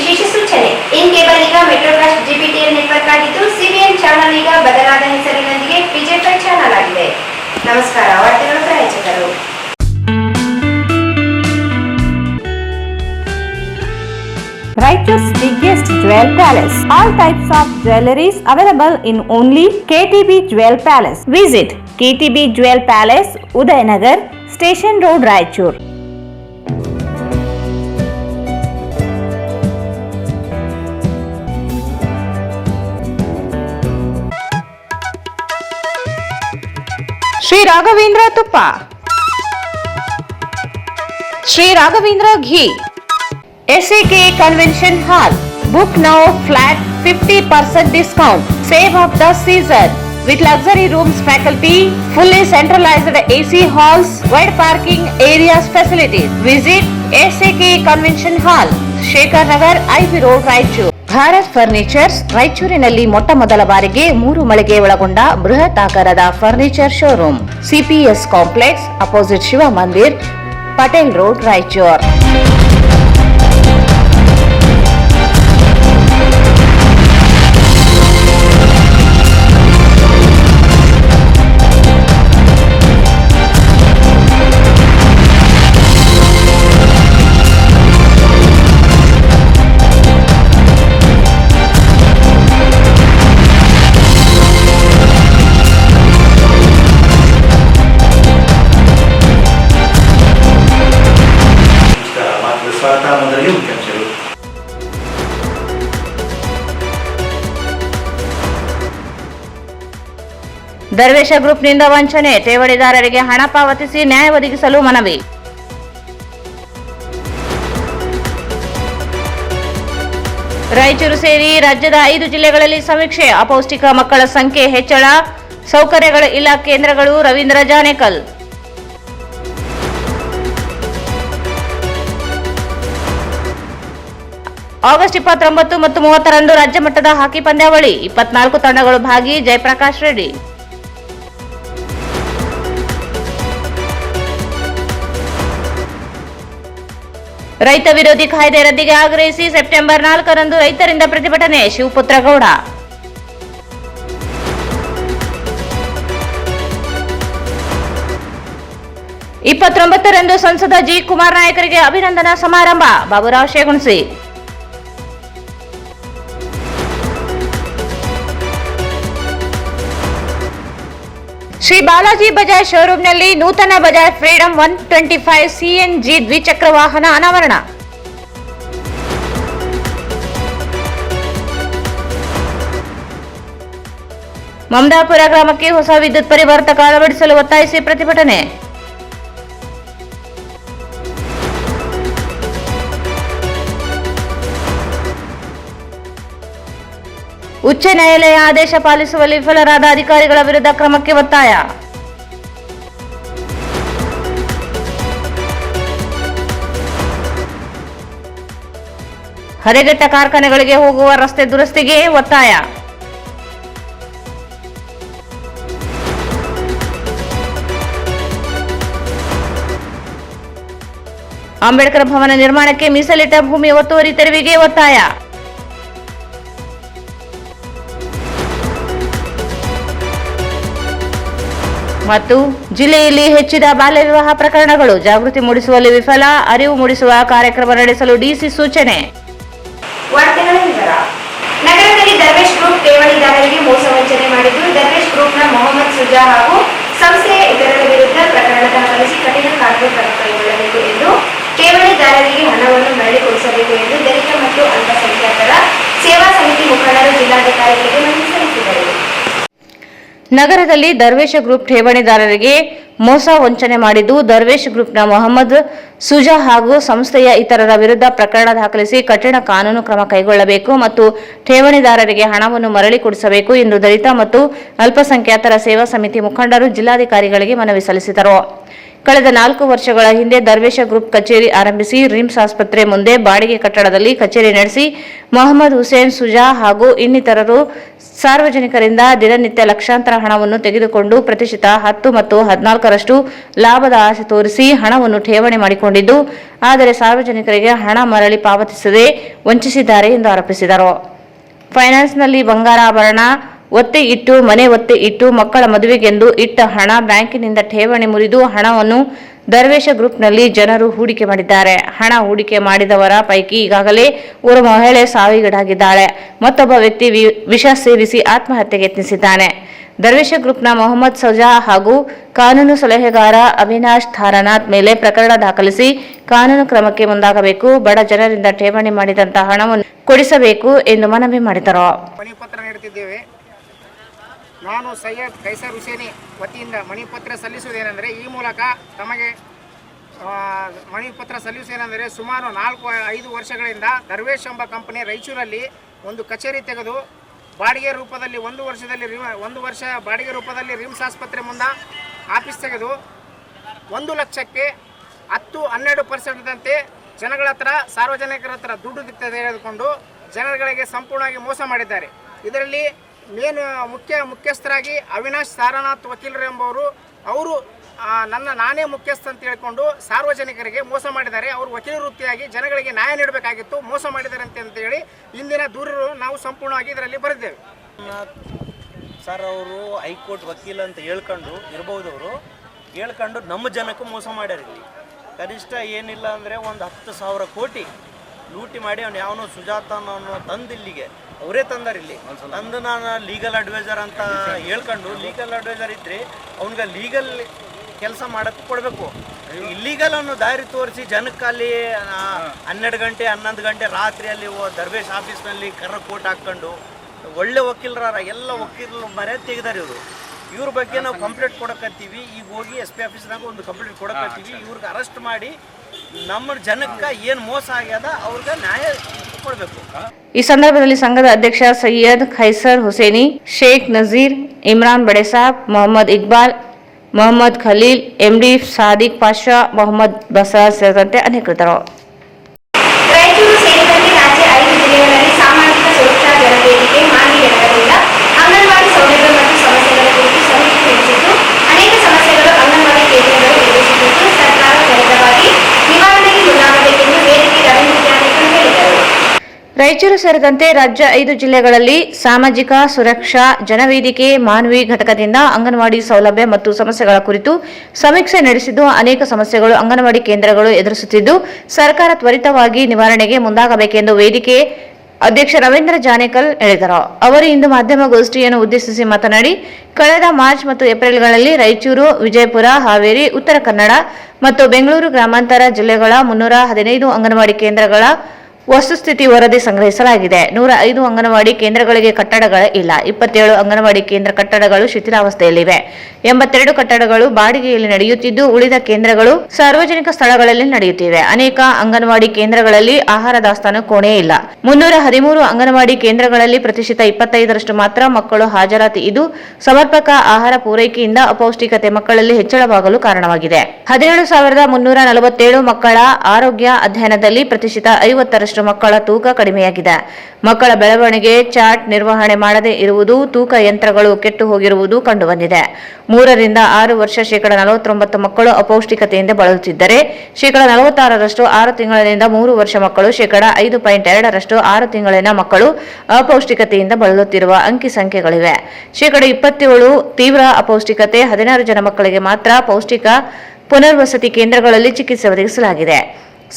ವಿಶೇಷ ಸೂಚನೆ. In cable ಈಗ ಮೆಟ್ರೋಕಾಸ್ಟ್ ಜಿಪಿಟಿಎಲ್ ನೆಟ್ವರ್ಕ್ ಆಗಿದ್ದು ಸಿಬಿಎನ್ ಚಾನಲ್ ಈಗ ಬದಲಾದ ಹೆಸರಿನೊಂದಿಗೆ ಪಿಜೆಫೈ ಚಾನಲ್ ಆಗಿದೆ. ನಮಸ್ಕಾರ. ವಾರ್ತೆಗಳು ಪ್ರಾಯೋಜಕರು. Raichur's biggest jewel palace. All types of jewelries available in only KTB Jewel Palace. Visit KTB Jewel Palace, Udayanagar, Station Road, Raichur. Sri Raghavendra Tuppa, Sri Raghavendra Ghee, SAK Convention Hall. Book now flat 50% discount. Save of the season with luxury rooms, faculty, fully centralized AC halls, wide parking areas facilities. Visit SAK Convention Hall, Shekhar Nagar, IV Road, Raichur. Bharat furnitures ರಾಯಚೂರಿನಲ್ಲಿ ಮೊಟ್ಟ ಮೊದಲ ಬಾರಿಗೆ 3 ಮಳಿಗೆ ಒಳಗೊಂಡ ಬೃಹತ್ ಆಕಾರದ furniture showroom. CPS complex opposite Shiva Mandir, Patel road, Raichur. Darvesha ಗ್ರೂಪ್ನಿಂದ ವಂಚನೆ, ಠೇವಣಿದಾರರಿಗೆ ಹಣ ಪಾವತಿಸಿ ನ್ಯಾಯ ಒದಗಿಸಲು ಮನವಿ. ರಾಯಚೂರು ಸೇರಿ ರಾಜ್ಯದ 5 ಜಿಲ್ಲೆಗಳಲ್ಲಿ ಸಮೀಕ್ಷೆ, ಅಪೌಷ್ಟಿಕ ಮಕ್ಕಳ ಸಂಖ್ಯೆ ಹೆಚ್ಚಳ, ಸೌಕರ್ಯಗಳ ಇಲ್ಲ ಕೇಂದ್ರಗಳು. ರವೀಂದ್ರ ಜಾನೇಕಲ್. ಆಗಸ್ಟ್ 29 ಮತ್ತು 30ರಂದು ರಾಜ್ಯ ಮಟ್ಟದ ಹಾಕಿ ಪಂದ್ಯಾವಳಿ, 24 ತಂಡಗಳು ಭಾಗಿ. ಜಯಪ್ರಕಾಶ್ ರೆಡ್ಡಿ. ರೈತ ವಿರೋಧಿ ಕಾಯ್ದೆ ರದ್ದಿಗೆ ಆಗ್ರಹಿಸಿ ಸೆಪ್ಟೆಂಬರ್ 4ರಂದು ರೈತರಿಂದ ಪ್ರತಿಭಟನೆ. ಶಿವಪುತ್ರ ಗೌಡ. ರಂದು 29ರಂದು ಸಂಸದ ಜಿ ಕುಮಾರ್ ನಾಯಕರಿಗೆ ಅಭಿನಂದನಾ ಸಮಾರಂಭ. ಬಾಬುರಾವ್ ಶೇಗುಣಸಿ. ಶ್ರೀ ಬಾಲಾಜಿ ಬಜಾಜ್ ಶೋರೂಮ್ನಲ್ಲಿ ನೂತನ ಬಜಾಜ್ ಫ್ರೀಡಂ 125 CNG ದ್ವಿಚಕ್ರ ವಾಹನ ಅನಾವರಣ. ಮಮದಾಪುರ ಗ್ರಾಮಕ್ಕೆ ಹೊಸ ವಿದ್ಯುತ್ ಪರಿವರ್ತಕ ಅಳವಡಿಸಲು ಒತ್ತಾಯಿಸಿ ಪ್ರತಿಭಟನೆ. ಉಚ್ಚ ನ್ಯಾಯಾಲಯ ಆದೇಶ ಪಾಲಿಸುವಲ್ಲಿ ವಿಫಲರಾದ ಅಧಿಕಾರಿಗಳ ವಿರುದ್ಧ ಕ್ರಮಕ್ಕೆ ಒತ್ತಾಯ. ಹದಗೆಟ್ಟ ಕಾರ್ಖಾನೆಗಳಿಗೆ ಹೋಗುವ ರಸ್ತೆ ದುರಸ್ತಿಗೆ ಒತ್ತಾಯ. ಅಂಬೇಡ್ಕರ್ ಭವನ ನಿರ್ಮಾಣಕ್ಕೆ ಮೀಸಲಿಟ್ಟ ಭೂಮಿ ಒತ್ತುವರಿ ತೆರವಿಗೆ ಒತ್ತಾಯ. ಮತ್ತು ಜಿಲ್ಲೆಯಲ್ಲಿ ಹೆಚ್ಚಿದ ಬಾಲ್ಯ ವಿವಾಹ ಪ್ರಕರಣಗಳು, ಜಾಗೃತಿ ಮೂಡಿಸುವಲ್ಲಿ ವಿಫಲ, ಅರಿವು ಮೂಡಿಸುವ ಕಾರ್ಯಕ್ರಮ ನಡೆಸಲು ಡಿಸಿ ಸೂಚನೆ. ನಗರದಲ್ಲಿ ದರ್ವೇಶ್ ಗ್ರೂಪ್ ಠೇವಣಿದಾರರಿಗೆ ಮೋಸ ವಂಚನೆ ಮಾಡಿದ್ದು, ದರ್ವೇಶ್ ಗ್ರೂಪ್ನ ಮೊಹಮ್ಮದ್ ಸುಜಾ ಹಾಗೂ ಸಂಸ್ಥೆಯ ಇತರರ ವಿರುದ್ಧ ಪ್ರಕರಣ ದಾಖಲಿಸಿ ಕಠಿಣ ಕಾನೂನು ಕ್ರಮ ಕೈಗೊಳ್ಳಬೇಕು ಎಂದು, ಠೇವಣಿದಾರರಿಗೆ ಹಣವನ್ನು ಮರಳಿ ಕೊಡಿಸಬೇಕು ಎಂದು ದಲಿತ ಮತ್ತು ಅಲ್ಪಸಂಖ್ಯಾತರ ಸೇವಾ ಸಮಿತಿ ಮುಖಂಡರು ಜಿಲ್ಲಾಧಿಕಾರಿಗಳಿಗೆ ಮನವಿ ಸಲ್ಲಿಸಿದರು. ನಗರದಲ್ಲಿ ದರ್ವೇಶ ಗ್ರೂಪ್ ಠೇವಣಿದಾರರಿಗೆ ಮೋಸ ವಂಚನೆ ಮಾಡಿದ್ದು, ದರ್ವೇಶ್ ಗ್ರೂಪ್ನ ಮೊಹಮ್ಮದ್ ಸುಜಾ ಹಾಗೂ ಸಂಸ್ಥೆಯ ಇತರರ ವಿರುದ್ಧ ಪ್ರಕರಣ ದಾಖಲಿಸಿ ಕಠಿಣ ಕಾನೂನು ಕ್ರಮ ಕೈಗೊಳ್ಳಬೇಕು ಮತ್ತು ಠೇವಣಿದಾರರಿಗೆ ಹಣವನ್ನು ಮರಳಿ ಕೊಡಿಸಬೇಕು ಎಂದು ದಲಿತ ಮತ್ತು ಅಲ್ಪಸಂಖ್ಯಾತರ ಸೇವಾ ಸಮಿತಿ ಮುಖಂಡರು ಜಿಲ್ಲಾಧಿಕಾರಿಗಳಿಗೆ ಮನವಿ ಸಲ್ಲಿಸಿದರು. ಕಳೆದ 4 ವರ್ಷಗಳ ಹಿಂದೆ ದರ್ವೇಶ ಗ್ರೂಪ್ ಕಚೇರಿ ಆರಂಭಿಸಿ ರಿಮ್ಸ್ ಆಸ್ಪತ್ರೆ ಮುಂದೆ ಬಾಡಿಗೆ ಕಟ್ಟಡದಲ್ಲಿ ಕಚೇರಿ ನಡೆಸಿ ಮೊಹಮ್ಮದ್ ಹುಸೇನ್ ಸುಜಾ ಹಾಗೂ ಇನ್ನಿತರರು ಸಾರ್ವಜನಿಕರಿಂದ ದಿನನಿತ್ಯ ಲಕ್ಷಾಂತರ ಹಣವನ್ನು ತೆಗೆದುಕೊಂಡು ಪ್ರತಿಶತ 10 ಮತ್ತು 14ರಷ್ಟು ಲಾಭದ ಆಸೆ ತೋರಿಸಿ ಹಣವನ್ನು ಠೇವಣಿ ಮಾಡಿಕೊಂಡಿದ್ದು, ಆದರೆ ಸಾರ್ವಜನಿಕರಿಗೆ ಹಣ ಮರಳಿ ಪಾವತಿಸದೆ ವಂಚಿಸಿದ್ದಾರೆ ಎಂದು ಆರೋಪಿಸಿದರು. ಫೈನಾನ್ಸ್ನಲ್ಲಿ ಬಂಗಾರಾಭರಣ ಒತ್ತೆ ಇಟ್ಟು, ಮನೆ ಒತ್ತೆ ಇಟ್ಟು, ಮಕ್ಕಳ ಮದುವೆಗೆಂದು ಇಟ್ಟ ಹಣ ಬ್ಯಾಂಕಿನಿಂದ ಠೇವಣಿ ಮುರಿದು ಹಣವನ್ನು ದರ್ವೇಶ ಗ್ರೂಪ್ನಲ್ಲಿ ಜನರು ಹೂಡಿಕೆ ಮಾಡಿದ್ದಾರೆ. ಹಣ ಹೂಡಿಕೆ ಮಾಡಿದವರ ಪೈಕಿ ಈಗಾಗಲೇ ಓರ್ವ ಮಹಿಳೆ ಸಾವಿಗೀಡಾಗಿದ್ದಾಳೆ. ಮತ್ತೊಬ್ಬ ವ್ಯಕ್ತಿ ವಿಷ ಸೇವಿಸಿ ಆತ್ಮಹತ್ಯೆಗೆ ಯತ್ನಿಸಿದ್ದಾನೆ. ದರ್ವೇಶ ಗ್ರೂಪ್ನ ಮೊಹಮ್ಮದ್ ಸೌಜಾ ಹಾಗೂ ಕಾನೂನು ಸಲಹೆಗಾರ ಅವಿನಾಶ್ ತಾರಾನಾಥ್ ಮೇಲೆ ಪ್ರಕರಣ ದಾಖಲಿಸಿ ಕಾನೂನು ಕ್ರಮಕ್ಕೆ ಮುಂದಾಗಬೇಕು, ಬಡ ಜನರಿಂದ ಠೇವಣಿ ಮಾಡಿದಂತಹ ಹಣವನ್ನು ಕೊಡಿಸಬೇಕು ಎಂದು ಮನವಿ ಮಾಡಿದರು. ಮಣಿಪತ್ರ ನೀಡುತ್ತಿದ್ದೇವೆ. ನಾನು ಸೈಯದ್ ಕೈಸರ್ ಹುಸೇನಿ ವತಿಯಿಂದ ಮಣಿಪತ್ರ ಸಲ್ಲಿಸುವುದೇನೆಂದರೆ, ಈ ಮೂಲಕ ತಮಗೆ ಮಣಿಪತ್ರ ಸಲ್ಲಿಸುವುದೇನೆಂದರೆ, ಸುಮಾರು 4-5 ವರ್ಷಗಳಿಂದ ದರ್ವೇಶ್ ಎಂಬ ಕಂಪನಿ ರಾಯಚೂರಲ್ಲಿ ಒಂದು ಕಚೇರಿ ತೆಗೆದು ಬಾಡಿಗೆ ರೂಪದಲ್ಲಿ 1 ವರ್ಷ ಬಾಡಿಗೆ ರೂಪದಲ್ಲಿ ರಿಮ್ಸ್ ಆಸ್ಪತ್ರೆ ಮುಂದೆ ಆಫೀಸ್ ತೆಗೆದು 1 ಲಕ್ಷಕ್ಕೆ 10-12% ಜನಗಳ ಹತ್ರ, ಸಾರ್ವಜನಿಕರ ಹತ್ರ ದುಡ್ಡು ತೆಗೆದುಕೊಂಡು ಜನಗಳಿಗೆ ಸಂಪೂರ್ಣವಾಗಿ ಮೋಸ ಮಾಡಿದ್ದಾರೆ. ಇದರಲ್ಲಿ ಮುಖ್ಯಸ್ಥರಾಗಿ ಅವಿನಾಶ್ ತಾರಾನಾಥ್ ವಕೀಲರು ಎಂಬವರು, ಅವರು ನಾನೇ ಮುಖ್ಯಸ್ಥ ಅಂತ ಹೇಳಿಕೊಂಡು ಸಾರ್ವಜನಿಕರಿಗೆ ಮೋಸ ಮಾಡಿದ್ದಾರೆ. ಅವರು ವಕೀಲ ವೃತ್ತಿಯಾಗಿ ಜನಗಳಿಗೆ ನ್ಯಾಯ ನೀಡಬೇಕಾಗಿತ್ತು, ಮೋಸ ಮಾಡಿದ್ದಾರೆ ಅಂತ ಹೇಳಿ ಇಂದಿನ ದೂರು ನಾವು ಸಂಪೂರ್ಣವಾಗಿ ಇದರಲ್ಲಿ ಬರೆದಿದ್ದೇವೆ. ಸರ್, ಅವರು ಹೈಕೋರ್ಟ್ ವಕೀಲ ಅಂತ ಹೇಳ್ಕೊಂಡು ಇರ್ಬೋದು, ಅವರು ಹೇಳ್ಕೊಂಡು ನಮ್ಮ ಜನಕ್ಕೂ ಮೋಸ ಮಾಡ್ಯಾರ. ಇಲ್ಲಿ ಕನಿಷ್ಠ ಏನಿಲ್ಲ ಅಂದರೆ ಒಂದು 10,000 ಕೋಟಿ ಲೂಟಿ ಮಾಡಿ ಅವ್ನು ಯಾವನೋ ಸುಜಾತನವನು ತಂದು ಇಲ್ಲಿಗೆ ಅವರೇ ತಂದಾರ. ಇಲ್ಲಿ ತಂದು ನಾನು ಲೀಗಲ್ ಅಡ್ವೈಸರ್ ಅಂತ ಹೇಳ್ಕೊಂಡು, ಲೀಗಲ್ ಅಡ್ವೈಸರ್ ಇದ್ದರೆ ಅವ್ನಿಗೆ ಲೀಗಲ್ ಕೆಲಸ ಮಾಡೋಕ್ಕೆ ಕೊಡಬೇಕು. ಇಲ್ಲೀಗಲ್ ಅನ್ನೋ ದಾರಿ ತೋರಿಸಿ ಜನಕ್ಕೆ ಅಲ್ಲಿ 12 ಗಂಟೆ 11 ಗಂಟೆ ರಾತ್ರಿಯಲ್ಲಿ ದರ್ವೇಶ್ ಆಫೀಸ್ನಲ್ಲಿ ಕೋಟ್ ಹಾಕ್ಕೊಂಡು ಒಳ್ಳೆ ವಕೀಲರ ಎಲ್ಲ ವಕೀಲರು ಮರ್ಯಾದೆ ತೆಗೆದಾರೆ ಇವರು. ಇವ್ರ ಬಗ್ಗೆ ನಾವು ಕಂಪ್ಲೇಂಟ್ ಕೊಡಕತ್ತೀವಿ. ಈಗ ಹೋಗಿ SP ಆಫೀಸ್ನಾಗ ಒಂದು ಕಂಪ್ಲೇಂಟ್ ಕೊಡಕತ್ತೀವಿ. ಇವ್ರಿಗೆ ಅರೆಸ್ಟ್ ಮಾಡಿ ನಮ್ಮ ಜನಕ್ಕೆ ಏನು ಮೋಸ ಆಗ್ಯದ ಅವ್ರಿಗೆ ನ್ಯಾಯ ಕೊಡಬೇಕು. ಈ ಸಂದರ್ಭದಲ್ಲಿ ಸಂಘದ ಅಧ್ಯಕ್ಷ ಸೈಯದ್ ಖೈಸರ್ ಹುಸೇನಿ, ಶೇಖ್ ನಜೀರ್, ಇಮ್ರಾನ್ ಬಡೇಸಾಬ್, ಮೊಹಮ್ಮದ್ ಇಕ್ಬಾಲ್, ಮೊಹಮ್ಮದ್ ಖಲೀಲ್, MD ಸಾದಿಕ್ ಪಾಷಾ, ಮೊಹಮ್ಮದ್ ಬಸರಾಜ್ ಸೇರಿದಂತೆ ಅನೇಕರಿದ್ದರು. ರಾಯಚೂರು ಸೇರಿದಂತೆ ರಾಜ್ಯ 5 ಜಿಲ್ಲೆಗಳಲ್ಲಿ ಸಾಮಾಜಿಕ ಸುರಕ್ಷಾ ಜನವೇದಿಕೆ ಮಾನ್ವಿ ಘಟಕದಿಂದ ಅಂಗನವಾಡಿ ಸೌಲಭ್ಯ ಮತ್ತು ಸಮಸ್ಯೆಗಳ ಕುರಿತು ಸಮೀಕ್ಷೆ ನಡೆಸಿದ್ದು, ಅನೇಕ ಸಮಸ್ಯೆಗಳು ಅಂಗನವಾಡಿ ಕೇಂದ್ರಗಳು ಎದುರಿಸುತ್ತಿದ್ದು ಸರ್ಕಾರ ತ್ವರಿತವಾಗಿ ನಿವಾರಣೆಗೆ ಮುಂದಾಗಬೇಕೆಂದು ವೇದಿಕೆ ರವೀಂದ್ರ ಜಾನೇಕರ್ ಹೇಳಿದರು. ರಾಯಚೂರು ಸೇರಿದಂತೆ ರಾಜ್ಯ 5 ಜಿಲ್ಲೆಗಳಲ್ಲಿ ಸಾಮಾಜಿಕ ಸುರಕ್ಷಾ ಜನವೇದಿಕೆ ಮಾನ್ವಿ ಘಟಕದಿಂದ ಅಂಗನವಾಡಿ ಸೌಲಭ್ಯ ಮತ್ತು ಸಮಸ್ಯೆಗಳ ಕುರಿತು ಸಮೀಕ್ಷೆ ನಡೆಸಿದ್ದು, ಅನೇಕ ಸಮಸ್ಯೆಗಳು ಅಂಗನವಾಡಿ ಕೇಂದ್ರಗಳು ಎದುರಿಸುತ್ತಿದ್ದು ಸರ್ಕಾರ ತ್ವರಿತವಾಗಿ ನಿವಾರಣೆಗೆ ಮುಂದಾಗಬೇಕೆಂದು ವೇದಿಕೆ ಅಧ್ಯಕ್ಷ ರವೀಂದ್ರ ಜಾನೇಕಲ್ ಹೇಳಿದರು. ಅವರು ಇಂದು ಮಾಧ್ಯಮಗೋಷ್ಠಿಯನ್ನು ಉದ್ದೇಶಿಸಿ ಮಾತನಾಡಿ, ಕಳೆದ ಮಾರ್ಚ್ ಮತ್ತು ಏಪ್ರಿಲ್ಗಳಲ್ಲಿ ರಾಯಚೂರು, ವಿಜಯಪುರ, ಹಾವೇರಿ, ಉತ್ತರ ಕನ್ನಡ ಮತ್ತು ಬೆಂಗಳೂರು ಗ್ರಾಮಾಂತರ ಜಿಲ್ಲೆಗಳ 315 ಅಂಗನವಾಡಿ ಕೇಂದ್ರಗಳ ವಸ್ತುಸ್ಥಿತಿ ವರದಿ ಸಂಗ್ರಹಿಸಲಾಗಿದೆ. 105 ಅಂಗನವಾಡಿ ಕೇಂದ್ರಗಳಿಗೆ ಕಟ್ಟಡಗಳು ಇಲ್ಲ. 27 ಅಂಗನವಾಡಿ ಕೇಂದ್ರ ಕಟ್ಟಡಗಳು ಶಿಥಿಲಾವಸ್ಥೆಯಲ್ಲಿವೆ. 82 ಕಟ್ಟಡಗಳು ಬಾಡಿಗೆಯಲ್ಲಿ ನಡೆಯುತ್ತಿದ್ದು, ಉಳಿದ ಕೇಂದ್ರಗಳು ಸಾರ್ವಜನಿಕ ಸ್ಥಳಗಳಲ್ಲಿ ನಡೆಯುತ್ತಿವೆ. ಅನೇಕ ಅಂಗನವಾಡಿ ಕೇಂದ್ರಗಳಲ್ಲಿ ಆಹಾರ ದಾಸ್ತಾನು ಕೋಣೆ ಇಲ್ಲ. 313 ಅಂಗನವಾಡಿ ಕೇಂದ್ರಗಳಲ್ಲಿ ಪ್ರತಿಶತ 25ರಷ್ಟು ಮಾತ್ರ ಮಕ್ಕಳು ಹಾಜರಾತಿ ಇದ್ದು, ಸಮರ್ಪಕ ಆಹಾರ ಪೂರೈಕೆಯಿಂದ ಅಪೌಷ್ಟಿಕತೆ ಮಕ್ಕಳಲ್ಲಿ ಹೆಚ್ಚಳವಾಗಲು ಕಾರಣವಾಗಿದೆ. 17,347 ಮಕ್ಕಳ ಆರೋಗ್ಯ ಅಧ್ಯಯನದಲ್ಲಿ ಪ್ರತಿಶತ 50ರಷ್ಟು ಮಕ್ಕಳ ತೂಕ ಕಡಿಮೆಯಾಗಿದೆ. ಮಕ್ಕಳ ಬೆಳವಣಿಗೆ ಚಾರ್ಟ್ ನಿರ್ವಹಣೆ ಮಾಡದೇ ಇರುವುದು, ತೂಕ ಯಂತ್ರಗಳು ಕೆಟ್ಟು ಹೋಗಿರುವುದು ಕಂಡುಬಂದಿದೆ. 3 ರಿಂದ 6 ವರ್ಷ ಶೇಕಡ 49 ಮಕ್ಕಳು ಅಪೌಷ್ಟಿಕತೆಯಿಂದ ಬಳಲುತ್ತಿದ್ದರೆ, ಶೇಕಡ 46ರಷ್ಟು 6 ತಿಂಗಳಿನಿಂದ 3 ವರ್ಷ ಮಕ್ಕಳು, ಶೇಕಡ 5.2ರಷ್ಟು 6 ತಿಂಗಳಿನ ಮಕ್ಕಳು ಅಪೌಷ್ಟಿಕತೆಯಿಂದ ಬಳಲುತ್ತಿರುವ ಅಂಕಿ ಸಂಖ್ಯೆಗಳಿವೆ. ಶೇಕಡ 27 ತೀವ್ರ ಅಪೌಷ್ಟಿಕತೆ, 16 ಜನ ಮಕ್ಕಳಿಗೆ ಮಾತ್ರ ಪೌಷ್ಟಿಕ ಪುನರ್ವಸತಿ ಕೇಂದ್ರಗಳಲ್ಲಿ ಚಿಕಿತ್ಸೆ ಒದಗಿಸಲಾಗಿದೆ.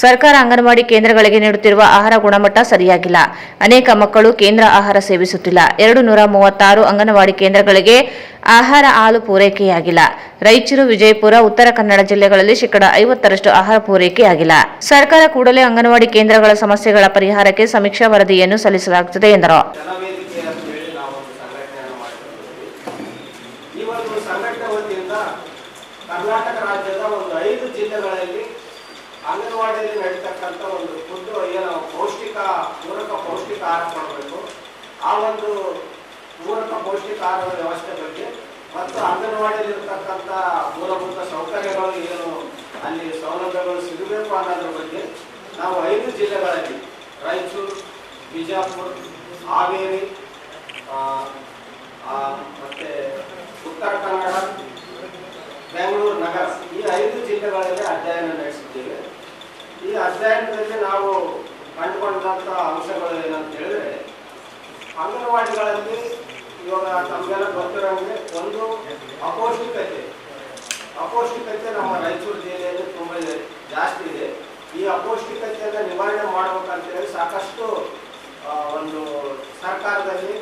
ಸರ್ಕಾರ ಅಂಗನವಾಡಿ ಕೇಂದ್ರಗಳಿಗೆ ನೀಡುತ್ತಿರುವ ಆಹಾರ ಗುಣಮಟ್ಟ ಸರಿಯಾಗಿಲ್ಲ. ಅನೇಕ ಮಕ್ಕಳು ಕೇಂದ್ರ ಆಹಾರ ಸೇವಿಸುತ್ತಿಲ್ಲ. 236 ಅಂಗನವಾಡಿ ಕೇಂದ್ರಗಳಿಗೆ ಆಹಾರ ಹಾಲು ಪೂರೈಕೆಯಾಗಿಲ್ಲ. ರಾಯಚೂರು, ವಿಜಯಪುರ, ಉತ್ತರ ಕನ್ನಡ ಜಿಲ್ಲೆಗಳಲ್ಲಿ ಶೇಕಡ 50ರಷ್ಟು ಆಹಾರ ಪೂರೈಕೆಯಾಗಿಲ್ಲ. ಸರ್ಕಾರ ಕೂಡಲೇ ಅಂಗನವಾಡಿ ಕೇಂದ್ರಗಳ ಸಮಸ್ಯೆಗಳ ಪರಿಹಾರಕ್ಕೆ ಸಮೀಕ್ಷಾ ವರದಿಯನ್ನು ಸಲ್ಲಿಸಲಾಗುತ್ತದೆ ಎಂದರು. ಕರ್ನಾಟಕ ರಾಜ್ಯದ ಒಂದು 5 ಜಿಲ್ಲೆಗಳಲ್ಲಿ ಅಂಗನವಾಡಿಯಲ್ಲಿ ನಡೀತಕ್ಕಂಥ ಒಂದು ಫುಡ್ ಪೂರಕ ಪೌಷ್ಟಿಕ ಆಹಾರ ಕೊಡಬೇಕು. ಆ ಒಂದು ಪೂರಕ ಪೌಷ್ಟಿಕ ಆಹಾರದ ವ್ಯವಸ್ಥೆ ಬಗ್ಗೆ ಮತ್ತು ಅಂಗನವಾಡಿಯಲ್ಲಿರ್ತಕ್ಕಂಥ ಮೂಲಭೂತ ಸೌಕರ್ಯಗಳು ಏನು ಅಲ್ಲಿ ಸೌಲಭ್ಯಗಳು ಸಿಗಬೇಕು ಅನ್ನೋದ್ರ ಬಗ್ಗೆ ನಾವು 5 ಜಿಲ್ಲೆಗಳಲ್ಲಿ ರಾಯಚೂರು, ಬಿಜಾಪುರ, ಹಾವೇರಿ, ಮತ್ತು ಉತ್ತರ ಕನ್ನಡ, ಬೆಂಗಳೂರು ನಗರ ಈ 5 ಜಿಲ್ಲೆಗಳಲ್ಲಿ ಅಧ್ಯಯನ ನಡೆಸಿದ್ದೇವೆ. ಈ ಅಧ್ಯಯನದಲ್ಲಿ ನಾವು ಕಂಡುಕೊಂಡಂಥ ಅಂಶಗಳು ಏನಂತ ಹೇಳಿದ್ರೆ, ಅಂಗನವಾಡಿಗಳಲ್ಲಿ ಇವಾಗ ತಮಗೆಲ್ಲ ಗೊತ್ತಿರೋಂಗೆ ಒಂದು ಅಪೌಷ್ಟಿಕತೆ ನಮ್ಮ ರಾಯಚೂರು ಜಿಲ್ಲೆಯಲ್ಲಿ ತುಂಬ ಜಾಸ್ತಿ ಇದೆ. ಈ ಅಪೌಷ್ಟಿಕತೆಯನ್ನು ನಿವಾರಣೆ ಮಾಡಬೇಕಂತೇಳಿ ಸಾಕಷ್ಟು ಒಂದು ಸರ್ಕಾರದಲ್ಲಿ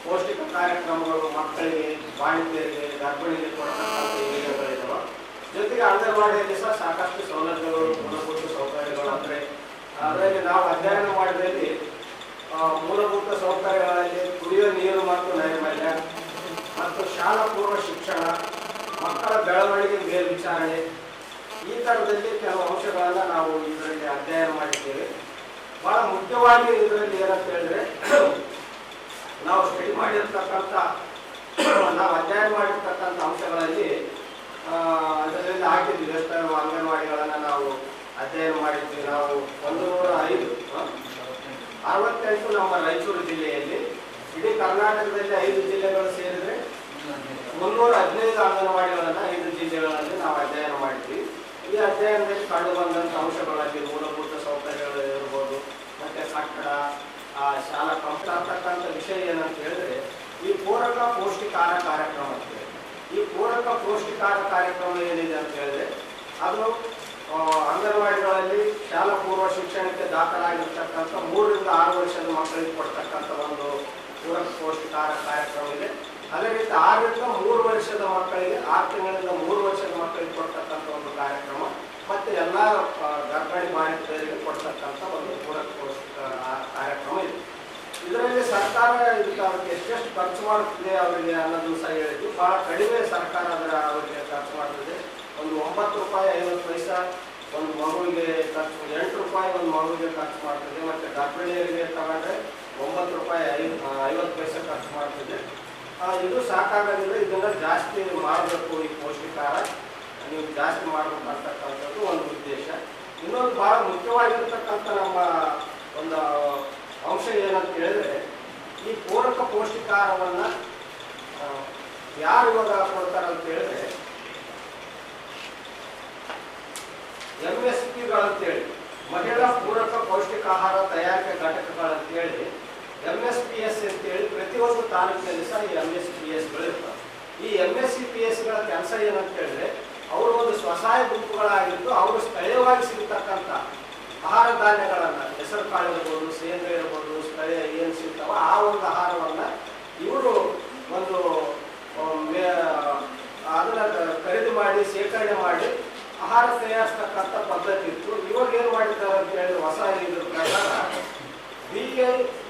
ಪೌಷ್ಟಿಕ ಕಾರ್ಯಕ್ರಮಗಳು ಮಕ್ಕಳಿಗೆ, ಬಾಣಂತಿಯರಿಗೆ, ಗರ್ಭಿಣಿಗೆ ಕೊಡ್ತಕ್ಕಂಥ ಯೋಜನೆಗಳಿದ್ದಾವೆ. ಜೊತೆಗೆ ಅಂಗನವಾಡಿಯಲ್ಲಿ ಸಹ ಸಾಕಷ್ಟು ಸೌಲಭ್ಯಗಳು, ಮೂಲಭೂತ ಸೌಕರ್ಯಗಳು ಅಂದರೆ ಅದರಲ್ಲಿ ನಾವು ಅಧ್ಯಯನ ಮಾಡಿದಲ್ಲಿ ಮೂಲಭೂತ ಸೌಕರ್ಯಗಳಲ್ಲಿ ಕುಡಿಯುವ ನೀರು ಮತ್ತು ನೈರ್ಮಲ್ಯ ಮತ್ತು ಶಾಲಾ ಪೂರ್ವ ಶಿಕ್ಷಣ, ಮಕ್ಕಳ ಬೆಳವಣಿಗೆ ಮೇಲ್ವಿಚಾರಣೆ ಈ ಥರದಲ್ಲಿ ಕೆಲವು ಅಂಶಗಳನ್ನು ನಾವು ಇದರಲ್ಲಿ ಅಧ್ಯಯನ ಮಾಡಿದ್ದೇವೆ. ಬಹಳ ಮುಖ್ಯವಾಗಿ ಇದರಲ್ಲಿ ಏನಂತ ಹೇಳಿದ್ರೆ, ನಾವು ಸ್ಟಡಿ ಮಾಡಿರ್ತಕ್ಕಂಥ ನಾವು ಅಧ್ಯಯನ ಮಾಡಿರ್ತಕ್ಕಂಥ ಅಂಶಗಳಲ್ಲಿ ಅದರಲ್ಲಿ ಹಾಕಿದ್ವಿ. ಎಷ್ಟು ಅಂಗನವಾಡಿಗಳನ್ನು ನಾವು ಅಧ್ಯಯನ ಮಾಡಿದ್ವಿ. ನಾವು 105 ನಮ್ಮ ರಾಯಚೂರು ಜಿಲ್ಲೆಯಲ್ಲಿ, ಇಡೀ ಕರ್ನಾಟಕದಲ್ಲಿ 5 ಜಿಲ್ಲೆಗಳು ಸೇರಿದ್ರೆ 315 ಅಂಗನವಾಡಿಗಳನ್ನು 5 ಜಿಲ್ಲೆಗಳಲ್ಲಿ ನಾವು ಅಧ್ಯಯನ ಮಾಡಿದ್ವಿ. ಈ ಅಧ್ಯಯನದಲ್ಲಿ ಕಂಡು ಬಂದಂಥ ಅಂಶಗಳಲ್ಲಿ ಮೂಲಭೂತ ಸೌಕರ್ಯಗಳು ಇರ್ಬೋದು, ಮತ್ತೆ ಕಟ್ಟಡ, ಶಾಲಾ ಕಂಪ್ಯೂಟರ್ ಅಂತಕ್ಕಂಥ ವಿಷಯ ಏನಂತ ಹೇಳಿದ್ರೆ, ಈ ಪೂರಕ ಪೌಷ್ಟಿಕಾರ ಕಾರ್ಯಕ್ರಮ ಅಂತೇಳಿ, ಈ ಪೂರಕ ಪೌಷ್ಟಿಕಾರ ಕಾರ್ಯಕ್ರಮ ಏನಿದೆ ಅಂತ ಹೇಳಿದ್ರೆ, ಅದು ಅಂಗನವಾಡಿಗಳಲ್ಲಿ ಶಾಲಾ ಪೂರ್ವ ಶಿಕ್ಷಣಕ್ಕೆ ದಾಖಲಾಗಿರ್ತಕ್ಕಂಥ 3 ರಿಂದ 6 ವರ್ಷದ ಮಕ್ಕಳಿಗೆ ಕೊಡ್ತಕ್ಕಂಥ ಒಂದು ಪೂರಕ ಪೌಷ್ಟಿಕಾರ ಕಾರ್ಯಕ್ರಮ ಇದೆ. ಅದೇ ರೀತಿ 6 ರಿಂದ 3 ವರ್ಷದ ಮಕ್ಕಳಿಗೆ, 6 ತಿಂಗಳಿಂದ 3 ವರ್ಷದ ಮಕ್ಕಳಿಗೆ ಕೊಡ್ತಕ್ಕಂಥ ಒಂದು ಕಾರ್ಯಕ್ರಮ, ಮತ್ತೆ ಎಲ್ಲ ಗರ್ಭಿಣಿ ಬಾಣಂತಿಯರಿಗೆ ಕೊಡ್ತಕ್ಕಂಥ ಒಂದು ಪೂರಕ ಪೌಷ್ಟಿಕಾರ ಕಾರ್ಯಕ್ರಮ ಇದೆ. ಇದರಲ್ಲಿ ಸರ್ಕಾರ ಅದಕ್ಕೆ ಎಷ್ಟೆಷ್ಟು ಖರ್ಚು ಮಾಡುತ್ತಿದೆ ಅವರಿಗೆ ಅನ್ನೋದು ಸಹ ಹೇಳಿದ್ದು. ಬಹಳ ಕಡಿಮೆ ಸರ್ಕಾರ ಅವರಿಗೆ ಖರ್ಚು ಮಾಡ್ತಿದೆ. ಒಂದು 9 ರೂಪಾಯಿ 50 ಪೈಸೆ ಒಂದು ಮಗುವಿಗೆ ಖರ್ಚು, 8 ರೂಪಾಯಿ ಒಂದು ಮಗುವಿಗೆ ಖರ್ಚು ಮಾಡ್ತಿದೆ. ಮತ್ತು ಗರ್ಭಿಣಿಯರಿಗೆ ತಗೊಂಡ್ರೆ 9 ರೂಪಾಯಿ 50 ಪೈಸೆ ಖರ್ಚು ಮಾಡ್ತಿದೆ. ಇದು ಸಾಕಾಗೋದಿಲ್ಲ, ಇದನ್ನು ಜಾಸ್ತಿ ಮಾಡಬೇಕು. ಈ ಪೌಷ್ಟಿಕಾರ ನೀವು ಜಾಸ್ತಿ ಮಾಡಬೇಕು ಅಂತಕ್ಕಂಥದ್ದು ಒಂದು ಉದ್ದೇಶ. ಇನ್ನೊಂದು ಬಹಳ ಮುಖ್ಯವಾಗಿರ್ತಕ್ಕಂಥ ನಮ್ಮ ಒಂದು ಅಂಶ ಏನಂತ ಹೇಳಿದ್ರೆ, ಈ ಪೂರಕ ಪೌಷ್ಟಿಕಾರವನ್ನು ಯಾರು ಇವಾಗ ಕೊಡ್ತಾರೆ ಅಂತ ಹೇಳಿದ್ರೆ, MSPಗಳಂತೇಳಿ, ಮಹಿಳಾ ಪೂರಕ ಪೌಷ್ಟಿಕಾಹಾರ ತಯಾರಿಕೆ ಘಟಕಗಳಂತೇಳಿ MSPS ಅಂತೇಳಿ ಪ್ರತಿಯೊಂದು ತಾಲೂಕಿನಲ್ಲಿ ಸಹ ಈ MSPSಗಳು ಇರ್ತವೆ. ಈ MSPSಗಳ ಕೆಲಸ ಏನಂತ ಹೇಳಿದ್ರೆ, ಅವರು ಒಂದು ಸ್ವಸಹಾಯ ಗುಂಪುಗಳಾಗಿದ್ದು ಅವರು ಸ್ಥಳೀಯವಾಗಿ ಸಿಗ್ತಕ್ಕಂಥ ಆಹಾರ ಧಾನ್ಯಗಳನ್ನು, ಹೆಸರು ಕಾಳು ಇರ್ಬೋದು, ಶೇಂಗಾ ಇರ್ಬೋದು, ಸ್ಥಳೀಯ ಏನು ಸಿಗ್ತಾವ ಆ ಒಂದು ಆಹಾರವನ್ನು ಇವರು ಒಂದು ಅದನ್ನು ಖರೀದಿ ಮಾಡಿ ಶೇಖರಣೆ ಮಾಡಿ ಆಹಾರ ತಯಾರಿಸ್ತಕ್ಕಂಥ ಪದ್ಧತಿ ಇತ್ತು. ಇವಾಗ ಏನು ಮಾಡಿದ್ದಾರೆ ಅಂತ ಹೇಳಿ ಹೊಸ ಇದ್ರ ಪ್ರಕಾರ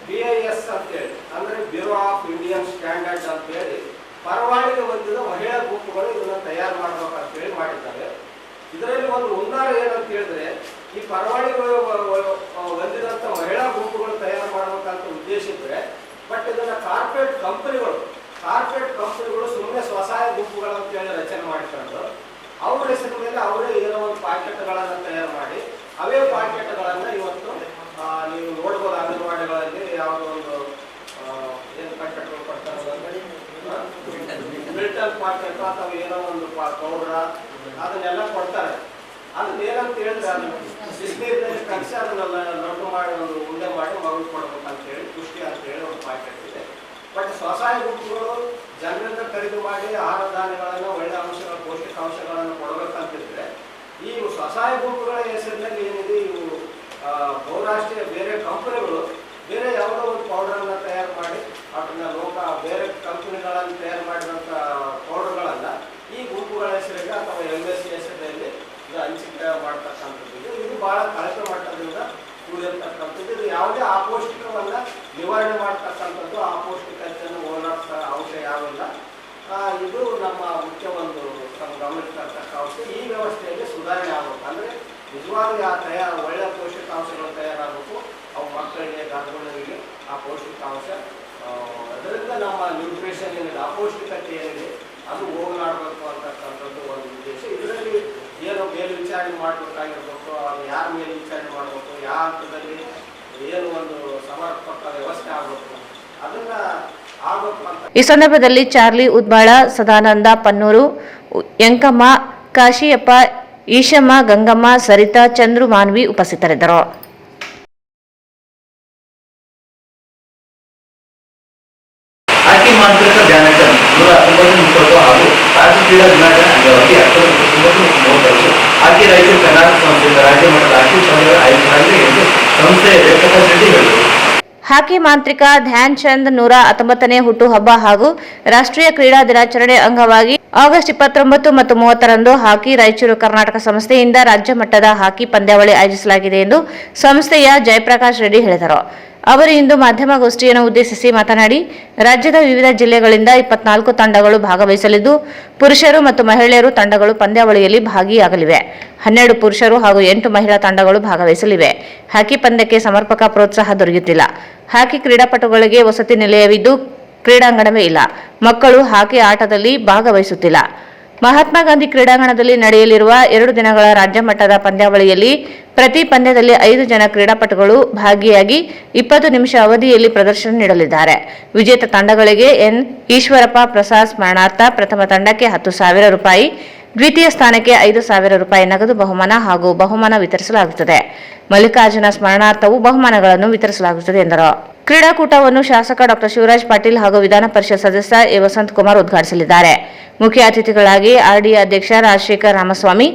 BIS ಅಂತೇಳಿ, ಅಂದರೆ ಬ್ಯೂರೋ ಆಫ್ ಇಂಡಿಯನ್ ಸ್ಟ್ಯಾಂಡರ್ಡ್ಸ್ ಅಂತೇಳಿ ಪರವಾನಿಗೆ ಹೊಂದಿದ ಮಹಿಳಾ ಗುಂಪುಗಳು ಇದನ್ನು ತಯಾರು ಮಾಡ್ಬೇಕಂತೇಳಿ ಮಾಡಿದ್ದಾರೆ. ಇದರಲ್ಲಿ ಒಂದು ಹುನ್ನಾರ ಏನಂತ ಹೇಳಿದ್ರೆ, ಈ ಪರವಾನಿಗಳು ಹೊಂದಿದಂಥ ಮಹಿಳಾ ಗುಂಪುಗಳು ತಯಾರು ಮಾಡ್ಬೇಕಂತ ಉದ್ದೇಶ ಇದ್ರೆ, ಬಟ್ ಇದನ್ನು ಕಾರ್ಪೊರೇಟ್ ಕಂಪನಿಗಳು ಸುಮ್ಮನೆ ಸ್ವಸಹಾಯ ಗುಂಪುಗಳು ಅಂತೇಳಿ ರಚನೆ ಮಾಡಿಕೊಂಡು ಅವ್ರ ಹೆಸರು ಮೇಲೆ ಅವರೇ ಏನೋ ಒಂದು ಪಾಕೆಟ್ಗಳನ್ನು ತಯಾರು ಮಾಡಿ, ಅವೇ ಪಾಕೆಟ್ಗಳನ್ನು ಇವತ್ತು ನೀವು ನೋಡ್ಬೋದು ಅಂಗನವಾಡಿಗಳಲ್ಲಿ ಯಾವುದೋ ಒಂದು ಏನು ಪಾಕೆಟ್ಗಳು ಕೊಡ್ತಾರೆ, ಮಿಲ್ಟನ್ ಪಾಕೆಟ್ ಅಥವಾ ಏನೋ ಒಂದು ಪೌಡ್ರ ಅದನ್ನೆಲ್ಲ ಕೊಡ್ತಾರೆ. ಅದನ್ನ ಏನಂತ ಹೇಳಿದ್ರೆ, ಅದನ್ನು ಬಿಸಿನೀರಿನಲ್ಲಿ ಕಲಸಿ ಅದನ್ನೆಲ್ಲ ಲಡ್ಡು ಮಾಡಿ ಒಂದು ಉಂಡೆ ಮಾಡಿ ಮಗು ಕೊಡ್ಬೇಕಂತ ಹೇಳಿ ಪುಷ್ಟಿ ಅಂತ ಹೇಳಿ ಒಂದು ಪಾಕೆಟ್ ಇದೆ. ಬಟ್ ಸ್ವಸಹಾಯ ಗುಂಪುಗಳು ಜನರಿಂದ ಖರೀದಿ ಮಾಡಿ ಆಹಾರ ಧಾನ್ಯಗಳನ್ನು, ಒಳ್ಳೆ ಅಂಶಗಳ ಪೌಷ್ಟಿಕಾಂಶಗಳನ್ನು ಕೊಡಬೇಕಂತಿದ್ರೆ, ಈ ಸ್ವಸಹಾಯ ಗುಂಪುಗಳ ಹೆಸರಿನಲ್ಲಿ ಏನಿದೆ, ಇವು ಬಹುರಾಷ್ಟ್ರೀಯ ಬೇರೆ ಕಂಪನಿಗಳು ಬೇರೆ ಯಾವುದೋ ಒಂದು ಪೌಡರನ್ನು ತಯಾರು ಮಾಡಿ ಅದನ್ನ ಬೇರೆ ಕಂಪನಿಗಳನ್ನು ತಯಾರು ಮಾಡಿದಂಥ ಪೌಡರ್ಗಳನ್ನು ಈ ಗುಂಪುಗಳ ಹೆಸರಿಗೆ ಅಥವಾ MSC ಹೆಸರಿನಲ್ಲಿ ಇದು ಹಂಚಿಕೆ ಮಾಡ್ತಕ್ಕಂಥದ್ದು. ಇದು ಬಹಳ ಕಳಪೆ ಮಟ್ಟದಿಂದ ಕೂಡಿರ್ತಕ್ಕಂಥದ್ದು. ಇದು ಯಾವುದೇ ಅಪೌಷ್ಟಿಕವನ್ನು ನಿವಾರಣೆ ಮಾಡ್ತಕ್ಕಂಥದ್ದು, ಅಪೌಷ್ಟಿಕತೆಯನ್ನು ಹೋರಾಟ ಅಂಶ ಯಾವಿಲ್ಲ. ಇದು ನಮ್ಮ ಮುಖ್ಯ ಒಂದು ಗಮನಿಸ್ತಕ್ಕಂಥ ಅಂಶ. ಈ ವ್ಯವಸ್ಥೆಯಲ್ಲಿ ಸುಧಾರಣೆ ಆಗಬೇಕು. ಅಂದರೆ ನಿಜವಾಗ್ಲೂ ಒಳ್ಳೆಯ ಪೌಷ್ಟಿಕಾಂಶಗಳು ತಯಾರಾಗಬೇಕು. ಅವು ಮಕ್ಕಳಿಗೆ, ಗರ್ಭಿಣಿಯರಿಗೆ ಆ ಪೌಷ್ಟಿಕಾಂಶ, ಅದರಿಂದ ನಮ್ಮ ನ್ಯೂಟ್ರಿಷನ್ ಏನಿದೆ, ಅಪೌಷ್ಟಿಕತೆ ಏನಿದೆ ಅದು ಹೋಗಲಾಡಬೇಕು ಅಂತಕ್ಕಂಥದ್ದು ಒಂದು ಉದ್ದೇಶ. ಇದರಲ್ಲಿ ಏನು ಮೇಲ್ವಿಚಾರಣೆ ಮಾಡಬೇಕಾಗಿರ್ಬೇಕು, ಅದು ಯಾರ ಮೇಲ್ವಿಚಾರಣೆ ಮಾಡಬೇಕು, ಯಾವ ಹಂತದಲ್ಲಿ ಏನು ಒಂದು ಸಮರ್ಪಕ ವ್ಯವಸ್ಥೆ ಆಗಬೇಕು, ಅದನ್ನು ಆಗಬೇಕು ಅಂತ. ಈ ಸಂದರ್ಭದಲ್ಲಿ ಚಾರ್ಲಿ ಉದ್ಬಾಳ, ಸದಾನಂದ ಪನ್ನೂರು, ಯಂಕಮ್ಮ, ಕಾಶಿಯಪ್ಪ, ಈಶಮ್ಮ, ಗಂಗಮ್ಮ, ಸರಿತಾ, ಚಂದ್ರು ಮಾನ್ವಿ ಉಪಸ್ಥಿತರಿದ್ದರು. ಹಾಕಿ ಮಾಂತ್ರಿಕ ಧ್ಯಾನಚಂದ್ 119 ಹಾಗೂ ರಾಜ್ಯ ಕ್ರೀಡಾ ದಿನಾಚರಣೆ ಅಂಗವಾಗಿ ಅಕ್ಟೋಬರ್ 29 ಮತ್ತು 30 ಹಾಕಿ ರಾಯಚೂರು ಕರ್ನಾಟಕ ಸಂಸ್ಥೆಯಿಂದ ರಾಜ್ಯ ಮಟ್ಟದ ಹಾಕಿ ಪಂದ್ಯಗಳು ಆಯೋಜಿಸಲಾಗಿದೆ ಎಂದು ಸಂಸ್ಥೆಯ ಪ್ರಕಾಶ್ ರೆಡ್ಡಿ ಹೇಳಿದರು. ಹಾಕಿ ಮಾಂತ್ರಿಕ ಧ್ಯಾನ್ ಚಂದ್ 119ನೇ ಹುಟ್ಟುಹಬ್ಬ ಹಾಗೂ ರಾಷ್ಟ್ರೀಯ ಕ್ರೀಡಾ ದಿನಾಚರಣೆ ಅಂಗವಾಗಿ ಆಗಸ್ಟ್ 29 ಮತ್ತು 30ರಂದು ಹಾಕಿ ರಾಯಚೂರು ಕರ್ನಾಟಕ ಸಂಸ್ಥೆಯಿಂದ ರಾಜ್ಯ ಮಟ್ಟದ ಹಾಕಿ ಪಂದ್ಯಾವಳಿ ಆಯೋಜಿಸಲಾಗಿದೆ ಎಂದು ಸಂಸ್ಥೆಯ ಜಯಪ್ರಕಾಶ್ ರೆಡ್ಡಿ ಹೇಳಿದರು. ಅವರು ಇಂದು ಮಾಧ್ಯಮಗೋಷ್ಠಿಯನ್ನು ಉದ್ದೇಶಿಸಿ ಮಾತನಾಡಿ, ರಾಜ್ಯದ ವಿವಿಧ ಜಿಲ್ಲೆಗಳಿಂದ 24 ತಂಡಗಳು ಭಾಗವಹಿಸಲಿದ್ದು, ಪುರುಷರು ಮತ್ತು ಮಹಿಳೆಯರು ತಂಡಗಳು ಪಂದ್ಯಾವಳಿಯಲ್ಲಿ ಭಾಗಿಯಾಗಲಿವೆ. 12 ಪುರುಷರು ಹಾಗೂ 8 ಮಹಿಳಾ ತಂಡಗಳು ಭಾಗವಹಿಸಲಿವೆ. ಹಾಕಿ ಪಂದ್ಯಕ್ಕೆ ಸಮರ್ಪಕ ಪ್ರೋತ್ಸಾಹ ದೊರೆಯುತ್ತಿಲ್ಲ. ಹಾಕಿ ಕ್ರೀಡಾಪಟುಗಳಿಗೆ ವಸತಿ ನಿಲಯವಿದ್ದು ಕ್ರೀಡಾಂಗಣವೇ ಇಲ್ಲ. ಮಕ್ಕಳು ಹಾಕಿ ಆಟದಲ್ಲಿ ಭಾಗವಹಿಸುತ್ತಿಲ್ಲ. ಮಹಾತ್ಮ ಗಾಂಧಿ ಕ್ರೀಡಾಂಗಣದಲ್ಲಿ ನಡೆಯಲಿರುವ 2 ದಿನಗಳ ರಾಜ್ಯ ಮಟ್ಟದ ಪಂದ್ಯಾವಳಿಯಲ್ಲಿ ಪ್ರತಿ ಪಂದ್ಯದಲ್ಲಿ 5 ಜನ ಕ್ರೀಡಾಪಟುಗಳು ಭಾಗಿಯಾಗಿ 20 ನಿಮಿಷ ಅವಧಿಯಲ್ಲಿ ಪ್ರದರ್ಶನ ನೀಡಲಿದ್ದಾರೆ. ವಿಜೇತ ತಂಡಗಳಿಗೆ ಎನ್ ಈಶ್ವರಪ್ಪ ಪ್ರಸಾದ್ ಸ್ಮರಣಾರ್ಥ ಪ್ರಥಮ ತಂಡಕ್ಕೆ 10,000 ರೂಪಾಯಿ, ದ್ವಿತೀಯ ಸ್ಥಾನಕ್ಕೆ 5,000 ರೂಪಾಯಿ ನಗದು ಬಹುಮಾನ ಹಾಗೂ ಬಹುಮಾನ ವಿತರಿಸಲಾಗುತ್ತದೆ. ಮಲ್ಲಿಕಾರ್ಜುನ ಸ್ಮರಣಾರ್ಥವು ಬಹುಮಾನಗಳನ್ನು ವಿತರಿಸಲಾಗುತ್ತದೆ ಎಂದರು. ಕ್ರೀಡಾಕೂಟವನ್ನು ಶಾಸಕ ಡಾ ಶಿವರಾಜ್ ಪಾಟೀಲ್ ಹಾಗೂ ವಿಧಾನ ಪರಿಷತ್ ಸದಸ್ಯ ಎ ವಸಂತಕುಮಾರ್ ಉದ್ಘಾಟಿಸಲಿದ್ದಾರೆ. ಮುಖ್ಯ ಅತಿಥಿಗಳಾಗಿ ಆರ್ಡಿಎ ಅಧ್ಯಕ್ಷ ರಾಜಶೇಖರ್ ರಾಮಸ್ವಾಮಿ,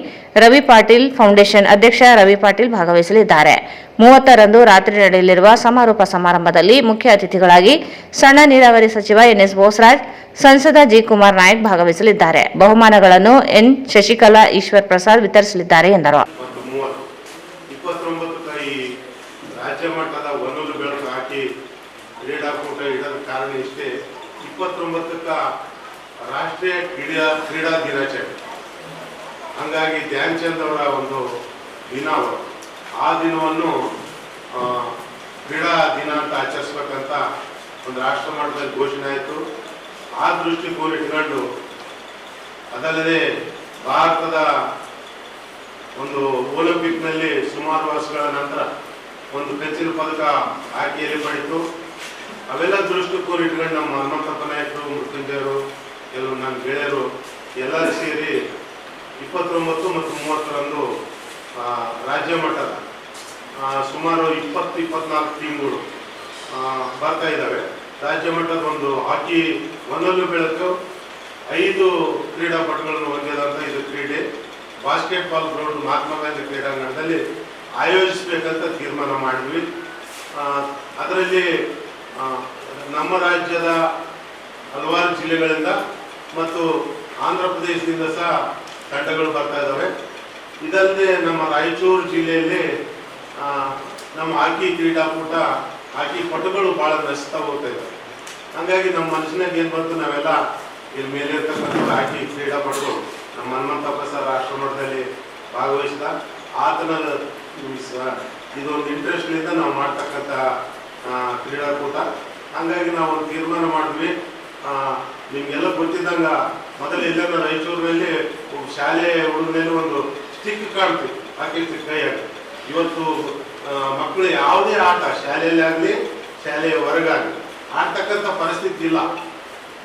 ರವಿ ಪಾಟೀಲ್ ಫೌಂಡೇಶನ್ ಅಧ್ಯಕ್ಷ ರವಿ ಪಾಟೀಲ್ ಭಾಗವಹಿಸಲಿದ್ದಾರೆ. 30ರಂದು ರಾತ್ರಿ ನಡೆಯಲಿರುವ ಸಮಾರೋಪ ಸಮಾರಂಭದಲ್ಲಿ ಮುಖ್ಯ ಅತಿಥಿಗಳಾಗಿ ಸಣ್ಣ ನೀರಾವರಿ ಸಚಿವ ಎನ್ಎಸ್ ಬೋಸರಾಜ್, ಸಂಸದ ಜಿ ಕುಮಾರ್ ನಾಯಕ್ ಭಾಗವಹಿಸಲಿದ್ದಾರೆ. ಬಹುಮಾನಗಳನ್ನು ಎನ್ ಶಶಿಕಲಾ ಈಶ್ವರ್ ಪ್ರಸಾದ್ ವಿತರಿಸಲಿದ್ದಾರೆ ಎಂದರು. ರಾಜ್ಯ ಮಟ್ಟದ ಒನ್ನೂರು ಬೆಳಕು ಹಾಕಿ ಕ್ರೀಡಾಕೂಟ ಇಡೋದ ಕಾರಣ ಇಷ್ಟೇ. 29ಕ್ಕೆ ರಾಷ್ಟ್ರೀಯ ಕ್ರೀಡಾ ದಿನಾಚರಣೆ, ಹಂಗಾಗಿ ಧ್ಯಾನ್ ಚಂದ್ ಅವರ ಒಂದು ದಿನ ಅವರು, ಆ ದಿನವನ್ನು ಕ್ರೀಡಾ ದಿನ ಅಂತ ಆಚರಿಸ್ಬೇಕಂತ ಒಂದು ರಾಷ್ಟ್ರ ಮಟ್ಟದಲ್ಲಿ ಘೋಷಣೆ ಆಯಿತು. ಆ ದೃಷ್ಟಿಕೋನ ಇಟ್ಕೊಂಡು, ಅದಲ್ಲದೆ ಭಾರತದ ಒಂದು ಒಲಿಂಪಿಕ್ನಲ್ಲಿ ಸುಮಾರು ವರ್ಷಗಳ ನಂತರ ಒಂದು ಕಂಚಿನ ಪದಕ ಹಾಕಿಯಲ್ಲಿ ಪಡಿತು. ಅವೆಲ್ಲ ದೃಷ್ಟಿಕೋನ ಇಟ್ಕೊಂಡು ನಮ್ಮ ಹನುಮಂತಪ್ಪ ನಾಯಕರು, ಮೃತ್ಯುಂಜಯರು, ಕೆಲವು ನನ್ನ ಗೆಳೆಯರು ಎಲ್ಲರೂ ಸೇರಿ 29 ಮತ್ತು 30ರಂದು ರಾಜ್ಯ ಮಟ್ಟದ ಸುಮಾರು 20-24 ಟೀಮ್ಗಳು ಬರ್ತಾ ಇದ್ದಾವೆ. ರಾಜ್ಯ ಮಟ್ಟದ ಒಂದು ಹಾಕಿ ಒಂದೊಂದು ಬೆಳಕು 5 ಕ್ರೀಡಾಪಟುಗಳನ್ನು ಹೊಂದಿದಂಥ ಇದು ಕ್ರೀಡೆ ಬಾಸ್ಕೆಟ್ಬಾಲ್ ಗ್ರೌಂಡ್ ಮಹಾತ್ಮ ಗಾಂಧಿ ಕ್ರೀಡಾಂಗಣದಲ್ಲಿ ಆಯೋಜಿಸಬೇಕಂತ ತೀರ್ಮಾನ ಮಾಡಿದ್ವಿ. ಅದರಲ್ಲಿ ನಮ್ಮ ರಾಜ್ಯದ ಹಲವಾರು ಜಿಲ್ಲೆಗಳಿಂದ ಮತ್ತು ಆಂಧ್ರ ಪ್ರದೇಶದಿಂದ ಸಹ ತಂಡಗಳು ಬರ್ತಾ ಇದ್ದಾವೆ. ಇದಲ್ಲದೆ ನಮ್ಮ ರಾಯಚೂರು ಜಿಲ್ಲೆಯಲ್ಲಿ ನಮ್ಮ ಹಾಕಿ ಕ್ರೀಡಾಕೂಟ, ಹಾಕಿ ಪಟುಗಳು ಭಾಳ ನಶಿಸ್ತಾ ಹೋಗ್ತಾ ಇದ್ದಾರೆ. ಹಾಗಾಗಿ ನಮ್ಮ ಮನಸ್ಸಿನಾಗ ಏನು ಬಂತು, ನಾವೆಲ್ಲ ಇಲ್ಲಿ ಮೇಲೆ ಇರ್ತಕ್ಕಂಥ ಹಾಕಿ ಕ್ರೀಡಾಪಟುಗಳು ನಮ್ಮ ಹನುಮಂತಪ್ಪ ಸರ್ ರಾಷ್ಟ್ರ ಮಟ್ಟದಲ್ಲಿ ಭಾಗವಹಿಸಿದ ಆತನ ಇದೊಂದು ಇಂಟ್ರೆಸ್ಟ್ನಿಂದ ನಾವು ಮಾಡ್ತಕ್ಕಂಥ ಕ್ರೀಡಾಕೂಟ. ಹಾಗಾಗಿ ನಾವು ಒಂದು ತೀರ್ಮಾನ ಮಾಡಿದ್ವಿ. ನಿಮಗೆಲ್ಲ ಗೊತ್ತಿದ್ದಂಗ ಮೊದಲು ಎಲ್ಲರೂ ರಾಯಚೂರಿನಲ್ಲಿ ಶಾಲೆ ಹುಡುಗನಲ್ಲಿ ಒಂದು ಸ್ಟಿಕ್ ಕಾಣ್ತೀವಿ, ಹಾಕಿರ್ತೀವಿ ಕೈಯಾಗ. ಇವತ್ತು ಮಕ್ಕಳು ಯಾವುದೇ ಆಟ ಶಾಲೆಯಲ್ಲಿ ಆಗಲಿ ಶಾಲೆಯ ಹೊರಗಾಗಲಿ ಆಡ್ತಕ್ಕಂಥ ಪರಿಸ್ಥಿತಿ ಇಲ್ಲ.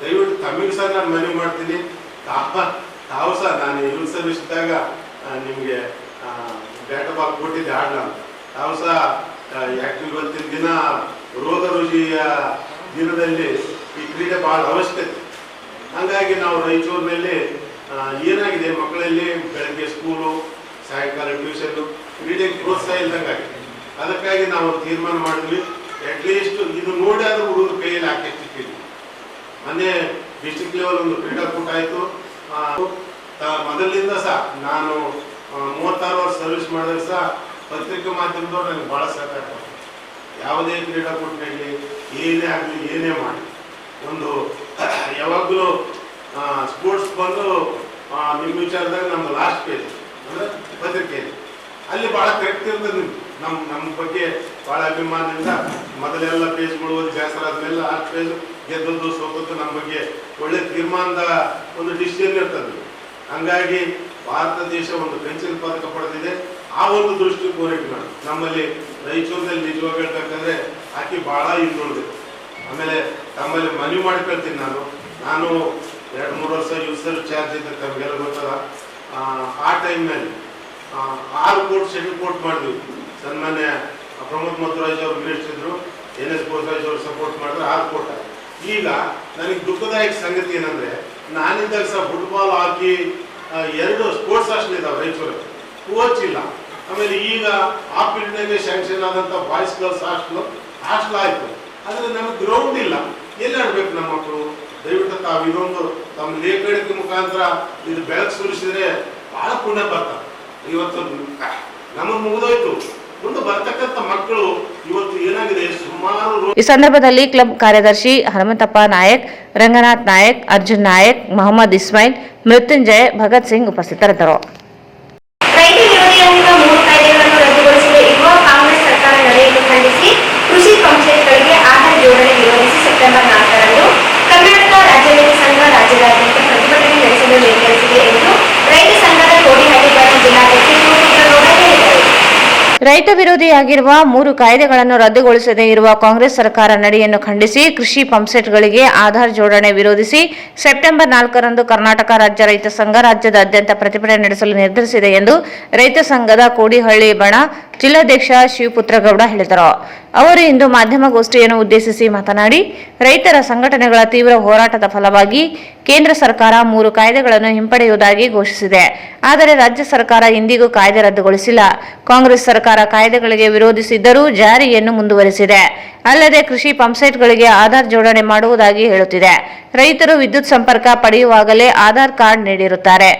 ದಯವಿಟ್ಟು ತಮಗೆ ಸಹ ನಾನು ಮನವಿ ಮಾಡ್ತೀನಿ, ತಾವು ಸಹ ನಾನು ಯೂತ್ ಸರ್ವಿಸ್ ಇದ್ದಾಗ ನಿಮಗೆ ಬ್ಯಾಟ್ ಬಾಲ್ ಕೊಟ್ಟಿದ್ದೆ ಆಡಲ ಅಂತ. ತಾವು ಸಹ ಆ್ಯಕ್ಟಿವ್ ಇವತ್ತಿನ ದಿನ ರೋಗ ರುಜಿಯ ದಿನದಲ್ಲಿ ಈ ಕ್ರೀಡೆ ಭಾಳ ಅವಶ್ಯಕತೆ. ಹಾಗಾಗಿ ನಾವು ರಾಯಚೂರಿನಲ್ಲಿ ಏನಾಗಿದೆ, ಮಕ್ಕಳಲ್ಲಿ ಬೆಳಗ್ಗೆ ಸ್ಕೂಲು, ಸಾಯಂಕಾಲ ಟ್ಯೂಷನ್ನು, ಕ್ರೀಡೆಗೆ ಪ್ರೋತ್ಸಾಹ ಇಲ್ದಂಗಾಗಿ ಅದಕ್ಕಾಗಿ ನಾವು ತೀರ್ಮಾನ ಮಾಡಿದ್ವಿ. ಅಟ್ಲೀಸ್ಟ್ ಇದು ನೋಡಿ ಆದರೂ ಹುಡುಗರ ಕೈಯಲ್ಲಿ ಹಾಕಿರ್ತಿದ್ವಿ. ಮೊನ್ನೆ ಡಿಸ್ಟ್ರಿಕ್ಟ್ ಲೆವೆಲ್ ಒಂದು ಕ್ರೀಡಾಕೂಟ ಆಯಿತು. ಮೊದಲಿನಿಂದ ಸಹ ನಾನು 36 ವರ್ಷ ಸರ್ವಿಸ್ ಮಾಡಿದ್ರೆ ಸಹ ಪತ್ರಿಕೆ ಮಾಧ್ಯಮದವ್ರು ನನಗೆ ಭಾಳ ಸಹಕಾರ ಕೊಡ್ತಾರೆ. ಯಾವುದೇ ಕ್ರೀಡಾಕೂಟದಲ್ಲಿ ಏನೇ ಆಗಲಿ ಏನೇ ಮಾಡಿ ಒಂದು ಯಾವಾಗಲೂ ಸ್ಪೋರ್ಟ್ಸ್ ಬಂದು ನಿಮ್ಮ ವಿಚಾರದಾಗ ನಮ್ಮ ಲಾಸ್ಟ್ ಪೇಜ್ ಅಂದರೆ ಪತ್ರಿಕೆಯಲ್ಲಿ ಅಲ್ಲಿ ಭಾಳ ಕರೆಕ್ಟ್ ಇರ್ತದೆ. ನಮ್ಮ ಬಗ್ಗೆ ಭಾಳ ಅಭಿಮಾನದಿಂದ ಮೊದಲೆಲ್ಲ ಪೇಜ್ಗಳು ಓದಿ ಬೇಸರ ಆದ್ಮೇಲೆ ಲಾಸ್ಟ್ ಪೇಜ್ ಗೆದ್ದದ್ದು ಸೋತದ್ದು ನಮ್ಮ ಬಗ್ಗೆ ಒಳ್ಳೆ ತೀರ್ಮಾನದ ಒಂದು ಡಿಸಿಷನ್ ಇರ್ತದೆ. ಹಂಗಾಗಿ ಭಾರತ ದೇಶ ಒಂದು ಕಂಚಿನ ಪದಕ ಪಡೆದಿದೆ. ಆ ಒಂದು ದೃಷ್ಟಿಕೋನ ನಮ್ಮಲ್ಲಿ ರಾಯಚೂರಿನಲ್ಲಿ ನಿಜವಾಗಿ ಹೇಳ್ಬೇಕಂದ್ರೆ ಹಾಕಿ ಭಾಳ ಹಿಂದುಳಿದೆ. ಆಮೇಲೆ ತಮ್ಮಲ್ಲಿ ಮನವಿ ಮಾಡ್ಕೊಳ್ತೀನಿ ನಾನು 2-3 ವರ್ಷ ಯೂಸರ್ ಚಾರ್ಜ್ ಇದ್ದ ತಮಗೆಲ್ಲ ಗೊತ್ತದ. ಆ ಟೈಮ್ನಲ್ಲಿ 6 ಕೋಟಿ ಶೆಡ್ಯೂಲ್ ಕೋರ್ಟ್ ಮಾಡಿದ್ವಿ. ಸನ್ಮಾನ್ಯ ಪ್ರಮೋದ್ ಮಧ್ವರಾಜ್ ಅವರು ಮಿನಿಸ್ಟರ್ ಇದ್ರು, NS ಬೋಸರಾಜ್ ಅವರು ಸಪೋರ್ಟ್ ಮಾಡಿದ್ರೆ 6 ಕೋಟ. ಈಗ ನನಗೆ ದುಃಖದಾಯಕ ಸಂಗತಿ ಏನಂದ್ರೆ, ನಾನಿದ್ದಾಗ ಸಹ ಫುಟ್ಬಾಲ್, ಹಾಕಿ 2 ಸ್ಪೋರ್ಟ್ಸ್ ಹಾಸ್ಟೆಲ್ ಇದಾವೆ ರಾಯಚೂರಲ್ಲಿ, ಕೋಚ್ ಇಲ್ಲ. ಆಮೇಲೆ ಈಗ ಆ ಫೀಲ್ಡ್ನಾಗೆ ಸ್ಯಾಂಕ್ಷನ್ ಆದಂಥ ಬಾಯ್ಸ್ ಗರ್ಲ್ಸ್ ಹಾಸ್ಟೆಲ್ ಆಯಿತು, ಆದರೆ ನಮಗೆ ಗ್ರೌಂಡ್ ಇಲ್ಲ. ಎಲ್ಲಿ ಆಡ್ಬೇಕು ನಮ್ಮ ಮಕ್ಕಳು? ದಯವಿಟ್ಟು ತಾವು ಇದೊಂದು ತಮ್ಮ ಲೇಖನಿಕೆ ಮುಖಾಂತರ ಇದು ಬೆಳಕು ಸುರಿಸಿದ್ರೆ ಬಹಳ ಪುಣ್ಯ ಬರ್ತಾರೆ. ಇವತ್ತು ನಮಗೆ ಮುಗಿದೋಯ್ತು, ಮುಂದೆ ಬರ್ತಕ್ಕಂಥ ಮಕ್ಕಳು ಇವತ್ತು ಏನಾಗಿದೆ ಸುಮಾರು. ಈ ಸಂದರ್ಭದಲ್ಲಿ ಕ್ಲಬ್ ಕಾರ್ಯದರ್ಶಿ ಹನುಮಂತಪ್ಪ ನಾಯಕ್, ರಂಗನಾಥ್ ನಾಯಕ್, ಅರ್ಜುನ್ ನಾಯಕ್, ಮೊಹಮ್ಮದ್ ಇಸ್ಮಾಯಿಲ್, ಮೃತ್ಯುಂಜಯ್, ಭಗತ್ ಸಿಂಗ್ ಉಪಸ್ಥಿತರಿದ್ದರು. ರೈತ ವಿರೋಧಿಯಾಗಿರುವ 3 ಕಾಯ್ದೆಗಳನ್ನು ರದ್ದುಗೊಳಿಸದೇ ಇರುವ ಕಾಂಗ್ರೆಸ್ ಸರ್ಕಾರ ನಡೆಯನ್ನು ಖಂಡಿಸಿ ಕೃಷಿ ಪಂಚಾಯತ್ಗಳಿಗೆ ಆಧಾರ್ ಜೋಡಣೆ ವಿರೋಧಿಸಿ ಸೆಪ್ಟೆಂಬರ್ 4ರಂದು ಕರ್ನಾಟಕ ರಾಜ್ಯ ರೈತ ಸಂಘ ರಾಜ್ಯದಾದ್ಯಂತ ಪ್ರತಿಭಟನೆ ನಡೆಸಲು ನಿರ್ಧರಿಸಿದೆ ಎಂದು ರೈತ ಸಂಘದ ಕೋಡಿಹಳ್ಳಿ ಜಿಲ್ಲಾಧ್ಯಕ್ಷ ಶಿವಪುತ್ರಗೌಡ ಹೇಳಿದರು. ರೈತ ವಿರೋಧಿಯಾಗಿರುವ 3 ಕಾಯ್ದೆಗಳನ್ನು ರದ್ದುಗೊಳಿಸದೇ ಇರುವ ಕಾಂಗ್ರೆಸ್ ಸರ್ಕಾರ ನಡೆಯನ್ನು ಖಂಡಿಸಿ ಕೃಷಿ ಪಂಪ್ಸೆಟ್ಗಳಿಗೆ ಆಧಾರ್ ಜೋಡಣೆ ವಿರೋಧಿಸಿ ಸೆಪ್ಟೆಂಬರ್ 4ರಂದು ಕರ್ನಾಟಕ ರಾಜ್ಯ ರೈತ ಸಂಘ ರಾಜ್ಯದಾದ್ಯಂತ ಪ್ರತಿಭಟನೆ ನಡೆಸಲು ನಿರ್ಧರಿಸಿದೆ ಎಂದು ರೈತ ಸಂಘದ ಕೋಡಿಹಳ್ಳಿ ಬಣ ಜಿಲ್ಲಾಧ್ಯಕ್ಷ ಶಿವಪುತ್ರಗೌಡ ಹೇಳಿದರು. ಅವರು ಇಂದು ಮಾಧ್ಯಮಗೋಷ್ಠಿಯನ್ನು ಉದ್ದೇಶಿಸಿ ಮಾತನಾಡಿ, ರೈತರ ಸಂಘಟನೆಗಳ ತೀವ್ರ ಹೋರಾಟದ ಫಲವಾಗಿ ಕೇಂದ್ರ ಸರ್ಕಾರ 3 ಕಾಯ್ದೆಗಳನ್ನು ಹಿಂಪಡೆಯುವುದಾಗಿ ಘೋಷಿಸಿದೆ. ಆದರೆ ರಾಜ್ಯ ಸರ್ಕಾರ ಇಂದಿಗೂ ಕಾಯ್ದೆ ರದ್ದುಗೊಳಿಸಿಲ್ಲ. ಕಾಂಗ್ರೆಸ್ ಸರ್ಕಾರ ಕಾಯ್ದೆಗಳಿಗೆ ವಿರೋಧಿಸಿದ್ದರೂ ಜಾರಿಯನ್ನು ಮುಂದುವರಿಸಿದೆ. ಅಲ್ಲದೆ ಕೃಷಿ ಪಂಪ್ಸೆಟ್ಗಳಿಗೆ ಆಧಾರ್ ಜೋಡಣೆ ಮಾಡುವುದಾಗಿ ಹೇಳುತ್ತಿದೆ. ರೈತರು ವಿದ್ಯುತ್ ಸಂಪರ್ಕ ಪಡೆಯುವಾಗಲೇ ಆಧಾರ್ ಕಾರ್ಡ್ ನೀಡಿರುತ್ತಾರೆ.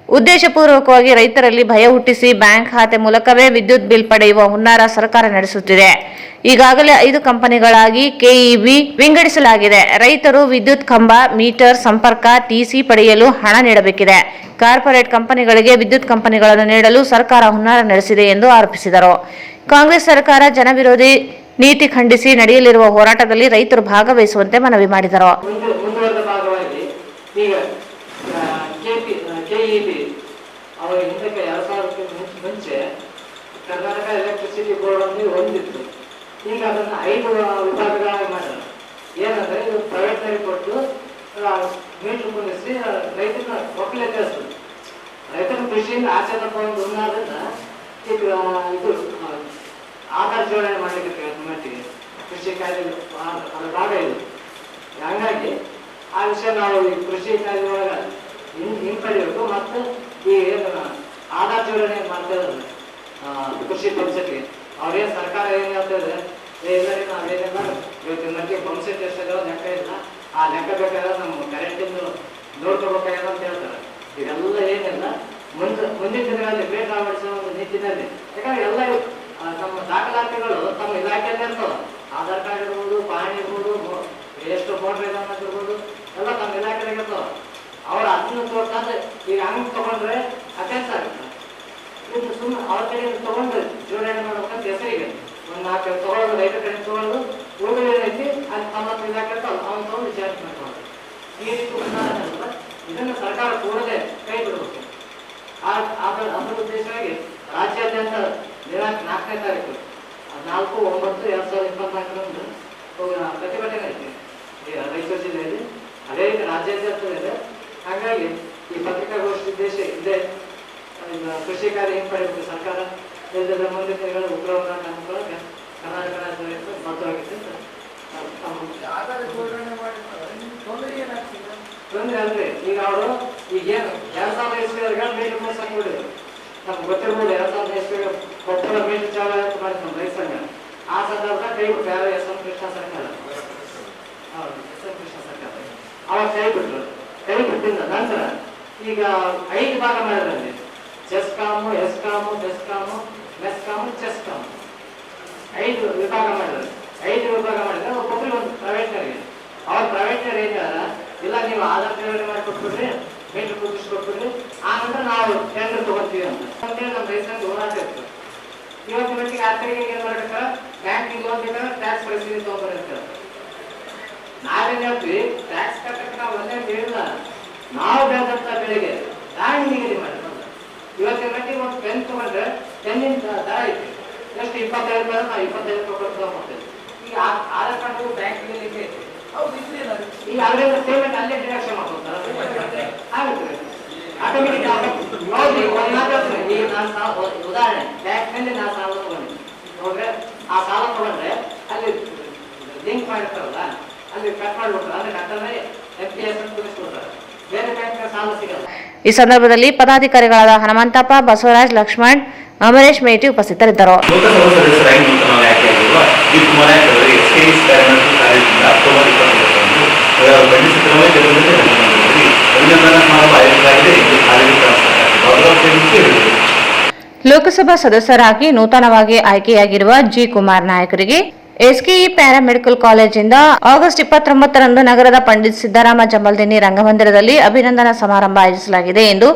ಉದ್ದೇಶಪೂರ್ವಕವಾಗಿ ರೈತರಲ್ಲಿ ಭಯ ಹುಟ್ಟಿಸಿ ಬ್ಯಾಂಕ್ ಖಾತೆ ಮೂಲಕವೇ ವಿದ್ಯುತ್ ಬಿಲ್ ಪಡೆಯುವ ಹುನ್ನಾರ ಸರ್ಕಾರ ನಡೆಸುತ್ತಿದೆ. ಈಗಾಗಲೇ 5 ಕಂಪನಿಗಳಾಗಿ ಕೆಇಬಿ ವಿಂಗಡಿಸಲಾಗಿದೆ. ರೈತರು ವಿದ್ಯುತ್ ಕಂಬ, ಮೀಟರ್ ಸಂಪರ್ಕ, ಟಿಸಿ ಪಡೆಯಲು ಹಣ ನೀಡಬೇಕಿದೆ. ಕಾರ್ಪೊರೇಟ್ ಕಂಪನಿಗಳಿಗೆ ವಿದ್ಯುತ್ ಕಂಪನಿಗಳನ್ನು ನೀಡಲು ಸರ್ಕಾರ ಹುನ್ನಾರ ನಡೆಸಿದೆ ಎಂದು ಆರೋಪಿಸಿದರು. ಕಾಂಗ್ರೆಸ್ ಸರ್ಕಾರ ಜನವಿರೋಧಿ ನೀತಿ ಖಂಡಿಸಿ ನಡೆಯಲಿರುವ ಹೋರಾಟದಲ್ಲಿ ರೈತರು ಭಾಗವಹಿಸುವಂತೆ ಮನವಿ ಮಾಡಿದರು. ಮುಂದುವರೆದ ಭಾಗವಾಗಿ ಈಗ ಕೆಇಬಿ ಅವರ ಹಿಂದಕ್ಕೆ 2000 ಮುಂಚೆ ಕರ್ನಾಟಕ ಎಲೆಕ್ಟ್ರಿಸಿಟಿ ಬೋರ್ಡ್ ಅನ್ನು ಹೊಂದಿತ್ತು. ಈಗ ಅದನ್ನು 5 ವಿಭಾಗಗಳಾಗಿ ಮಾಡಿದ್ರು. ಏನಂದ್ರೆ ಇದು ಪ್ರೈವೇಟ್ನಲ್ಲಿ ಕೊಟ್ಟು ಮೀಟರ್ ಕುಂದಿಸಿ ರೈತನ ಒಕ್ಕಲೆ ತಿಳಿಸ್ತದೆ. ರೈತನ ಕೃಷಿಯಿಂದ ಆಚೆ ತಗೊಂಡು ಉನ್ನಾದ್ರಿಂದ ಈಗ ಇದು ಆಧಾರ್ ಜೋಡಣೆ ಮಾಡಲಿಕ್ಕೆ ಮಟ್ಟಿಗೆ ಕೃಷಿ ಕಾಯ್ದೆ ಅದರ ಭಾಗ ಇದು. ಹಾಗಾಗಿ ಆ ವಿಷಯ ನಾವು ಈ ಕೃಷಿ ಕಾಯ್ದೆ ಒಳಗೆ ಹಿಂಪಡಿಬೇಕು. ಮತ್ತು ಈ ಏನು ಆಧಾರ್ ಜೋಡಣೆ ಮಾಡ್ತಾರೆ ಕೃಷಿ ಪಂಪ್ಸೆಟ್ಗೆ, ಅವ್ರೇನು ಸರ್ಕಾರ ಏನು ಹೇಳ್ತದೆ, ಎಲ್ಲರಿಗೂ ನಾವೇನೆಲ್ಲ ಇವತ್ತಿನ ಮಟ್ಟಿಗೆ ಪಂಪ್ಸೆಟ್ ಎಷ್ಟಿದಾವೆ ಲೆಕ್ಕ ಇಲ್ಲ, ಆ ಲೆಕ್ಕ ಬೇಕಾದ್ರೆ ನಮ್ಮ ಕರೆಂಟಿಂದು ನೋಡ್ಕೋಬೇಕಾಗ್ಯದ ಅಂತ ಹೇಳ್ತಾರೆ. ಇದೆಲ್ಲ ಏನಿಲ್ಲ, ಮುಂದಿನ ದಿನಗಳಲ್ಲಿ ಬೇಗ ಅಳವಡಿಸುವ ಒಂದು ನಿಟ್ಟಿನಲ್ಲಿ. ಯಾಕಂದ್ರೆ ಎಲ್ಲ ನಮ್ಮ ದಾಖಲಾತಿಗಳು ತಮ್ಮ ಇಲಾಖೆಯಲ್ಲೇ ಇರ್ತವೆ. ಆಧಾರ್ ಕಾರ್ಡ್ ಇರ್ಬೋದು, ಪಾಣಿ ಇರ್ಬೋದು, ಎಷ್ಟು ಮೋಟ್ರ್ ಇದೆ ಅನ್ನೋದಿರ್ಬೋದು, ಎಲ್ಲ ತಮ್ಮ ಇಲಾಖೆದಾಗ ಇರ್ತವೆ. ಅವ್ರು ಅದನ್ನು ತೋರ್ಸಂದ್ರೆ ಈಗ ಹಂಗೆ ತಗೊಂಡ್ರೆ ಅಟೆನ್ಸ್ ಆಗುತ್ತೆ. ಇದು ಸುಮ್ಮನೆ ಅವ್ರ ಕಡೆ ತಗೊಂಡು ಜೋಡಣೆ ಮಾಡ್ಬೇಕಂತ ಹೆಸರಿಗೆ ಒಂದು 4 ತಗೊಳ್ಳೋದು, ರೈತರ ಕಡೆ ತಗೊಳ್ಳೋದು, ಉಳಿದ ಏನೈತಿ ಅಲ್ಲಿ ತಮ್ಮ ಇಲಾಖೆ ಅವ್ನು ತಗೊಂಡು ಜಾರಿ ಮಾಡ್ಕೊಳ್ಳೋದು. ಈ ರೀತಿ ಇದನ್ನು ಸರ್ಕಾರ ಕೂಡಲೇ ಕೈ ಬಿಡಬೇಕು. ಅದರ ಉದ್ದೇಶವಾಗಿ ರಾಜ್ಯಾದ್ಯಂತ ದಿನಾಂಕ 4ನೇ ತಾರೀಕು 4/9/2024 ಪ್ರತಿಭಟನೆ ಐತಿ ರಾಯಚೂರು ಜಿಲ್ಲೆಯಲ್ಲಿ. ಅದೇ ರೀತಿ ರಾಜ್ಯಾದ್ಯಂತ ಇದೆ. ಹಾಗಾಗಿ ಈ ಪತ್ರಿಕಾಗೋಷ್ಠಿ ಉದ್ದೇಶ ಇದೆ, ಕೃಷಿ ಕಾರ್ಯ ಹಿಂಪಡೆಯಬೇಕು. ಸರ್ಕಾರ ಮುಂದಿನ ದಿನಗಳ ಉಗ್ರವಾದ ಅನುಕೂಲಕ್ಕೆ ಕರ್ನಾಟಕ ರಾಜ್ಯ ಬದ್ಧವಾಗಿದೆ. ತೊಂದರೆ ಅಂದ್ರೆ ಈಗ ಅವರು ಈಗೇನು 2000 ಇಸ್ವಿಯವ್ರಿಗೆ ಮೀಟರ್ ಮೋಸಕ್ಕೆ ಬಿಡಿದ್ರು. ನಮ್ಗೆ ಗೊತ್ತಿರ್ಬೋದು 2000 ಇಸ್ವಿಗೆ ಕೊಪ್ಪಳ ಮೀಟರ್ ಚಾಲೂ ಮಾಡಿದ್ರು ನಮ್ಮ ರೈತ ಸಂಘ. ಆ ಸಂದರ್ಭ ಕೈ ಬಿಟ್ಟು ಯಾರು ಎಸ್ ಎಂ ಕೃಷ್ಣ ಸರ್ಕಾರ, ಹೌದು ಎಸ್ ಎಂ ಕೃಷ್ಣ ಸರ್ಕಾರ ಅವಾಗ ಕೈ ಬಿಟ್ಟರು. ಕೈ ಬಿಟ್ಟಿದ್ದ ನಂತರ ಈಗ 5 ಭಾಗ ಮಾಡಿದ್ರಲ್ಲಿ ಚೆಸ್ಕಾಮು, ಎಸ್ಕಾಮು, ಬೆಸ್ಕಾಮು, ಮೆಸ್ಕಾಮು, ಚೆಸ್ಕಾಮು 5 ವಿಭಾಗ ಮಾಡಿದ್ರು. 5 ವಿಭಾಗ ಮಾಡಿದ್ರೆ ಒಬ್ಬೊಬ್ಬರಿಗೆ ಒಂದು ಪ್ರೈವೇಟ್ನರಿಗೆ. ಅವ್ರ ಪ್ರೈವೇಟ್ನರ್ ಏನಾರ ಇಲ್ಲ, ನೀವು ಆಧಾರ್ ಜೋಡಣೆ ಮಾಡಿ ಕೊಟ್ಬಿಡ್ರಿ, ಮೀಟರ್ ಕುದಿಸ್ಕೊಟ್ಬಿಡ್ರಿ, ಆ ನಂತರ ನಾವು ಟೆಂಡರ್ ತಗೋತೀವಿ ಅಂತ ಅಂತೇಳಿ ನಮ್ಮ ರೈತರಿಗೆ ಹೋರಾಟ ಇರ್ತದೆ. ಇವತ್ತಿನ ಮಟ್ಟಿಗೆ ಆ ಕಡೆಗೆ ಏನ್ ಮಾಡ್ಬೇಕಾರೆ ಬ್ಯಾಂಕಿಂಗ್ ಲೋನ್ ಬೇಕಾದ್ರೆ ಟ್ಯಾಕ್ಸ್ ಪರಿಸ್ಥಿತಿ ತಗೊಂಡ್ಬರ್ತಾರೆ. ನಾವೇನ್ ಹೇಳ್ತೀವಿ, ಟ್ಯಾಕ್ಸ್ ಕಟ್ಟಕ್ಕೆ ನಾವು ಒಂದೇ ಹೇಳಿಲ್ಲ, ನಾವು ಬೆಳೆದಂತ ಬೆಳೆಗೆ ದಾಳಿ ನಿಗದಿ ಮಾಡಿ. ಇವತ್ತಿನ ಮಟ್ಟಿಗೆ ಒಂದು ಪೆನ್ ತಗೊಂಡ್ರೆ ಪೆನ್ನಿನ ದರ ಐತಿ ಎಷ್ಟು 25 ರೂಪಾಯಿ, ನಾವು 25 ರೂಪಾಯಿ ಕೊಟ್ಟು ತಗೊಂಡ್ಬರ್ತೇವೆ. ಈಗ ಆಧಾರ್ ಕಾರ್ಡ್ ಬ್ಯಾಂಕ್ ಈಗ ಅದರಿಂದ ಪೇಮೆಂಟ್ ಅಲ್ಲೇ ಡಿಡಕ್ಷನ್ ಮಾಡ್ಕೊತಾರೆ ಆಗುತ್ತೆ ಆಟೋಮೆಟಿಕ್ ನೋಡಿ. ಒಂದು ಮಾತಾಡ್ತೀನಿ, ಈಗ ನಾನು ಉದಾಹರಣೆ ಬ್ಯಾಂಕ್ನಲ್ಲಿ ನಾನು ಸಾಲ ತಗೊಂಡಿದ್ದೀನಿ ನೋಡ್ರೆ, ಆ ಸಾಲ ತಗೊಂಡ್ರೆ ಅಲ್ಲಿ ಲಿಂಕ್ ಮಾಡಿರ್ತಾರಲ್ಲ ಅಲ್ಲಿ ಕಟ್ ಮಾಡಿಬಿಡ್ತಾರೆ, ಅಂದ್ರೆ ಕಟ್ಟಂದ್ರೆ FPS ಅಂತ ತಿಳಿಸ್ಬಿಡ್ತಾರೆ. ಬೇರೆ ಬ್ಯಾಂಕ್ನ ಸಾಲ ಸಿಗಲ್ಲ. ಈ ಸಂದರ್ಭದಲ್ಲಿ ಪದಾಧಿಕಾರಿಗಳಾದ ಹನುಮಂತಪ್ಪ, ಬಸವರಾಜ್, ಲಕ್ಷ್ಮಣ್, ಅಮರೇಶ್ ಮೇಟಿ ಉಪಸ್ಥಿತರಿದ್ದರು. ಲೋಕಸಭಾ ಸದಸ್ಯರಾಗಿ ನೂತನವಾಗಿ ಆಯ್ಕೆಯಾಗಿರುವ ಜಿ ಕುಮಾರ್ ನಾಯಕ್ ಅವರಿಗೆ SKS ಪ್ಯಾರಾಮೆಡಿಕಲ್ ಕಾಲೇಜಿನಿಂದ ಅಕ್ಟೋಬರ್ 22 ಖಂಡಿಸಿದ್ದರಲ್ಲಿ ಅಭಿನಂದನಾ ಸಮಾರಂಭ ಆಯೋಜಿಸಲಾಗಿದೆ ಎಂದು ಕಾಲೇಜು ಪ್ರಾಂಶುಪಾಲ ಹೇಳಿದರು. ಲೋಕಸಭಾ ಸದಸ್ಯರಾಗಿ ನೂತನವಾಗಿ ಆಯ್ಕೆಯಾಗಿರುವ ಜಿ ಕುಮಾರ್ ನಾಯಕರಿಗೆ ಎಸ್ಕೆಇ ಪ್ಯಾರಾಮೆಡಿಕಲ್ ಕಾಲೇಜಿಂದ ಆಗಸ್ಟ್ 29ರಂದು ನಗರದ ಪಂಡಿತ್ ಸಿದ್ದರಾಮ ಜಮಲ್ದಿನ್ನಿ ರಂಗಮಂದಿರದಲ್ಲಿ ಅಭಿನಂದನಾ ಸಮಾರಂಭ ಆಯೋಜಿಸಲಾಗಿದೆ ಎಂದು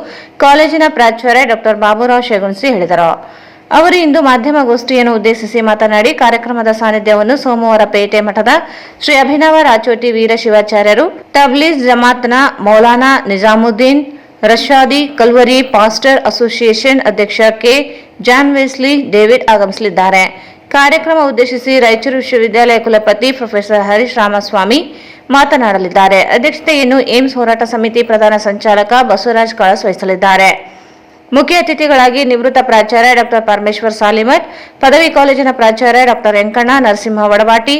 ಕಾಲೇಜಿನ ಪ್ರಾಚಾರ್ಯ ಡಾ ಬಾಬುರಾವ್ ಶೇಗುನ್ಸಿ ಹೇಳಿದರು. ಅವರು ಇಂದು ಮಾಧ್ಯಮಗೋಷ್ಠಿಯನ್ನು ಉದ್ದೇಶಿಸಿ ಮಾತನಾಡಿ, ಕಾರ್ಯಕ್ರಮದ ಸಾನ್ನಿಧ್ಯವನ್ನು ಸೋಮವಾರಪೇಟೆ ಮಠದ ಶ್ರೀ ಅಭಿನವ ರಾಚೋಟಿ ವೀರ ಶಿವಾಚಾರ್ಯರು, ತಬ್ಲೀಗ್ ಜಮಾತ್ನ Maulana Nizamuddin Rashadi Calvary pastor association ಅಧ್ಯಕ್ಷ ಕೆ. ಜಾನ್ ವೆಸ್ಲಿ ಡೇವಿಡ್ ಆಗಮಿಸಲಿದ್ದಾರೆ. ಕಾರ್ಯಕ್ರಮ ಉದ್ದೇಶಿಸಿ ರಾಯಚೂರು ವಿಶ್ವವಿದ್ಯಾಲಯ ಕುಲಪತಿ ಪ್ರೊಫೆಸರ್ ಹರೀಶ್ ರಾಮಸ್ವಾಮಿ ಮಾತನಾಡಲಿದ್ದಾರೆ. ಅಧ್ಯಕ್ಷತೆಯನ್ನು ಏಮ್ಸ್ ಹೋರಾಟ ಸಮಿತಿ ಪ್ರಧಾನ ಸಂಚಾಲಕ ಬಸವರಾಜ್ ಕಳಸ್ ವಹಿಸಲಿದ್ದಾರೆ. ಮುಖ್ಯ ಅತಿಥಿಗಳಾಗಿ ನಿವೃತ್ತ ಪ್ರಾಚಾರ್ಯ ಡಾ ಪರಮೇಶ್ವರ್ ಸಾಲಿಮಠ್, ಪದವಿ ಕಾಲೇಜಿನ ಪ್ರಾಚಾರ್ಯ ಡಾ ವೆಂಕಣ್ಣ ನರಸಿಂಹ ವಡವಾಟಿ,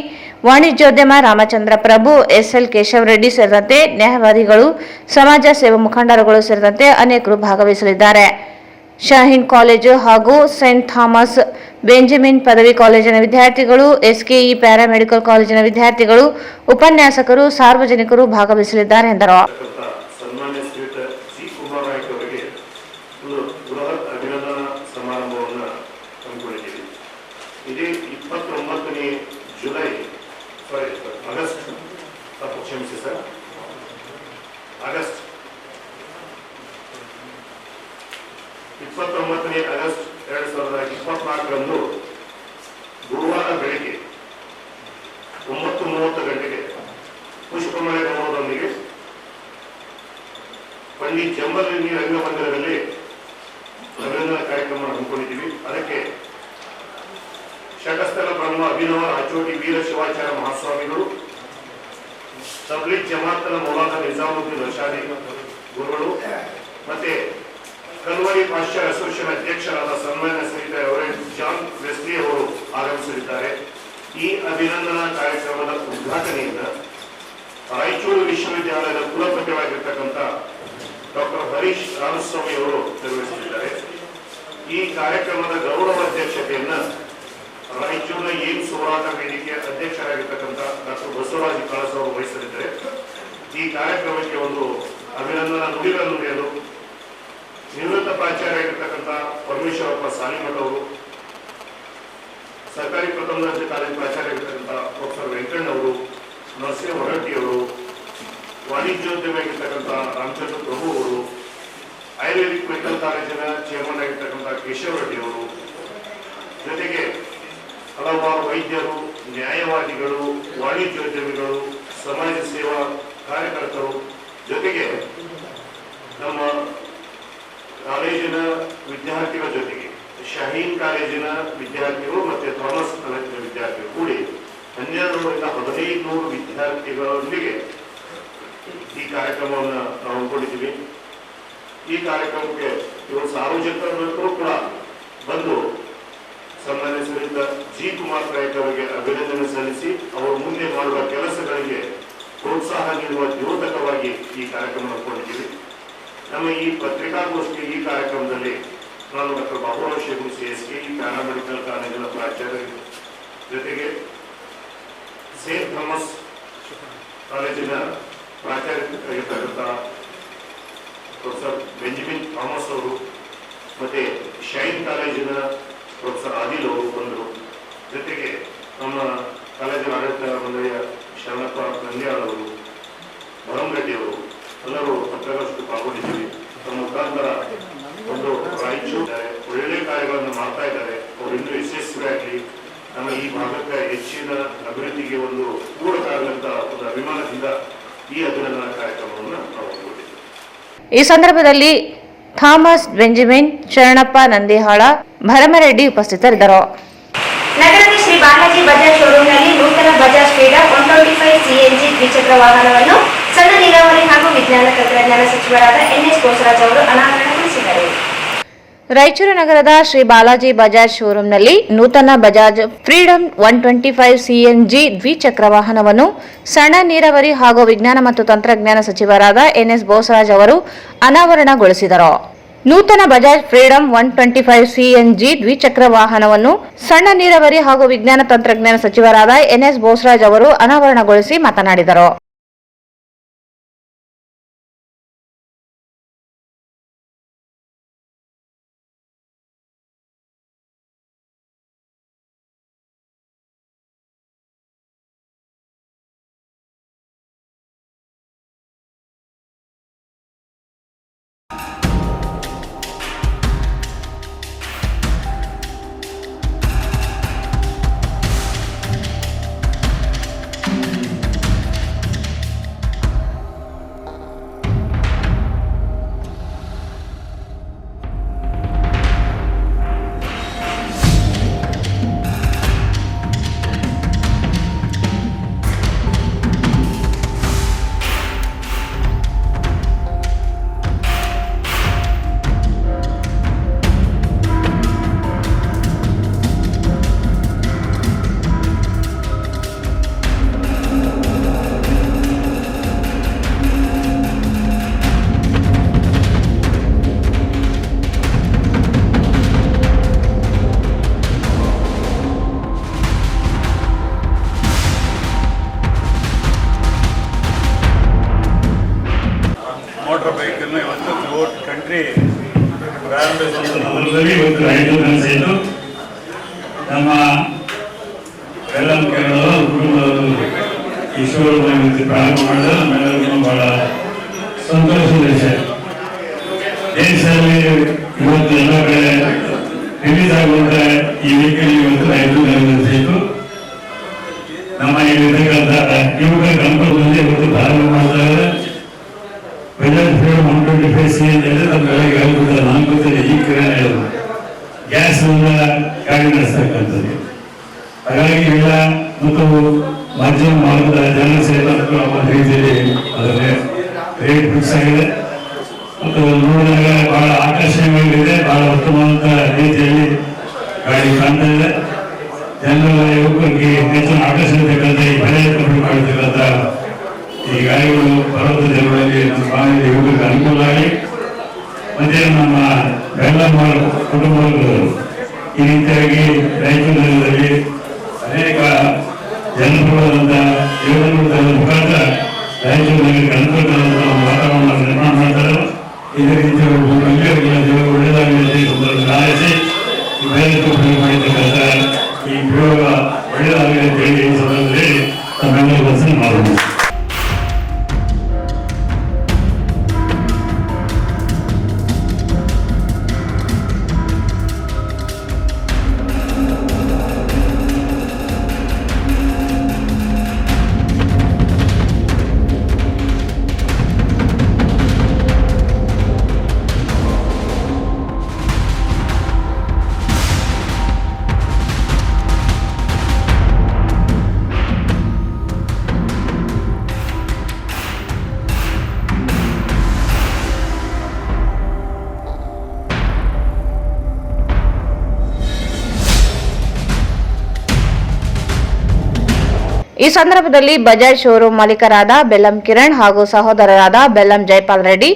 ವಾಣಿಜ್ಯೋದ್ಯಮ ರಾಮಚಂದ್ರ ಪ್ರಭು, ಎಸ್ಎಲ್ ಕೇಶವರೆಡ್ಡಿ ಸೇರಿದಂತೆ ನ್ಯಾಯವಾದಿಗಳು, ಸಮಾಜ ಸೇವಾ ಮುಖಂಡರುಗಳು ಸೇರಿದಂತೆ ಅನೇಕರು ಭಾಗವಹಿಸಲಿದ್ದಾರೆ. ಶಾಹೀನ್ ಕಾಲೇಜು ಹಾಗೂ ಸೆಂಟ್ ಥಾಮಸ್ ಬೆಂಜಮಿನ್ ಪದವಿ ಕಾಲೇಜಿನ ವಿದ್ಯಾರ್ಥಿಗಳು, ಎಸ್ಕೆಇ ಪ್ಯಾರಾಮೆಡಿಕಲ್ ಕಾಲೇಜಿನ ವಿದ್ಯಾರ್ಥಿಗಳು, ಉಪನ್ಯಾಸಕರು, ಸಾರ್ವಜನಿಕರು ಭಾಗವಹಿಸಲಿದ್ದಾರೆ ಎಂದರು. ಸನ್ಮಾನ್ಯ ಸ್ಪೀಕರ್ ಜಿ ಕುಮಾರ್ ನಾಯಕ್ ಅವರಿಗೆ ಬೃಹತ್ ಅಭಿನಂದನಾ ಸಮಾರಂಭವನ್ನು ಹಮ್ಮಿಕೊಂಡಿದ್ದೀವಿ. ಇದೇ 29ನೇ ಆಗಸ್ಟ್ 29ನೇ ಆಗಸ್ಟ್ 2024ರಂದು ಗುರುವಾರ ಬೆಳಿಗ್ಗೆ 9:30 ಗಂಟೆಗೆ ಪುಷ್ಪಮಯ ಗೌರವದೊಂದಿಗೆ ಪಂಡಿತ್ ಜಮಲ್ದಿನ್ನಿ ರಂಗಮಂದಿರದಲ್ಲಿ ಅಭಿನಂದನಾ ಕಾರ್ಯಕ್ರಮ ಹಮ್ಮಿಕೊಂಡಿದ್ದೀವಿ. ಅದಕ್ಕೆ ಶಟಸ್ಥಲ ಬ್ರಹ್ಮ ಅಭಿನವ ರಾಚೋಟಿ ವೀರ ಶಿವಾಚಾರ್ಯ ಮಹಾಸ್ವಾಮಿಗಳು, ತಬ್ಲೀಗ್ ಜಮಾತ್ನ ಮೌಲಾನಾ ನಿಜಾಮುದ್ದೀನ್ ರಶಾದಿ ಗುರುಗಳು ಮತ್ತೆ ಕಲ್ವರಿ ಪಾಶ್ಚರ್ ಅಸೋಸಿಯೇಷನ್ ಅಧ್ಯಕ್ಷರಾದ ಸನ್ಮಾನ್ಯ ಶ್ರೀ ಜಾನ್ ವೆಸ್ಲಿ ಅವರು ಆಗಮಿಸಲಿದ್ದಾರೆ. ಈ ಅಭಿನಂದನಾ ಕಾರ್ಯಕ್ರಮದ ಉದ್ಘಾಟನೆಯಿಂದ ರಾಯಚೂರು ವಿಶ್ವವಿದ್ಯಾಲಯದ ಕುಲಪತಿಯಾಗಿರ್ತಕ್ಕಂಥ ಡಾಕ್ಟರ್ ಹರೀಶ್ ರಾಮಸ್ವಾಮಿ ಅವರು ನಿರ್ವಹಿಸಲಿದ್ದಾರೆ. ಈ ಕಾರ್ಯಕ್ರಮದ ಗೌರವ ಅಧ್ಯಕ್ಷತೆಯನ್ನ ರಾಯಚೂರಿನ ಏಮ್ಸ್ ಹೋರಾಟ ವೇದಿಕೆಯ ಅಧ್ಯಕ್ಷರಾಗಿರ್ತಕ್ಕಂಥ ಡಾಕ್ಟರ್ ಬಸವರಾಜ್ ಕಳಸ್ ಅವರು ವಹಿಸಲಿದ್ದಾರೆ. ಈ ಕಾರ್ಯಕ್ರಮಕ್ಕೆ ಒಂದು ಅಭಿನಂದನಾ ನುಡಿಗಳನ್ನು ನುಡಿಯಲು ನಿವೃತ್ತ ಪ್ರಾಚಾರ್ಯರಾಗಿರ್ತಕ್ಕಂಥ ಪರಮೇಶ್ವರಪ್ಪ ಸಾಲಿಮಠ್ ಅವರು, ಸರ್ಕಾರಿ ಪ್ರಥಮ ದರ್ಜೆ ಕಾಲೇಜು ಪ್ರಾಚಾರ್ಯರಾಗಿರ್ತಕ್ಕಂಥ ಪ್ರೊಫೆಸರ್ ವೆಂಕಣ್ಣ ಅವರು, ನರಸಿಂಹ ಹೊರಟ್ಟಿ ಅವರು, ವಾಣಿಜ್ಯೋದ್ಯಮ ಆಗಿರ್ತಕ್ಕಂಥ ರಾಮಚಂದ್ರ ಪ್ರಭು ಅವರು, ಆಯುರ್ವೇದಿಕ್ ಮೆಡಿಕಲ್ ಕಾಲೇಜಿನ ಚೇರ್ಮನ್ ಆಗಿರ್ತಕ್ಕಂಥ ಕೇಶವರೆಡ್ಡಿ ಅವರು, ಜೊತೆಗೆ ಹಲವಾರು ವೈದ್ಯರು, ನ್ಯಾಯವಾದಿಗಳು, ವಾಣಿಜ್ಯೋದ್ಯಮಿಗಳು, ಸಮಾಜ ಸೇವಾ ಕಾರ್ಯಕರ್ತರು, ಜೊತೆಗೆ ನಮ್ಮ ಕಾಲೇಜಿನ ವಿದ್ಯಾರ್ಥಿಗಳ ಜೊತೆಗೆ ಶಾಹೀನ್ ಕಾಲೇಜಿನ ವಿದ್ಯಾರ್ಥಿಗಳು ಮತ್ತೆ ಥಾಮಸ್ ಕಾಲೇಜಿನ ವಿದ್ಯಾರ್ಥಿಗಳು ಕೂಡಿ 1200ರಿಂದ 1500 ವಿದ್ಯಾರ್ಥಿಗಳೊಂದಿಗೆ ಈ ಕಾರ್ಯಕ್ರಮವನ್ನು ನಾವು ಹಮ್ಮಿಕೊಂಡಿದ್ದೀವಿ. ಈ ಕಾರ್ಯಕ್ರಮಕ್ಕೆ ಇವರು ಸಾರ್ವಜನಿಕರು ಕೂಡ ಬಂದು ಸನ್ಮಾನ್ಯ ಶ್ರೀಯುತ ಜಿ ಕುಮಾರ್ ನಾಯಕ್ ಅವರಿಗೆ ಅಭಿನಂದನೆ ಸಲ್ಲಿಸಿ ಅವರು ಮುಂದೆ ಮಾಡುವ ಕೆಲಸಗಳಿಗೆ ಪ್ರೋತ್ಸಾಹ ನೀಡುವ ದ್ಯೋತಕವಾಗಿ ಈ ಕಾರ್ಯಕ್ರಮ ಹಮ್ಮಿಕೊಂಡಿದ್ದೀವಿ. ನಮ್ಮ ಈ ಪತ್ರಿಕಾಗೋಷ್ಠಿ ಈ ಕಾರ್ಯಕ್ರಮದಲ್ಲಿ ನಾನು ಡಾಕ್ಟರ್ ಬಾಬುರಾವ್ ಶೇಗುನ್ಸಿ ಎಸ್ಕೆಇ ಪ್ಯಾರಾಮೆಡಿಕಲ್ ಕಾಲೇಜಿನ ಪ್ರಾಚಾರ್ಯ, ಜೊತೆಗೆ ಸೇಂಟ್ ಥಾಮಸ್ ಕಾಲೇಜಿನ ಪ್ರಾಚಾರ್ಯರಾಗಿರ್ತಕ್ಕಂಥ ಪ್ರೊಫೆಸರ್ ಬೆಂಜಮಿನ್ ಥಾಮಸ್ ಅವರು ಮತ್ತೆ ಶೈನ್ ಕಾಲೇಜಿನ ಪ್ರೊಫೆಸರ್ ಆದಿಲ್ ಅವರು ಬಂದರು. ಜೊತೆಗೆ ನಮ್ಮ ಕಾಲೇಜಿನ ಆಡಳಿತ ಮಂಡಳಿಯ ಶರಣಪ್ಪ ನಂದ್ಯಾಳ್ ಅವರು, ಭರಮರೆಡ್ಡಿ ಅವರು ಎಲ್ಲರೂ ಪತ್ರಕರ್ತರು ಪಾಲ್ಗೊಂಡಿದ್ದೀವಿ. ತಮ್ಮ ಮುಖಾಂತರ ಒಂದು ರಾಯಚೂರು ಒಳ್ಳೆ ಕಾರ್ಯಗಳನ್ನು ಮಾಡ್ತಾ ಇದ್ದಾರೆ. ಅವರು ಇನ್ನೂ ಯಶಸ್ವಿಯಾಗಲಿ, ನಮ್ಮ ಈ ಭಾಗಕ್ಕೆ ಹೆಚ್ಚಿನ ಅಭಿವೃದ್ಧಿಗೆ ಒಂದು ಪೂರಕ ಆಗುವಂತ ಒಂದು ಅಭಿಮಾನದಿಂದ ಈ ಅಭಿನಂದನಾ ಕಾರ್ಯಕ್ರಮವನ್ನು ನಾವು ಹಮ್ಮಿಕೊಂಡಿದ್ದೇವೆ. ಈ ಸಂದರ್ಭದಲ್ಲಿ ಥಾಮಸ್ ಬೆಂಜಮಿನ್, ಶರಣಪ್ಪ ನಂದಿಹಾಳ, ಭರಮರೆಡ್ಡಿ ಉಪಸ್ಥಿತರಿದ್ದರು. ನಗರದ ಶ್ರೀ ಬಾಲಾಜಿ ಬಜಾಜ್ ಶೋರೂಮ್ನಲ್ಲಿ ನೂತನ ಬಜಾಜ್ ಫ್ರೀಡಮ್ 125 CNG ದ್ವಿಚಕ್ರ ವಾಹನವನ್ನು ವಿಜ್ಞಾನ ತಂತ್ರಜ್ಞಾನ ಸಚಿವರಾದ ಎನ್ಎಸ್ ಬೋಸರಾಜ್ ಅವರು ಅನಾವರಣಗೊಳಿಸಿದರು. ರಾಯಚೂರು ನಗರದ ಶ್ರೀ ಬಾಲಾಜಿ ಬಜಾಜ್ ಶೋರೂಂನಲ್ಲಿ ನೂತನ ಬಜಾಜ್ ಫ್ರೀಡಂ 125 ಸಿಎನ್ಜಿ ದ್ವಿಚಕ್ರ ವಾಹನವನ್ನು ಸಣ್ಣ ನೀರಾವರಿ ಹಾಗೂ ವಿಜ್ಞಾನ ಮತ್ತು ತಂತ್ರಜ್ಞಾನ ಸಚಿವರಾದ ಎನ್ಎಸ್ ಬೋಸರಾಜ್ ಅವರು ಅನಾವರಣಗೊಳಿಸಿದರು. ನೂತನ ಬಜಾಜ್ ಫ್ರೀಡಂ 125 ಸಿಎನ್ಜಿ ದ್ವಿಚಕ್ರ ವಾಹನವನ್ನು ಸಣ್ಣ ನೀರಾವರಿ ಹಾಗೂ ವಿಜ್ಞಾನ ತಂತ್ರಜ್ಞಾನ ಸಚಿವರಾದ ಎನ್ಎಸ್ ಬೋಸರಾಜ್ ಅವರು ಅನಾವರಣಗೊಳಿಸಿ ಮಾತನಾಡಿದರು. ಮೋಟರ್ ಬೈಕನ್ನು ಇವತ್ತು ಥ್ರೂಔಟ್ ಕಂಟ್ರಿ ಪ್ರಾರಂಭಿಸಿದ ಸಂದರ್ಭದಲ್ಲಿ ಇವತ್ತು ರಾಯಚೂರು ಸಹಿತ ನಮ್ಮ ಬೆಲ್ಲಂ ಕೇರಳ ಕುಟುಂಬದವರು ಈ ಶೋರೂಮ್ ಪ್ರಾರಂಭ ಮಾಡಿದ್ರೆ ನಮ್ಮೆಲ್ಲರಿಗೂ ಬಹಳ ಸಂತೋಷದ ವಿಷಯ. ದೇಶದಲ್ಲಿ ಇವತ್ತು ಎಲ್ಲ ಕಡೆ ರಿಲೀಸ್ ಆಗುವಂತ ಈ ವೆಹಿಕಲ್ ಇವತ್ತು ರಾಯಚೂರು ಸಹಿತ ನಮ್ಮ ಇಲ್ಲಿರ್ತಕ್ಕಂಥ ಯುವಕ ಗಣಪತಿಯಲ್ಲಿ ಇವತ್ತು ಪ್ರಾರಂಭ ಮಾಡ್ತಾ ಇದ್ದಾರೆ. ಬಜಾಜ್ ಫ್ರೀಡಂ 125 ಸಿಎನ್ಜಿ ನಮ್ಮೆಲ್ಲ ಹೇಳ್ಬಿಡ್ತಾರೆ, ನಾನು ಗೊತ್ತಿದೆ ಈ ಕಿರಾಣಿ ಹೇಳೋದು ಗ್ಯಾಸ್ ಗಾಡಿ ನಡೆಸ್ತಕ್ಕಂಥದ್ದು. ಹಾಗಾಗಿ ಎಲ್ಲ ಮತ್ತು ಮಧ್ಯಮ ಮಾರ್ಗದ ಜನರ ಸೇರಿದಂತೆ ಒಂದು ರೀತಿಯಲ್ಲಿ ಅದರ ರೇಟ್ ಫಿಕ್ಸ್ ಆಗಿದೆ ಮತ್ತು ನೋಡಿದಾಗ ಬಹಳ ಆಕರ್ಷಣೀಯವಾಗಿದೆ, ಬಹಳ ಉತ್ತಮವಾದ ರೀತಿಯಲ್ಲಿ ಗಾಡಿ ಕಾಣ್ತಾ ಇದೆ. ಜನರ ಯುವಕರಿಗೆ ಹೆಚ್ಚಿನ ಆಕರ್ಷಿಸತಕ್ಕಂಥ ಈ ಬೆಲೆ ಕಮ್ಮಿ ಮಾಡತಕ್ಕಂಥ ಈ ಗಾಡಿಗಳು ಪರ್ವತ ಜನಗಳಲ್ಲಿ ಯುವಕರಿಗೆ ಅನುಕೂಲ ಆಗಿ ಮತ್ತೆ ನಮ್ಮ ಬೆಲ್ಲಂ ಕುಟುಂಬಗಳು ಈ ರೀತಿಯಾಗಿ ರಾಯಚೂರು ನಗರದಲ್ಲಿ ಅನೇಕ ಜನಪರವಾದಂಥ ಯೋಜನೆಗಳ ಮುಖಾಂತರ ರಾಯಚೂರು ನಗರಕ್ಕೆ ಅನುಕೂಲವಾದಂಥ ವಾತಾವರಣ ನಿರ್ಮಾಣ ಮಾಡ್ತಾರೆ. ಇದೇ ರೀತಿ ಒಳ್ಳೆಯದಾಗಲಿ ಹಾರೈಸಿ ಈ ಬೆಲೆ ಮಾಡಿರ್ತಕ್ಕಂಥ ಈ ಪ್ರಯೋಗ ಒಳ್ಳೆಯದಾಗಲಿ ಅಂತ ಹೇಳಿ ಈ ಸಂದರ್ಭದಲ್ಲಿ ತಮ್ಮೆಲ್ಲರೂ ವಸೂಲಿ ಮಾಡೋಣ. ಈ ಸಂದರ್ಭದಲ್ಲಿ ಬಜಾಜ್ ಶೋರೂಂ ಮಾಲೀಕರಾದ ಬೆಲ್ಲಂ ಕಿರಣ್ ಹಾಗೂ ಸಹೋದರರಾದ ಬೆಲ್ಲಂ ಜೈಪಾಲ್ ರೆಡ್ಡಿ,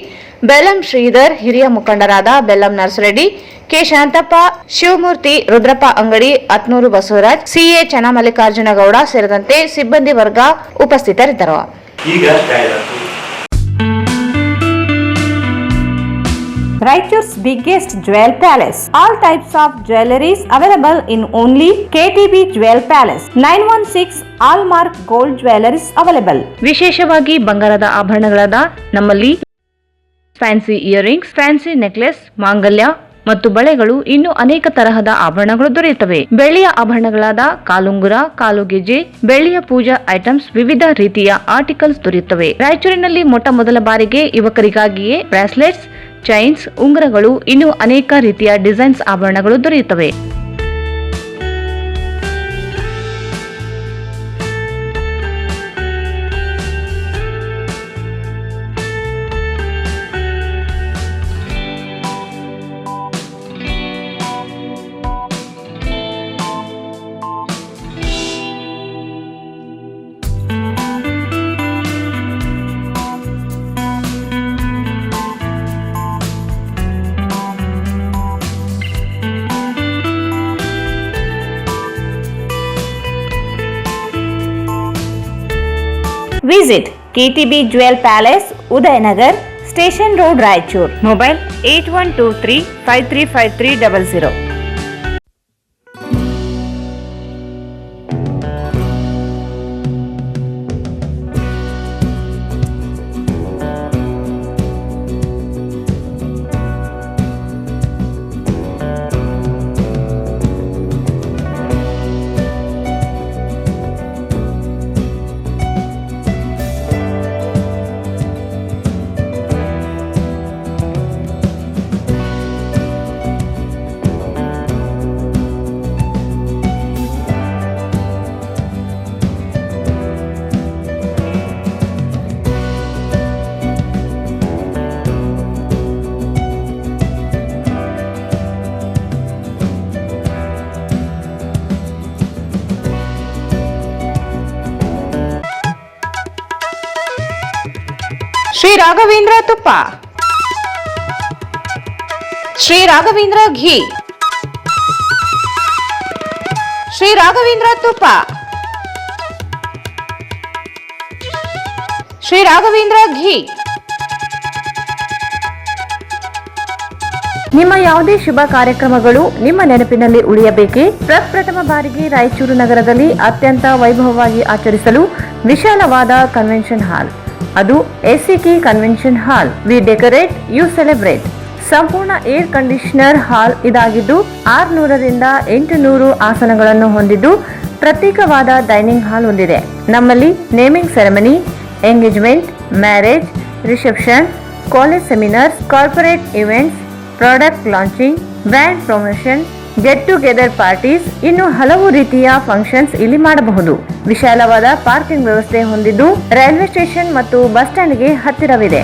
ಬೆಲ್ಲಂ ಶ್ರೀಧರ್, ಹಿರಿಯ ಮುಖಂಡರಾದ ಬೆಲ್ಲಂ ನರ್ಸರೆಡ್ಡಿ, ಕೆ ಶಾಂತಪ್ಪ, ಶಿವಮೂರ್ತಿ, ರುದ್ರಪ್ಪ ಅಂಗಡಿ, ಅತ್ನೂರು ಬಸವರಾಜ್, ಸಿಎ ಚನ್ನಮಲ್ಲಿಕಾರ್ಜುನ ಗೌಡ ಸೇರಿದಂತೆ ಸಿಬ್ಬಂದಿ ವರ್ಗ ಉಪಸ್ಥಿತರಿದ್ದರು. Raichur's biggest jewel palace. All types of jewelries available in only KTB Jewel Palace. 916 Allmark Gold Jewelries available. ವಿಶೇಷವಾಗಿ ಬಂಗಾರದ ಆಭರಣಗಳಾದ ನಮ್ಮಲ್ಲಿ ಫ್ಯಾನ್ಸಿ ಇಯರಿಂಗ್ಸ್, ಫ್ಯಾನ್ಸಿ ನೆಕ್ಲೆಸ್, ಮಾಂಗಲ್ಯ ಮತ್ತು ಬಳೆಗಳು ಇನ್ನೂ ಅನೇಕ ತರಹದ ಆಭರಣಗಳು ದೊರೆಯುತ್ತವೆ. ಬೆಳ್ಳಿಯ ಆಭರಣಗಳಾದ ಕಾಲುಂಗುರ, ಕಾಲುಗೆಜೆ, ಬೆಳ್ಳಿಯ ಪೂಜಾ ಐಟಮ್ಸ್, ವಿವಿಧ ರೀತಿಯ ಆರ್ಟಿಕಲ್ಸ್ ದೊರೆಯುತ್ತವೆ. ರಾಯಚೂರಿನಲ್ಲಿ ಮೊದಲ ಬಾರಿಗೆ ಯುವಕರಿಗಾಗಿಯೇ ಬ್ರಾಸ್ಲೆಟ್ಸ್, ಚೈನ್ಸ್, ಉಂಗುರಗಳು ಇನ್ನೂ ಅನೇಕ ರೀತಿಯ ಡಿಸೈನ್ಸ್ ಆಭರಣಗಳು ದೊರೆಯುತ್ತವೆ. Visit KTB Jewel Palace, Udayanagar, Station Road, Raichur. Mobile 8123 535300. Shri Raghavendra ತುಪ್ಪ, ಶ್ರೀ ರಾಘವೇಂದ್ರ ಘೀ, ಶ್ರೀ ರಾಘವೇಂದ್ರ ತುಪ್ಪ, ಶ್ರೀ ರಾಘವೇಂದ್ರ ಘೀ. ನಿಮ್ಮ ಯಾವುದೇ ಶುಭ ಕಾರ್ಯಕ್ರಮಗಳು ನಿಮ್ಮ ನೆನಪಿನಲ್ಲಿ ಉಳಿಯಬೇಕೇ? ಪ್ರಪ್ರಥಮ ಬಾರಿಗೆ ರಾಯಚೂರು ನಗರದಲ್ಲಿ ಅತ್ಯಂತ ವೈಭವವಾಗಿ ಆಚರಿಸಲು ವಿಶಾಲವಾದ ಕನ್ವೆನ್ಷನ್ ಹಾಲ್, ಅದು SCK convention hall. We decorate, you celebrate. ಸಂಪೂರ್ಣ ಏರ್ ಕಂಡೀಷನರ್ ಹಾಲ್ ಇದಾಗಿದ್ದು 600 ರಿಂದ 800 ಆಸನಗಳನ್ನು ಹೊಂದಿದ್ದು ಪ್ರತ್ಯೇಕವಾದ ಡೈನಿಂಗ್ ಹಾಲ್ ಹೊಂದಿದೆ. ನಮ್ಮಲ್ಲಿ naming ceremony, engagement, marriage, reception, college seminars, corporate events, product launching, brand promotion, get together parties, ಇನ್ನು ಹಲವು ರೀತಿಯ ಫಂಕ್ಷನ್ಸ್ ಇಲ್ಲಿ ಮಾಡಬಹುದು. ವಿಶಾಲವಾದ ಪಾರ್ಕಿಂಗ್ ವ್ಯವಸ್ಥೆ ಹೊಂದಿದ್ದು ರೈಲ್ವೆ ಸ್ಟೇಷನ್ ಮತ್ತು ಬಸ್ ಸ್ಟ್ಯಾಂಡ್ಗೆ ಹತ್ತಿರವಿದೆ.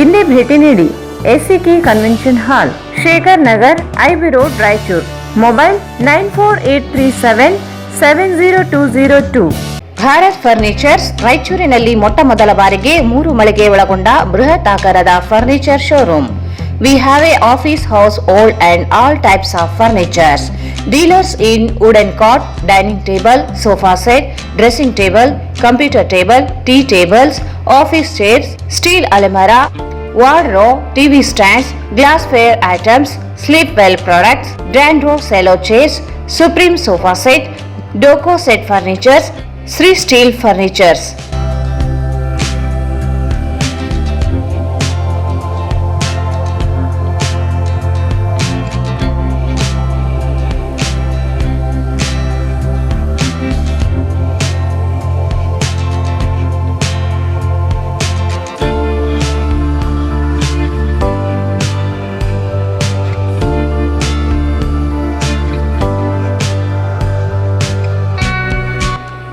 ಇಲ್ಲಿ ಭೇಟಿ ನೀಡಿ. SCK ಕನ್ವೆನ್ಷನ್ ಹಾಲ್, Shekhar Nagar, IB road, Raichur. Mobile 9483770202. Bharat furnitures ರಾಯಚೂರಿನಲ್ಲಿ ಮೊಟ್ಟ ಮೊದಲ ಬಾರಿಗೆ 3 ಮಳಿಗೆ ಒಳಗೊಂಡ ಬೃಹತ್ ಆಕಾರದ furniture showroom. We have a office house, old and all types of furnitures. Dealers in wooden cot, dining table, sofa set, dressing table, computer table, tea tables, office chairs, steel almirah, wardrobe, TV stands, glassware items, sleepwell products, Dandro cello chairs, Supreme sofa set, Doco set furnitures, Sri Steel furnitures.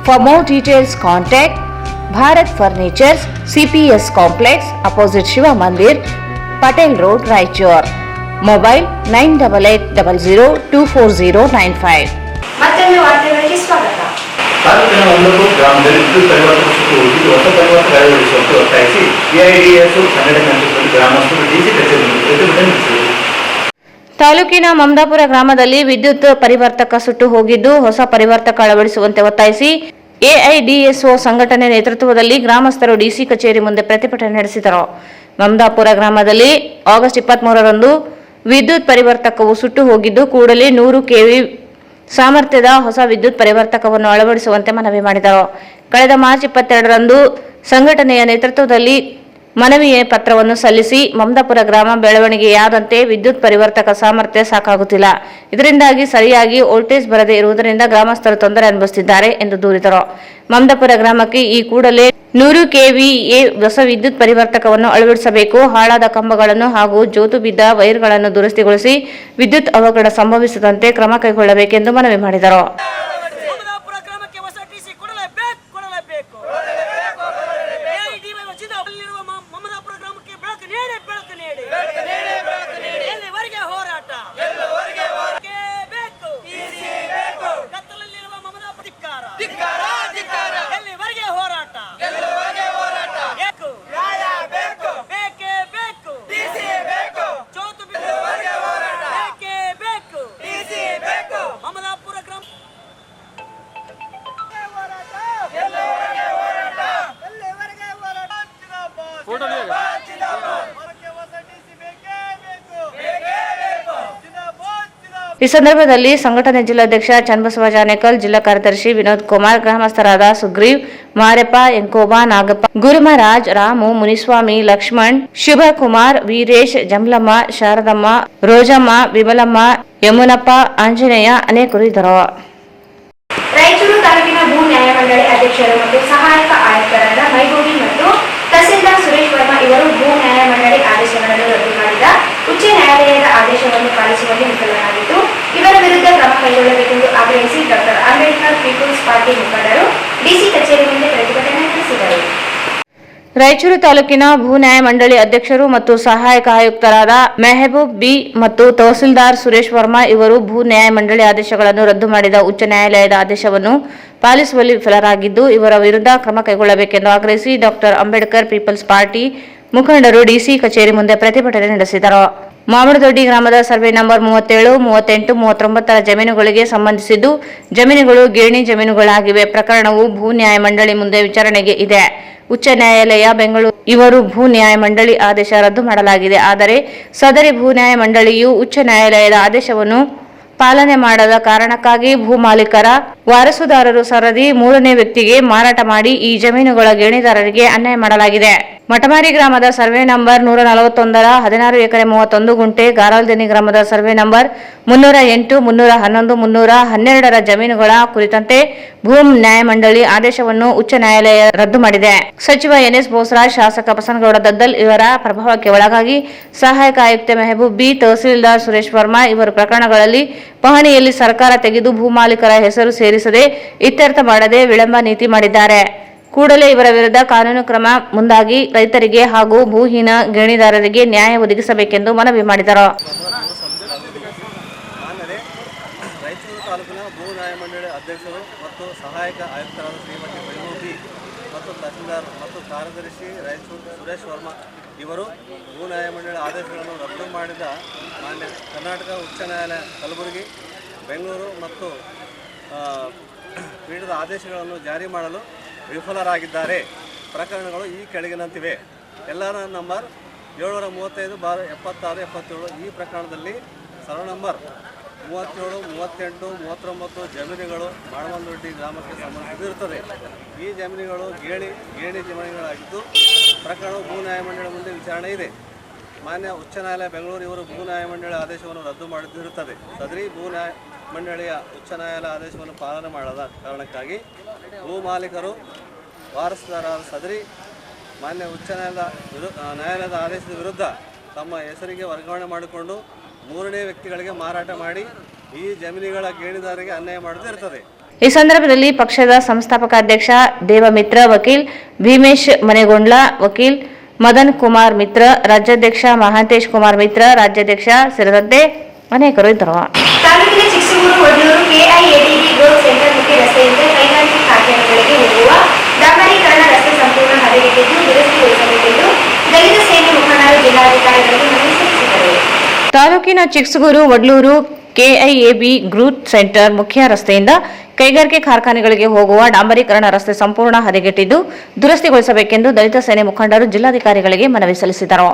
For more details, contact Bharat Furnitures, CPS Complex, opposite Shiva Mandir, Patel Road, Raichur. Mobile 9880024095. ಮತ್ತೊಮ್ಮೆ ವಾರ್ತೆಗಳಿಗೆ ಸ್ವಾಗತ. ತಾಲೂಕಿನ 9 ಗ್ರಾಮದಲ್ಲಿ ವಿದ್ಯುತ್ ಪರಿವರ್ತನೆ ಸುಟ್ಟು ಹೋಗಿದ್ದು ಹೊಸ ಪರಿವರ್ತನೆ ಅಳವಡಿಸುವಂತೆ ಒತ್ತಾಯಿಸಿ AIDS ಸಂಘಟನೆ ನೇತೃತ್ವದಲ್ಲಿ ಗ್ರಾಮಸ್ಥರು DC ಕಚೇರಿ ಮುಂದೆ ಪ್ರತಿಭಟನೆ ನಡೆಸಿದರು. ತಾಲೂಕಿನ ಮಮದಾಪುರ ಗ್ರಾಮದಲ್ಲಿ ವಿದ್ಯುತ್ ಪರಿವರ್ತಕ ಸುಟ್ಟು ಹೋಗಿದ್ದು ಹೊಸ ಪರಿವರ್ತಕ ಅಳವಡಿಸುವಂತೆ ಒತ್ತಾಯಿಸಿ AIDSO ಸಂಘಟನೆ ನೇತೃತ್ವದಲ್ಲಿ ಗ್ರಾಮಸ್ಥರು DC ಕಚೇರಿ ಮುಂದೆ ಪ್ರತಿಭಟನೆ ನಡೆಸಿದರು. ಮಮದಾಪುರ ಗ್ರಾಮದಲ್ಲಿ ಆಗಸ್ಟ್ 23ರಂದು ವಿದ್ಯುತ್ ಪರಿವರ್ತಕವು ಸುಟ್ಟು ಹೋಗಿದ್ದು ಕೂಡಲೇ 100 kV ಸಾಮರ್ಥ್ಯದ ಹೊಸ ವಿದ್ಯುತ್ ಪರಿವರ್ತಕವನ್ನು ಅಳವಡಿಸುವಂತೆ ಮನವಿ ಮಾಡಿದರು. ಕಳೆದ ಮಾರ್ಚ್ 22ರಂದು ಸಂಘಟನೆಯ ನೇತೃತ್ವದಲ್ಲಿ ಮನವಿಯ ಪತ್ರವನ್ನು ಸಲ್ಲಿಸಿ ಮಮದಾಪುರ ಗ್ರಾಮ ಬೆಳವಣಿಗೆಯಾದಂತೆ ವಿದ್ಯುತ್ ಪರಿವರ್ತಕ ಸಾಮರ್ಥ್ಯ ಸಾಕಾಗುತ್ತಿಲ್ಲ. ಇದರಿಂದಾಗಿ ಸರಿಯಾಗಿ ವೋಲ್ಟೇಜ್ ಬರದೇ ಇರುವುದರಿಂದ ಗ್ರಾಮಸ್ಥರು ತೊಂದರೆ ಅನುಭವಿಸುತ್ತಿದ್ದಾರೆ ಎಂದು ದೂರಿದರು. ಮಮದಾಪುರ ಗ್ರಾಮಕ್ಕೆ ಈ ಕೂಡಲೇ 100 ಕೆವಿಎ ಹೊಸ ವಿದ್ಯುತ್ ಪರಿವರ್ತಕವನ್ನು ಅಳವಡಿಸಬೇಕು. ಹಾಳಾದ ಕಂಬಗಳನ್ನು ಹಾಗೂ ಜೋತು ಬಿದ್ದ ವೈರ್ಗಳನ್ನು ದುರಸ್ತಿಗೊಳಿಸಿ ವಿದ್ಯುತ್ ಅವಘಡ ಸಂಭವಿಸದಂತೆ ಕ್ರಮ ಕೈಗೊಳ್ಳಬೇಕೆಂದು ಮನವಿ ಮಾಡಿದರು. ಈ ಸಂದರ್ಭದಲ್ಲಿ ಸಂಘಟನೆ ಜಿಲ್ಲಾಧ್ಯಕ್ಷ ಚನ್ನಬಸವ ಜಾನೇಕಲ್, ಜಿಲ್ಲಾ ಕಾರ್ಯದರ್ಶಿ ವಿನೋದ್ ಕುಮಾರ್, ಗ್ರಾಮಸ್ಥರಾದ ಸುಗ್ರೀವ್, ಮಾರೆಪ್ಪ, ಎಂಕೋಬಾ, ನಾಗಪ್ಪ, ಗುರುಮರಾಜ್, ರಾಮು, ಮುನಿಸ್ವಾಮಿ, ಲಕ್ಷ್ಮಣ್, ಶಿವಕುಮಾರ್, ವೀರೇಶ್, ಜಮಲಮ್ಮ, ಶಾರದಮ್ಮ, ರೋಜಮ್ಮ, ವಿಮಲಮ್ಮ, ಯಮುನಪ್ಪ, ಆಂಜನೇಯ ಅನೇಕರು ಇದ್ದರು. ರಾಯಚೂರು ತಾಲೂಕಿನ ಭೂ ನ್ಯಾಯಮಂಡಳಿ ಅಧ್ಯಕ್ಷರು ಮತ್ತು ಸಹಾಯಕ ಆಯುಕ್ತರಾದ ಮೈಗೂಡಿ ಮತ್ತು ತಹಸೀಲ್ದಾರ್ ಸುರೇಶ್ ವರ್ಮಾ ಇವರು ಭೂ ನ್ಯಾಯಮಂಡಳಿ ಆದೇಶಗಳನ್ನು ರದ್ದು ಮಾಡಿದ ಉಚ್ಚ ನ್ಯಾಯಾಲಯದ ಆದೇಶವನ್ನು ಪಾಲಿಸುವಲ್ಲಿ ವಿಫಲರಾಗಿದ್ದು, ಇವರ ವಿರುದ್ಧ ಕ್ರಮ ಕೈಗೊಳ್ಳಬೇಕೆಂದು ಆಗ್ರಹಿಸಿ ಡಾಕ್ಟರ್ ಅಂಬೇಡ್ಕರ್ ಪೀಪಲ್ಸ್ ಪಾರ್ಟಿ ಮುಖಂಡರು ಡಿಸಿ ಕಚೇರಿ ಮುಂದೆ ಪ್ರತಿಭಟನೆ ನಡೆಸಿದರು. ರಾಯಚೂರು ತಾಲೂಕಿನ ಭೂ ನ್ಯಾಯಮಂಡಳಿ ಅಧ್ಯಕ್ಷರು ಮತ್ತು ಸಹಾಯಕ ಆಯುಕ್ತರಾದ ಮೆಹಬೂಬ್ ಬಿ ಮತ್ತು ತಹಸೀಲ್ದಾರ್ ಸುರೇಶ್ ವರ್ಮಾ ಇವರು ಭೂ ನ್ಯಾಯಮಂಡಳಿ ಆದೇಶಗಳನ್ನು ರದ್ದು ಮಾಡಿದ ಉಚ್ಚ ನ್ಯಾಯಾಲಯದ ಆದೇಶವನ್ನು ಪಾಲಿಸುವಲ್ಲಿ ವಿಫಲರಾಗಿದ್ದು, ಇವರ ವಿರುದ್ಧ ಕ್ರಮ ಕೈಗೊಳ್ಳಬೇಕೆಂದು ಆಗ್ರಹಿಸಿ ಡಾಕ್ಟರ್ ಅಂಬೇಡ್ಕರ್ ಪೀಪಲ್ಸ್ ಪಾರ್ಟಿ ಮುಖಂಡರು ಡಿಸಿ ಕಚೇರಿ ಮುಂದೆ ಪ್ರತಿಭಟನೆ ನಡೆಸಿದರು. ಮಾಮಡದೊಡ್ಡಿ ಗ್ರಾಮದ ಸರ್ವೆ ನಂಬರ್ 37, 38, 39ರ ಜಮೀನುಗಳಿಗೆ ಸಂಬಂಧಿಸಿದ್ದು ಜಮೀನುಗಳು ಗೇಣಿ ಜಮೀನುಗಳಾಗಿವೆ. ಪ್ರಕರಣವು ಭೂ ನ್ಯಾಯಮಂಡಳಿ ಮುಂದೆ ವಿಚಾರಣೆಗೆ ಇದೆ. ಉಚ್ಚ ನ್ಯಾಯಾಲಯ ಬೆಂಗಳೂರು ಇವರು ಭೂ ನ್ಯಾಯಮಂಡಳಿ ಆದೇಶ ರದ್ದು ಮಾಡಲಾಗಿದೆ. ಆದರೆ ಸದರಿ ಭೂ ನ್ಯಾಯಮಂಡಳಿಯು ಉಚ್ಚ ನ್ಯಾಯಾಲಯದ ಆದೇಶವನ್ನು ಪಾಲನೆ ಮಾಡದ ಕಾರಣಕ್ಕಾಗಿ ಭೂ ಮಾಲೀಕರ ವಾರಸುದಾರರು ಸರದಿ 3ನೇ ವ್ಯಕ್ತಿಗೆ ಮಾರಾಟ ಮಾಡಿ ಈ ಜಮೀನುಗಳ ಗೇಣಿದಾರರಿಗೆ ಅನ್ಯಾಯ ಮಾಡಲಾಗಿದೆ. ಮಠಮಾರಿ ಗ್ರಾಮದ ಸರ್ವೆ ನಂಬರ್ 141ರ 16 ಎಕರೆ 31 ಗುಂಟೆ, ಗಾರಲ್ದೆನಿ ಗ್ರಾಮದ ಸರ್ವೆ ನಂಬರ್ 308, 311, 312ರ ಜಮೀನುಗಳ ಕುರಿತಂತೆ ಭೂ ನ್ಯಾಯಮಂಡಳಿ ಆದೇಶವನ್ನು ಉಚ್ಚ ನ್ಯಾಯಾಲಯ ರದ್ದು ಮಾಡಿದೆ. ಸಚಿವ ಎನ್ಎಸ್ ಬೋಸರಾಜ್, ಶಾಸಕ ಬಸನಗೌಡ ದದ್ದಲ್ ಇವರ ಪ್ರಭಾವಕ್ಕೆ ಒಳಗಾಗಿ ಸಹಾಯಕ ಆಯುಕ್ತ ಮೆಹಬೂಬ್ ಬಿ, ತಹಸೀಲ್ದಾರ್ ಸುರೇಶ್ ವರ್ಮಾ ಇವರು ಪ್ರಕರಣಗಳಲ್ಲಿ ಪಹಣಿಯಲ್ಲಿ ಸರ್ಕಾರ ತೆಗೆದು ಭೂ ಮಾಲೀಕರ ಹೆಸರು ಸೇರಿಸದೆ ಇತ್ಯರ್ಥ ಮಾಡದೆ ವಿಳಂಬ ನೀತಿ ಮಾಡಿದ್ದಾರೆ. ಕೂಡಲೇ ಇವರ ವಿರುದ್ಧ ಕಾನೂನು ಕ್ರಮ ಮುಂದಾಗಿ ರೈತರಿಗೆ ಹಾಗೂ ಭೂಹೀನ ಗೇಣಿದಾರರಿಗೆ ನ್ಯಾಯ ಒದಗಿಸಬೇಕೆಂದು ಮನವಿ ಮಾಡಿದರು. ರಾಯಚೂರು ತಾಲೂಕಿನ ಭೂ ನ್ಯಾಯಮಂಡಳಿ ಅಧ್ಯಕ್ಷರು ಮತ್ತು ಸಹಾಯಕ ಆಯುಕ್ತರಾದ ಶ್ರೀಮತಿ ಮೈಮೂರ್ತಿ ಮತ್ತು ತಹಸೀಲ್ದಾರ್ ಮತ್ತು ಕಾರ್ಯದರ್ಶಿ ರಾಯಚೂರು ಸುರೇಶ್ ವರ್ಮಾ ಇವರು ಭೂ ನ್ಯಾಯಮಂಡಳಿ ಆದೇಶಗಳನ್ನು ರದ್ದು ಮಾಡಿದ ಮಾನ್ಯ ಕರ್ನಾಟಕ ಉಚ್ಚ ನ್ಯಾಯಾಲಯ ಕಲಬುರಗಿ, ಬೆಂಗಳೂರು ಮತ್ತು ಪೀಠದ ಆದೇಶಗಳನ್ನು ಜಾರಿ ಮಾಡಲು ವಿಫಲರಾಗಿದ್ದಾರೆ. ಪ್ರಕರಣಗಳು ಈ ಕೆಳಗಿನಂತಿವೆ. ಎಲ್ಲರ ನಂಬರ್ 735/76-77 ಈ ಪ್ರಕರಣದಲ್ಲಿ ಸರ್ವೆ ನಂಬರ್ 37, 38, 39 ಜಮೀನುಗಳು ಮಾಳಮಂದೊಡ್ಡಿ ಗ್ರಾಮಕ್ಕೆ ಸಂಬಂಧಿಸಿರುತ್ತದೆ. ಈ ಜಮೀನುಗಳು ಗೇಣಿ ಜಮೀನುಗಳಾಗಿದ್ದು ಪ್ರಕರಣವು ಭೂ ನ್ಯಾಯಮಂಡಳಿ ಮುಂದೆ ವಿಚಾರಣೆ ಇದೆ. ಮಾನ್ಯ ಉಚ್ಚ ನ್ಯಾಯಾಲಯ ಬೆಂಗಳೂರು ಇವರು ಭೂ ನ್ಯಾಯಮಂಡಳಿ ಆದೇಶವನ್ನು ರದ್ದು ಮಾಡಿದಿರುತ್ತದೆ. ಸದರಿ ಭೂ ನ್ಯಾಯಮಂಡಳಿಯ ಉಚ್ಚ ನ್ಯಾಯಾಲಯ ಆದೇಶವನ್ನು ಪಾಲನೆ ಮಾಡದ ಕಾರಣಕ್ಕಾಗಿ ಭೂ ಮಾಲೀಕರು ವಾರಸುದಾರರಾದ ಸದರಿ ಮಾನ್ಯ ಉಚ್ಚ ನ್ಯಾಯಾಲಯದ ಆದೇಶದ ವಿರುದ್ಧ ತಮ್ಮ ಹೆಸರಿಗೆ ವರ್ಗಾವಣೆ ಮಾಡಿಕೊಂಡು 3ನೇ ವ್ಯಕ್ತಿಗಳಿಗೆ ಮಾರಾಟ ಮಾಡಿ ಈ ಜಮೀನುಗಳ ಗೇಣಿದಾರರಿಗೆ ಅನ್ಯಾಯ ಮಾಡುತ್ತಿರುತ್ತದೆ. ಈ ಸಂದರ್ಭದಲ್ಲಿ ಪಕ್ಷದ ಸಂಸ್ಥಾಪಕ ಅಧ್ಯಕ್ಷ ದೇವಮಿತ್ರ, ವಕೀಲ್ ಭೀಮೇಶ್ ಮನೆಗೊಂಡ್ಲ, ವಕೀಲ್ ಮದನ್ ಕುಮಾರ್ ಮಿತ್ರ, ರಾಜ್ಯಾಧ್ಯಕ್ಷ ಮಹಾಂತೇಶ್ ಕುಮಾರ್ ಮಿತ್ರ, ರಾಜ್ಯಾಧ್ಯಕ್ಷ ಸೇರಿದಂತೆ ಅನೇಕರು ಇದ್ದರು. ತಾಲೂಕಿನ ಚಿಕ್ಕಸೂರು ಹೊಡ್ಲೂರು ಕೆಐಎಡಿಬಿ ಗ್ರೋತ್ ಸೆಂಟರ್ ಮುಖ್ಯ ರಸ್ತೆಯಿಂದ ಕೈಗಾರಿಕೆ ಕಾರ್ಖಾನೆಗಳಿಗೆ ಹೋಗುವ ಡಾಂಬರೀಕರಣ ರಸ್ತೆ ಸಂಪೂರ್ಣ ಹದಗೆಟ್ಟಿದ್ದು ದುರಸ್ತಿಗೊಳಿಸಬೇಕೆಂದು ದಲಿತ ಸೇನೆ ಮುಖಂಡರು ಜಿಲ್ಲಾಧಿಕಾರಿಗಳಿಗೆ ಮನವಿ ಸಲ್ಲಿಸಿದರು. ತಾಲೂಕಿನ ಚಿಕ್ಕಸೂರು ವಡ್ಲೂರು ಕೆಐಎಬಿ ಗ್ರೋತ್ ಸೆಂಟರ್ ಮುಖ್ಯ ರಸ್ತೆಯಿಂದ ಕೈಗಾರಿಕೆ ಕಾರ್ಖಾನೆಗಳಿಗೆ ಹೋಗುವ ಡಾಂಬರೀಕರಣ ರಸ್ತೆ ಸಂಪೂರ್ಣ ಹದಗೆಟ್ಟಿದ್ದು ದುರಸ್ತಿಗೊಳಿಸಬೇಕೆಂದು ದಲಿತ ಸೇನೆ ಮುಖಂಡರು ಜಿಲ್ಲಾಧಿಕಾರಿಗಳಿಗೆ ಮನವಿ ಸಲ್ಲಿಸಿದರು.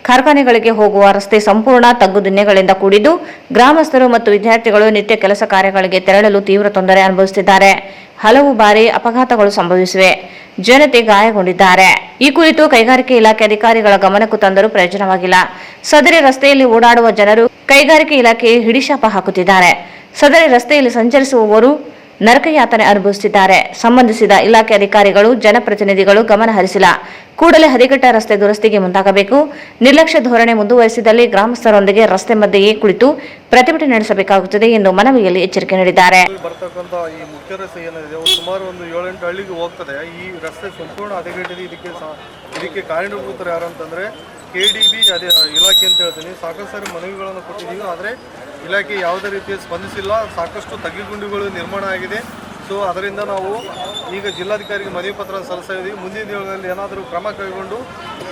ಕಾರ್ಖಾನೆಗಳಿಗೆ ಹೋಗುವ ರಸ್ತೆ ಸಂಪೂರ್ಣ ತಗ್ಗುದಿನ್ನೆಗಳಿಂದ ಕೂಡಿದ್ದು ಗ್ರಾಮಸ್ಥರು ಮತ್ತು ವಿದ್ಯಾರ್ಥಿಗಳು ನಿತ್ಯ ಕೆಲಸ ಕಾರ್ಯಗಳಿಗೆ ತೆರಳಲು ತೀವ್ರ ತೊಂದರೆ ಅನುಭವಿಸುತ್ತಿದ್ದಾರೆ. ಹಲವು ಬಾರಿ ಅಪಘಾತಗಳು ಸಂಭವಿಸಿವೆ. ಜನತೆ ಗಾಯಗೊಂಡಿದ್ದಾರೆ. ಈ ಕುರಿತು ಕೈಗಾರಿಕೆ ಇಲಾಖೆ ಅಧಿಕಾರಿಗಳ ಗಮನಕ್ಕೂ ತಂದರೂ ಪ್ರಯೋಜನವಾಗಿಲ್ಲ. ಸದರಿ ರಸ್ತೆಯಲ್ಲಿ ಓಡಾಡುವ ಜನರು ಕೈಗಾರಿಕೆ ಇಲಾಖೆ ಹಿಡಿಶಾಪ ಹಾಕುತ್ತಿದ್ದಾರೆ. ಸದರಿ ರಸ್ತೆಯಲ್ಲಿ ಸಂಚರಿಸುವವರು ನರಕಯಾತನೆ ಅನುಭವಿಸುತ್ತಿದ್ದಾರೆ. ಸಂಬಂಧಿಸಿದ ಇಲಾಖೆ ಅಧಿಕಾರಿಗಳು, ಜನಪ್ರತಿನಿಧಿಗಳು ಗಮನ ಹರಿಸಿಲ್ಲ. ಕೂಡಲೇ ಹದಗೆಟ್ಟ ರಸ್ತೆ ದುರಸ್ತಿಗೆ ಮುಂದಾಗಬೇಕು. ನಿರ್ಲಕ್ಷ್ಯ ಧೋರಣೆ ಮುಂದುವರಿಸಿದಲ್ಲಿ ಗ್ರಾಮಸ್ಥರೊಂದಿಗೆ ರಸ್ತೆ ಮಧ್ಯೆಯೇ ಕುಳಿತು ಪ್ರತಿಭಟನೆ ನಡೆಸಬೇಕಾಗುತ್ತದೆ ಎಂದು ಮನವಿಯಲ್ಲಿ ಎಚ್ಚರಿಕೆ ನೀಡಿದ್ದಾರೆ. ಬರ್ತಕ್ಕಂಥ ಈ ಮುಖ್ಯ ರಸ್ತೆ ಏನಿದೆ ಸುಮಾರು ಒಂದು 7-8 ಹಳ್ಳಿಗೆ ಹೋಗ್ತದೆ. ಈ ರಸ್ತೆ ಸಂಪೂರ್ಣ ಹದಗೆಟ್ಟಿದೆ. ಇದಕ್ಕೆ ಕಾರಣೀಭೂತರು ಯಾರು ಅಂತಂದರೆ KDB ಅದೇ ಇಲಾಖೆ ಅಂತ ಹೇಳ್ತೀನಿ. ಸಾಕಷ್ಟು ಸಾರಿ ಮನವಿಗಳನ್ನು ಕೊಟ್ಟಿದ್ದೀವಿ, ಆದರೆ ಇಲಾಖೆ ಯಾವುದೇ ರೀತಿಯ ಸ್ಪಂದಿಸಿಲ್ಲ. ಸಾಕಷ್ಟು ತಗ್ಗುಗುಂಡಿಗಳು ನಿರ್ಮಾಣ ಆಗಿದೆ. ಸೊ ಅದರಿಂದ ನಾವು ಈಗ ಜಿಲ್ಲಾಧಿಕಾರಿಗೆ ಮನವಿ ಪತ್ರ ಸಲ್ಲಿಸ್ತಾ ಇದ್ದೀವಿ. ಮುಂದಿನ ದಿನಗಳಲ್ಲಿ ಏನಾದರೂ ಕ್ರಮ ಕೈಗೊಂಡು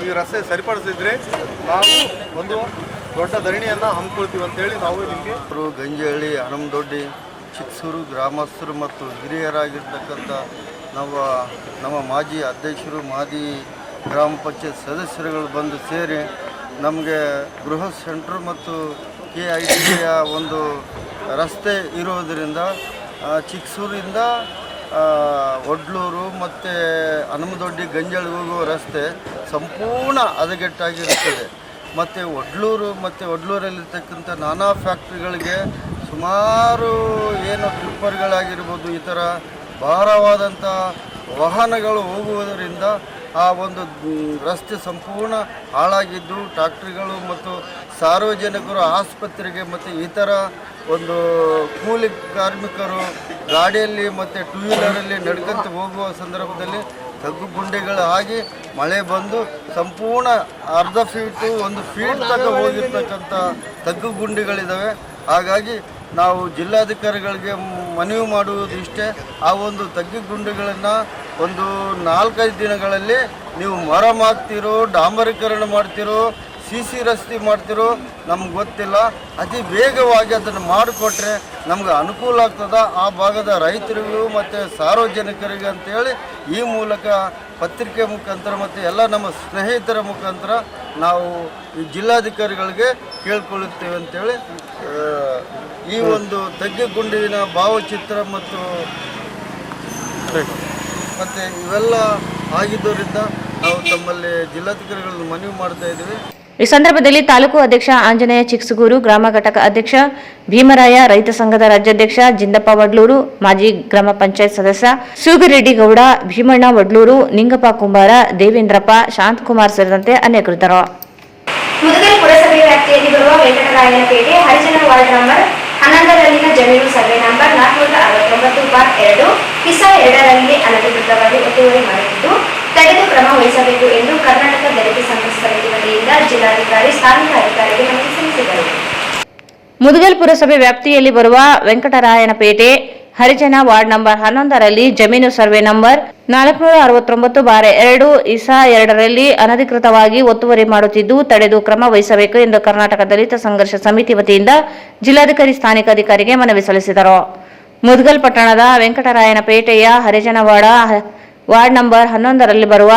ಈ ರಸ್ತೆ ಸರಿಪಡಿಸಿದ್ರೆ ನಾವು ಒಂದು ದೊಡ್ಡ ಧರಣಿಯನ್ನು ಹಮ್ಮಿಕೊಳ್ತೀವಿ ಅಂತೇಳಿ ನಾವು ನಿಮಗೆ ಗಂಜಿಹಳ್ಳಿ, ಹನುಮದೊಡ್ಡಿ, ಚಿಕ್ಕಸೂರು ಗ್ರಾಮಸ್ಥರು ಮತ್ತು ಹಿರಿಯರಾಗಿರ್ತಕ್ಕಂಥ ನಮ್ಮ ಮಾಜಿ ಅಧ್ಯಕ್ಷರು, ಮಾಜಿ ಗ್ರಾಮ ಪಂಚಾಯತ್ ಸದಸ್ಯರುಗಳು ಬಂದು ಸೇರಿ ನಮಗೆ ಬೃಹತ್ ಸೆಂಟ್ರ್ ಮತ್ತು KITಯ ಒಂದು ರಸ್ತೆ ಇರೋದರಿಂದ ಚಿಕ್ಕಸೂರಿಂದ ಒಡ್ಲೂರು ಮತ್ತು ಹನುಮದೊಡ್ಡಿ, ಗಂಜಾಳಿಗೆ ಹೋಗುವ ರಸ್ತೆ ಸಂಪೂರ್ಣ ಹದಗೆಟ್ಟಾಗಿರುತ್ತದೆ. ಮತ್ತು ಒಡ್ಲೂರಲ್ಲಿರ್ತಕ್ಕಂಥ ನಾನಾ ಫ್ಯಾಕ್ಟ್ರಿಗಳಿಗೆ ಸುಮಾರು ಏನು ಟಿಪ್ಪರ್ಗಳಾಗಿರ್ಬೋದು, ಈ ಥರ ಭಾರವಾದಂಥ ವಾಹನಗಳು ಹೋಗುವುದರಿಂದ ಆ ಒಂದು ರಸ್ತೆ ಸಂಪೂರ್ಣ ಹಾಳಾಗಿದ್ದು ಟ್ರಾಕ್ಟರ್ಗಳು ಮತ್ತು ಸಾರ್ವಜನಿಕರು ಆಸ್ಪತ್ರೆಗೆ ಮತ್ತು ಇತರ ಒಂದು ಕೂಲಿ ಕಾರ್ಮಿಕರು ಗಾಡಿಯಲ್ಲಿ ಮತ್ತು 2 ವೀಲರಲ್ಲಿ ನಡ್ಕೊಂತ ಹೋಗುವ ಸಂದರ್ಭದಲ್ಲಿ ತಗ್ಗು ಗುಂಡಿಗಳು ಆಗಿ ಮಳೆ ಬಂದು ಸಂಪೂರ್ಣ ಅರ್ಧ ಫೀಟು 1 ಫೀಟ್ ತನಕ ಹೋಗಿರ್ತಕ್ಕಂಥ ತಗ್ಗು ಗುಂಡಿಗಳಿದ್ದಾವೆ. ಹಾಗಾಗಿ ನಾವು ಜಿಲ್ಲಾಧಿಕಾರಿಗಳಿಗೆ ಮನವಿ ಮಾಡುವುದು ಇಷ್ಟೇ, ಆ ಒಂದು ತಗ್ಗು ಗುಂಡಿಗಳನ್ನು ಒಂದು 4-5 ದಿನಗಳಲ್ಲಿ ನೀವು ಮರ ಹಾಕ್ತಿರೋ, ಡಾಂಬರೀಕರಣ ಮಾಡ್ತಿರೋ, CC ರಸ್ತೆ ಮಾಡ್ತಿರೋ ನಮ್ಗೆ ಗೊತ್ತಿಲ್ಲ. ಅತಿ ವೇಗವಾಗಿ ಅದನ್ನು ಮಾಡಿಕೊಟ್ರೆ ನಮ್ಗೆ ಅನುಕೂಲ ಆಗ್ತದೆ ಆ ಭಾಗದ ರೈತರಿಗೂ ಮತ್ತು ಸಾರ್ವಜನಿಕರಿಗೆ ಅಂತೇಳಿ ಈ ಮೂಲಕ ಪತ್ರಿಕೆ ಮುಖಾಂತರ ಮತ್ತು ಎಲ್ಲ ನಮ್ಮ ಸ್ನೇಹಿತರ ಮುಖಾಂತರ ನಾವು ಈ ಜಿಲ್ಲಾಧಿಕಾರಿಗಳಿಗೆ ಕೇಳ್ಕೊಳ್ಳುತ್ತೇವೆ ಅಂತೇಳಿ ಈ ಒಂದು ತಗ್ಗುಗುಂಡಿನ ಭಾವಚಿತ್ರ ಮತ್ತು ಇವೆಲ್ಲ ಆಗಿದ್ದರಿಂದ ನಾವು ತಮ್ಮಲ್ಲಿ ಜಿಲ್ಲಾಧಿಕಾರಿಗಳನ್ನು ಮನವಿ ಮಾಡ್ತಾ ಇದ್ದೀವಿ. ಈ ಸಂದರ್ಭದಲ್ಲಿ ತಾಲೂಕು ಅಧ್ಯಕ್ಷ ಆಂಜನೇಯ ಚಿಕ್ಸುಗೂರು, ಗ್ರಾಮ ಘಟಕ ಅಧ್ಯಕ್ಷ ಭೀಮರಾಯ, ರೈತ ಸಂಘದ ರಾಜ್ಯಾಧ್ಯಕ್ಷ ಜಿಂದಪ್ಪ ವಡ್ಲೂರು, ಮಾಜಿ ಗ್ರಾಮ ಪಂಚಾಯತ್ ಸದಸ್ಯ ಸೂಗಿರೆಡ್ಡಿ ಗೌಡ, ಭೀಮಣ್ಣ ವಡ್ಲೂರು, ನಿಂಗಪ್ಪ ಕುಂಬಾರ, ದೇವೇಂದ್ರಪ್ಪ, ಶಾಂತಕುಮಾರ್ ಸೇರಿದಂತೆ ಅನೇಕರಿದ್ದರು. ಮುದಗಲ್ ಪುರಸಭೆ ವ್ಯಾಪ್ತಿಯಲ್ಲಿ ಬರುವ ವೆಂಕಟರಾಯನಪೇಟೆ ಹರಿಜನ ವಾರ್ಡ್ ನಂಬರ್ 11ರಲ್ಲಿನ ಜಮೀನು ಸರ್ವೆ ನಂಬರ್ 469/2 ಕಿಸಾ 2ರಲ್ಲಿ ಅನಧಿಕೃತವಾಗಿ ಒತ್ತುವರಿ ಮಾಡುತ್ತಿದ್ದು ತಡೆದು ಕ್ರಮ ವಹಿಸಬೇಕು ಎಂದು ಕರ್ನಾಟಕ ದಲಿತ ಸಂಘರ್ಷ ಸಮಿತಿ ವತಿಯಿಂದ ಜಿಲ್ಲಾಧಿಕಾರಿ ಸ್ಥಾನಿಕ ಅಧಿಕಾರಿಗೆ ಮನವಿ ಸಲ್ಲಿಸಿದರು. ಮುದಗಲ್ ಪುರಸಭೆ ವ್ಯಾಪ್ತಿಯಲ್ಲಿ ಬರುವ ವೆಂಕಟರಾಯನಪೇಟೆ ಹರಿಜನ ವಾರ್ಡ್ ನಂಬರ್ 11ರಲ್ಲಿ ಜಮೀನು ಸರ್ವೆ ನಂಬರ್ 469/2 ಇಸಾ 2ರಲ್ಲಿ ಅನಧಿಕೃತವಾಗಿ ಒತ್ತುವರಿ ಮಾಡುತ್ತಿದ್ದು ತಡೆದು ಕ್ರಮ ವಹಿಸಬೇಕು ಎಂದು ಕರ್ನಾಟಕ ದಲಿತ ಸಂಘರ್ಷ ಸಮಿತಿ ವತಿಯಿಂದ ಜಿಲ್ಲಾಧಿಕಾರಿ ಸ್ಥಾನಿಕ ಅಧಿಕಾರಿಗೆ ಮನವಿ ಸಲ್ಲಿಸಿದರು. ಮುದಗಲ್ ಪಟ್ಟಣದ ವೆಂಕಟರಾಯನಪೇಟೆಯ ಹರಿಜನ ವಾರ್ಡ್ ನಂಬರ್ 11ರಲ್ಲಿ ಬರುವ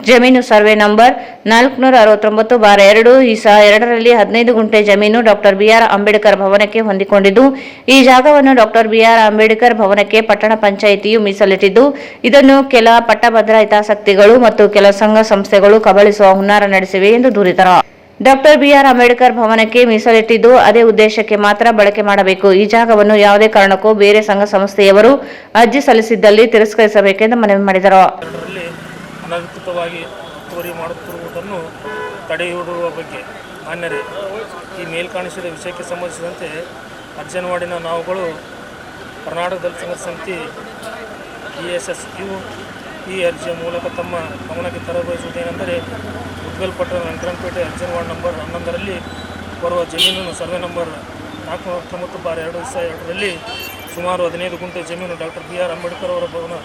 ಜಮೀನು ಸರ್ವೆ ನಂಬರ್ 469/2 ಇಸಾ 2ರಲ್ಲಿ 15 ಗುಂಟೆ ಜಮೀನು ಡಾಕ್ಟರ್ BR ಅಂಬೇಡ್ಕರ್ ಭವನಕ್ಕೆ ಹೊಂದಿಕೊಂಡಿದ್ದು ಈ ಜಾಗವನ್ನು ಡಾಕ್ಟರ್ BR ಅಂಬೇಡ್ಕರ್ ಭವನಕ್ಕೆ ಪಟ್ಟಣ ಪಂಚಾಯಿತಿಯು ಮೀಸಲಿಟ್ಟಿದ್ದು ಇದನ್ನು ಕೆಲ ಪಟ್ಟಭದ್ರ ಹಿತಾಸಕ್ತಿಗಳು ಮತ್ತು ಕೆಲ ಸಂಘ ಸಂಸ್ಥೆಗಳು ಕಬಳಿಸುವ ಹುನ್ನಾರ ನಡೆಸಿವೆ ಎಂದು ದೂರಿದರು. ಡಾಕ್ಟರ್ BR ಅಂಬೇಡ್ಕರ್ ಭವನಕ್ಕೆ ಮೀಸಲಿಟ್ಟಿದ್ದು ಅದೇ ಉದ್ದೇಶಕ್ಕೆ ಮಾತ್ರ ಬಳಕೆ ಮಾಡಬೇಕು. ಈ ಜಾಗವನ್ನು ಯಾವುದೇ ಕಾರಣಕ್ಕೂ ಬೇರೆ ಸಂಘ ಸಂಸ್ಥೆಯವರು ಅರ್ಜಿ ಸಲ್ಲಿಸಿದ್ದಲ್ಲಿ ತಿರಸ್ಕರಿಸಬೇಕೆಂದು ಮನವಿ ಮಾಡಿದರು. ಅನಧಿಕೃತವಾಗಿ ಒತ್ತುವರಿ ಮಾಡುತ್ತಿರುವುದನ್ನು ತಡೆಹಿಡಿಯುವ ಬಗ್ಗೆ ಮಾನ್ಯರೇ, ಈ ಮೇಲ್ಕಾಣಿಸಿದ ವಿಷಯಕ್ಕೆ ಸಂಬಂಧಿಸಿದಂತೆ ಅರ್ಜನವಾಡಿನ ನಾವುಗಳು ಕರ್ನಾಟಕ ದಲಿತ ಸಂಘರ್ಷ ಸಮಿತಿ ESSU ಈ ಅರ್ಜಿಯ ಮೂಲಕ ತಮ್ಮ ಗಮನಕ್ಕೆ ತರಬಯಸುವುದೇನೆಂದರೆ ಮುದಗಲ್ ಪಟ್ಟಣ ವೆಂಕಟರಾಯನಪೇಟೆ ಅರ್ಜನವಾಡ್ ನಂಬರ್ 11ರಲ್ಲಿ ಬರುವ ಜಮೀನು ಸರ್ವೆ ನಂಬರ್ 469/2 ಇಸಾ 2ರಲ್ಲಿ ಸುಮಾರು 15 ಗುಂಟೆ ಜಮೀನು ಡಾಕ್ಟರ್ BR ಅಂಬೇಡ್ಕರ್ ಅವರ ಭವನ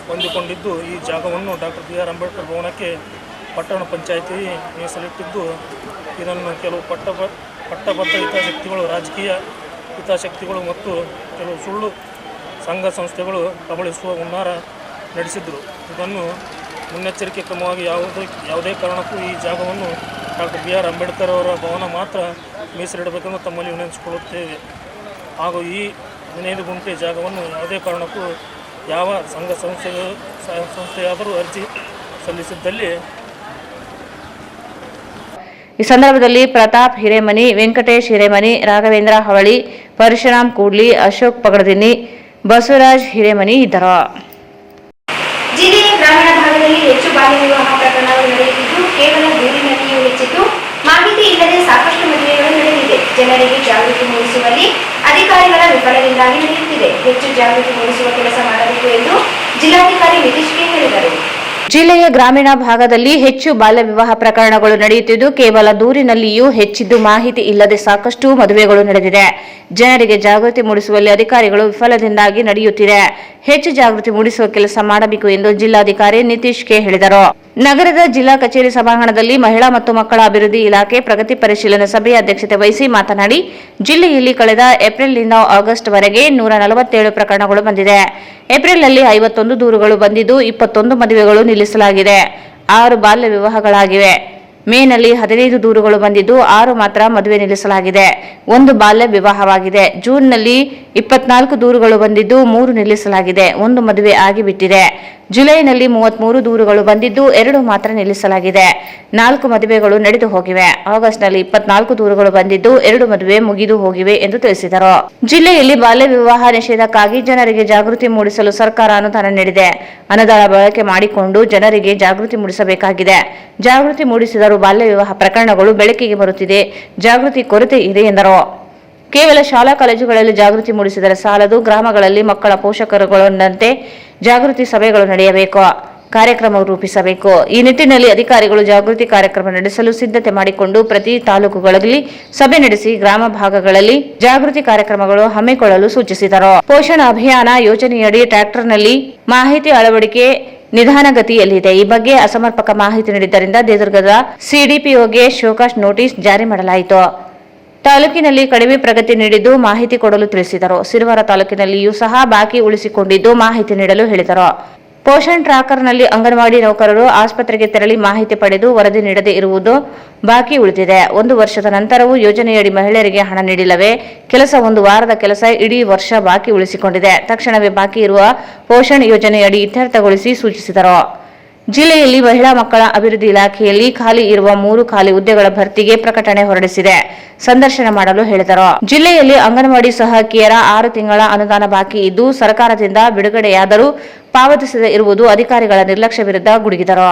ಹೊಂದಿಕೊಂಡಿದ್ದು ಈ ಜಾಗವನ್ನು ಡಾಕ್ಟರ್ BR ಅಂಬೇಡ್ಕರ್ ಭವನಕ್ಕೆ ಪಟ್ಟಣ ಪಂಚಾಯಿತಿ ಮೀಸಲಿಟ್ಟಿದ್ದು ಇದನ್ನು ಕೆಲವು ಪಟ್ಟಬದ್ಧ ಹಿತಾಸಕ್ತಿಗಳು, ರಾಜಕೀಯ ಹಿತಾಸಕ್ತಿಗಳು ಮತ್ತು ಕೆಲವು ಸುಳ್ಳು ಸಂಘ ಸಂಸ್ಥೆಗಳು ಕಬಳಿಸುವ ಹುನ್ನಾರ ನಡೆಸಿದ್ದರು. ಇದನ್ನು ಮುನ್ನೆಚ್ಚರಿಕೆ ಕ್ರಮವಾಗಿ ಯಾವುದೇ ಕಾರಣಕ್ಕೂ ಈ ಜಾಗವನ್ನು ಡಾಕ್ಟರ್ BR ಅಂಬೇಡ್ಕರ್ ಅವರ ಭವನ ಮಾತ್ರ ಮೀಸಲಿಡಬೇಕೆಂದು ತಮ್ಮಲ್ಲಿ ವಿನಂತಿಸಿಕೊಳ್ಳುತ್ತೇವೆ. ಹಾಗೂ ಈ 15 ಗುಂಟೆ ಜಾಗವನ್ನು ಯಾವುದೇ ಕಾರಣಕ್ಕೂ ಯಾವ ಸಂಘ ಸಂಸ್ಥೆಯಾದರೂ ಅರ್ಜಿ ಸಲ್ಲಿಸಿದ್ದಲ್ಲಿ ಈ ಸಂದರ್ಭದಲ್ಲಿ ಪ್ರತಾಪ್ ಹಿರೇಮನಿ, ವೆಂಕಟೇಶ್ ಹಿರೇಮನಿ, ರಾಘವೇಂದ್ರ ಹವಳಿ, ಪರಶುರಾಮ್ ಕೂಡ್ಲಿ, ಅಶೋಕ್ ಪಗಡದಿನ್ನಿ, ಬಸವರಾಜ್ ಹಿರೇಮನಿ ಇದ್ದರು. ಜಿಲ್ಲೆಯ ಗ್ರಾಮೀಣ ಭಾಗದಲ್ಲಿ ಹೆಚ್ಚು ಬಾಲ್ಯ ವಿವಾಹ ಪ್ರಕರಣಗಳು ನಡೆಯುತ್ತಿದ್ದು ಕೇವಲ ದೂರಿನಲ್ಲಿಯೂ ಹೆಚ್ಚಿದ್ದು ಮಾಹಿತಿ ಇಲ್ಲದೆ ಸಾಕಷ್ಟು ಮದುವೆಗಳು ನಡೆದಿದೆ. ಜನರಿಗೆ ಜಾಗೃತಿ ಮೂಡಿಸುವಲ್ಲಿ ಅಧಿಕಾರಿಗಳ ವಿಫಲದಿಂದಾಗಿ ನಡೆಯುತ್ತಿದೆ. ಹೆಚ್ಚು ಜಾಗೃತಿ ಮೂಡಿಸುವ ಕೆಲಸ ಮಾಡಬೇಕು ಎಂದು ಜಿಲ್ಲಾಧಿಕಾರಿ ನಿತೀಶ್ ಕೆ ಹೇಳಿದರು. ಜಿಲ್ಲೆಯ ಗ್ರಾಮೀಣ ಭಾಗದಲ್ಲಿ ಹೆಚ್ಚು ಬಾಲ್ಯ ವಿವಾಹ ಪ್ರಕರಣಗಳು ನಡೆಯುತ್ತಿದ್ದು ಕೇವಲ ದೂರಿನಲ್ಲಿಯೂ ಹೆಚ್ಚಿದ್ದು ಮಾಹಿತಿ ಇಲ್ಲದೆ ಸಾಕಷ್ಟು ಮದುವೆಗಳು ನಡೆದಿದೆ. ಜನರಿಗೆ ಜಾಗೃತಿ ಮೂಡಿಸುವಲ್ಲಿ ಅಧಿಕಾರಿಗಳು ವಿಫಲದಿಂದಾಗಿ ನಡೆಯುತ್ತಿದೆ. ಹೆಚ್ಚು ಜಾಗೃತಿ ಮೂಡಿಸುವ ಕೆಲಸ ಮಾಡಬೇಕು ಎಂದು ಜಿಲ್ಲಾಧಿಕಾರಿ ನಿತೀಶ್ ಕೆ ಹೇಳಿದರು. ನಗರದ ಜಿಲ್ಲಾ ಕಚೇರಿ ಸಭಾಂಗಣದಲ್ಲಿ ಮಹಿಳಾ ಮತ್ತು ಮಕ್ಕಳ ಅಭಿವೃದ್ಧಿ ಇಲಾಖೆ ಪ್ರಗತಿ ಪರಿಶೀಲನಾ ಸಭೆಯ ಅಧ್ಯಕ್ಷತೆ ವಹಿಸಿ ಮಾತನಾಡಿ, ಜಿಲ್ಲೆಯಲ್ಲಿ ಕಳೆದ ಏಪ್ರಿಲ್ನಿಂದ ಆಗಸ್ಟ್ ವರೆಗೆ 147 ಪ್ರಕರಣಗಳು ಬಂದಿದೆ. ಏಪ್ರಿಲ್ನಲ್ಲಿ 51 ದೂರುಗಳು ಬಂದಿದ್ದು 21 ಮದುವೆಗಳು ನಿಲ್ಲಿಸಲಾಗಿದೆ. 6 ಬಾಲ್ಯ ವಿವಾಹಗಳಾಗಿವೆ. ಮೇನಲ್ಲಿ 15 ದೂರುಗಳು ಬಂದಿದ್ದು 6 ಮಾತ್ರ ಮದುವೆ ನಿಲ್ಲಿಸಲಾಗಿದೆ. 1 ಬಾಲ್ಯ ವಿವಾಹವಾಗಿದೆ. ಜೂನ್ನಲ್ಲಿ 24 ದೂರುಗಳು ಬಂದಿದ್ದು 3 ನಿಲ್ಲಿಸಲಾಗಿದೆ. 1 ಮದುವೆ ಆಗಿಬಿಟ್ಟಿದೆ. ಜುಲೈನಲ್ಲಿ 33 ದೂರುಗಳು ಬಂದಿದ್ದು 2 ಮಾತ್ರ ನಿಲ್ಲಿಸಲಾಗಿದೆ. 4 ಮದುವೆಗಳು ನಡೆದು ಹೋಗಿವೆ. ಆಗಸ್ಟ್ನಲ್ಲಿ 24 ದೂರುಗಳು ಬಂದಿದ್ದು 2 ಮದುವೆ ಮುಗಿದು ಹೋಗಿವೆ ಎಂದು ತಿಳಿಸಿದರು. ಜಿಲ್ಲೆಯಲ್ಲಿ ಬಾಲ್ಯ ವಿವಾಹ ನಿಷೇಧಕ್ಕಾಗಿ ಜನರಿಗೆ ಜಾಗೃತಿ ಮೂಡಿಸಲು ಸರ್ಕಾರ ಅನುದಾನ ನೀಡಿದೆ. ಅನುದಾನ ಬಳಕೆ ಮಾಡಿಕೊಂಡು ಜನರಿಗೆ ಜಾಗೃತಿ ಮೂಡಿಸಬೇಕಾಗಿದೆ. ಜಾಗೃತಿ ಮೂಡಿಸಿದರೂ ಬಾಲ್ಯ ವಿವಾಹ ಪ್ರಕರಣಗಳು ಬೆಳಕಿಗೆ ಬರುತ್ತಿದೆ. ಜಾಗೃತಿ ಕೊರತೆ ಇದೆ ಎಂದರು. ಕೇವಲ ಶಾಲಾ ಕಾಲೇಜುಗಳಲ್ಲಿ ಜಾಗೃತಿ ಮೂಡಿಸಿದರೆ ಸಾಲದು. ಗ್ರಾಮಗಳಲ್ಲಿ ಮಕ್ಕಳ ಪೋಷಕರುಗಳೊಂದಂತೆ ಜಾಗೃತಿ ಸಭೆಗಳು ನಡೆಯಬೇಕು. ಕಾರ್ಯಕ್ರಮ ರೂಪಿಸಬೇಕು. ಈ ನಿಟ್ಟಿನಲ್ಲಿ ಅಧಿಕಾರಿಗಳು ಜಾಗೃತಿ ಕಾರ್ಯಕ್ರಮ ನಡೆಸಲು ಸಿದ್ಧತೆ ಮಾಡಿಕೊಂಡು ಪ್ರತಿ ತಾಲೂಕುಗಳಲ್ಲಿ ಸಭೆ ನಡೆಸಿ ಗ್ರಾಮ ಭಾಗಗಳಲ್ಲಿ ಜಾಗೃತಿ ಕಾರ್ಯಕ್ರಮಗಳು ಹಮ್ಮಿಕೊಳ್ಳಲು ಸೂಚಿಸಿದರು. ಪೋಷಣ ಅಭಿಯಾನ ಯೋಜನೆಯಡಿ ಟ್ರ್ಯಾಕ್ಟರ್ನಲ್ಲಿ ಮಾಹಿತಿ ಅಳವಡಿಕೆ ನಿಧಾನಗತಿಯಲ್ಲಿದೆ. ಈ ಬಗ್ಗೆ ಅಸಮರ್ಪಕ ಮಾಹಿತಿ ನೀಡಿದ್ದರಿಂದ ದೇದುರ್ಗದ ಸಿಡಿಪಿಒಗೆ ಶೋಕಾಸ್ ನೋಟಿಸ್ ಜಾರಿ ಮಾಡಲಾಯಿತು. ತಾಲೂಕಿನಲ್ಲಿ ಕಡಿಮೆ ಪ್ರಗತಿ ನೀಡಿದ್ದು ಮಾಹಿತಿ ಕೊಡಲು ತಿಳಿಸಿದರು. ಸಿರುವಾರ ತಾಲೂಕಿನಲ್ಲಿಯೂ ಸಹ ಬಾಕಿ ಉಳಿಸಿಕೊಂಡಿದ್ದು ಮಾಹಿತಿ ನೀಡಲು ಹೇಳಿದರು. ಪೋಷಣ್ ಟ್ರ್ಯಾಕರ್ನಲ್ಲಿ ಅಂಗನವಾಡಿ ನೌಕರರು ಆಸ್ಪತ್ರೆಗೆ ತೆರಳಿ ಮಾಹಿತಿ ಪಡೆದು ವರದಿ ನೀಡದೇ ಇರುವುದು ಬಾಕಿ ಉಳಿದಿದೆ. 1 ವರ್ಷದ ನಂತರವೂ ಯೋಜನೆಯಡಿ ಮಹಿಳೆಯರಿಗೆ ಹಣ ನೀಡಿಲ್ಲವೇ? ಕೆಲಸ 1 ವಾರದ ಕೆಲಸ ಇಡೀ ವರ್ಷ ಬಾಕಿ ಉಳಿಸಿಕೊಂಡಿದೆ. ತಕ್ಷಣವೇ ಬಾಕಿ ಇರುವ ಪೋಷಣ್ ಯೋಜನೆಯಡಿ ಇತ್ಯರ್ಥಗೊಳಿಸಿ ಸೂಚಿಸಿದರು. ಜಿಲ್ಲೆಯಲ್ಲಿ ಮಹಿಳಾ ಮಕ್ಕಳ ಅಭಿವೃದ್ಧಿ ಇಲಾಖೆಯಲ್ಲಿ ಖಾಲಿ ಇರುವ 3 ಖಾಲಿ ಹುದ್ದೆಗಳ ಭರ್ತಿಗೆ ಪ್ರಕಟಣೆ ಹೊರಡಿಸಿದೆ. ಸಂದರ್ಶನ ಮಾಡಲು ಹೇಳಿದರು. ಜಿಲ್ಲೆಯಲ್ಲಿ ಅಂಗನವಾಡಿ ಸಹಾಯಕಿಯರ 6 ತಿಂಗಳ ಅನುದಾನ ಬಾಕಿ ಇದ್ದು ಸರ್ಕಾರದಿಂದ ಬಿಡುಗಡೆಯಾದರೂ ಪಾವತಿಸದೇ ಇರುವುದು ಅಧಿಕಾರಿಗಳ ನಿರ್ಲಕ್ಷ್ಯ ವಿರುದ್ಧ ಗುಡುಗಿದರು.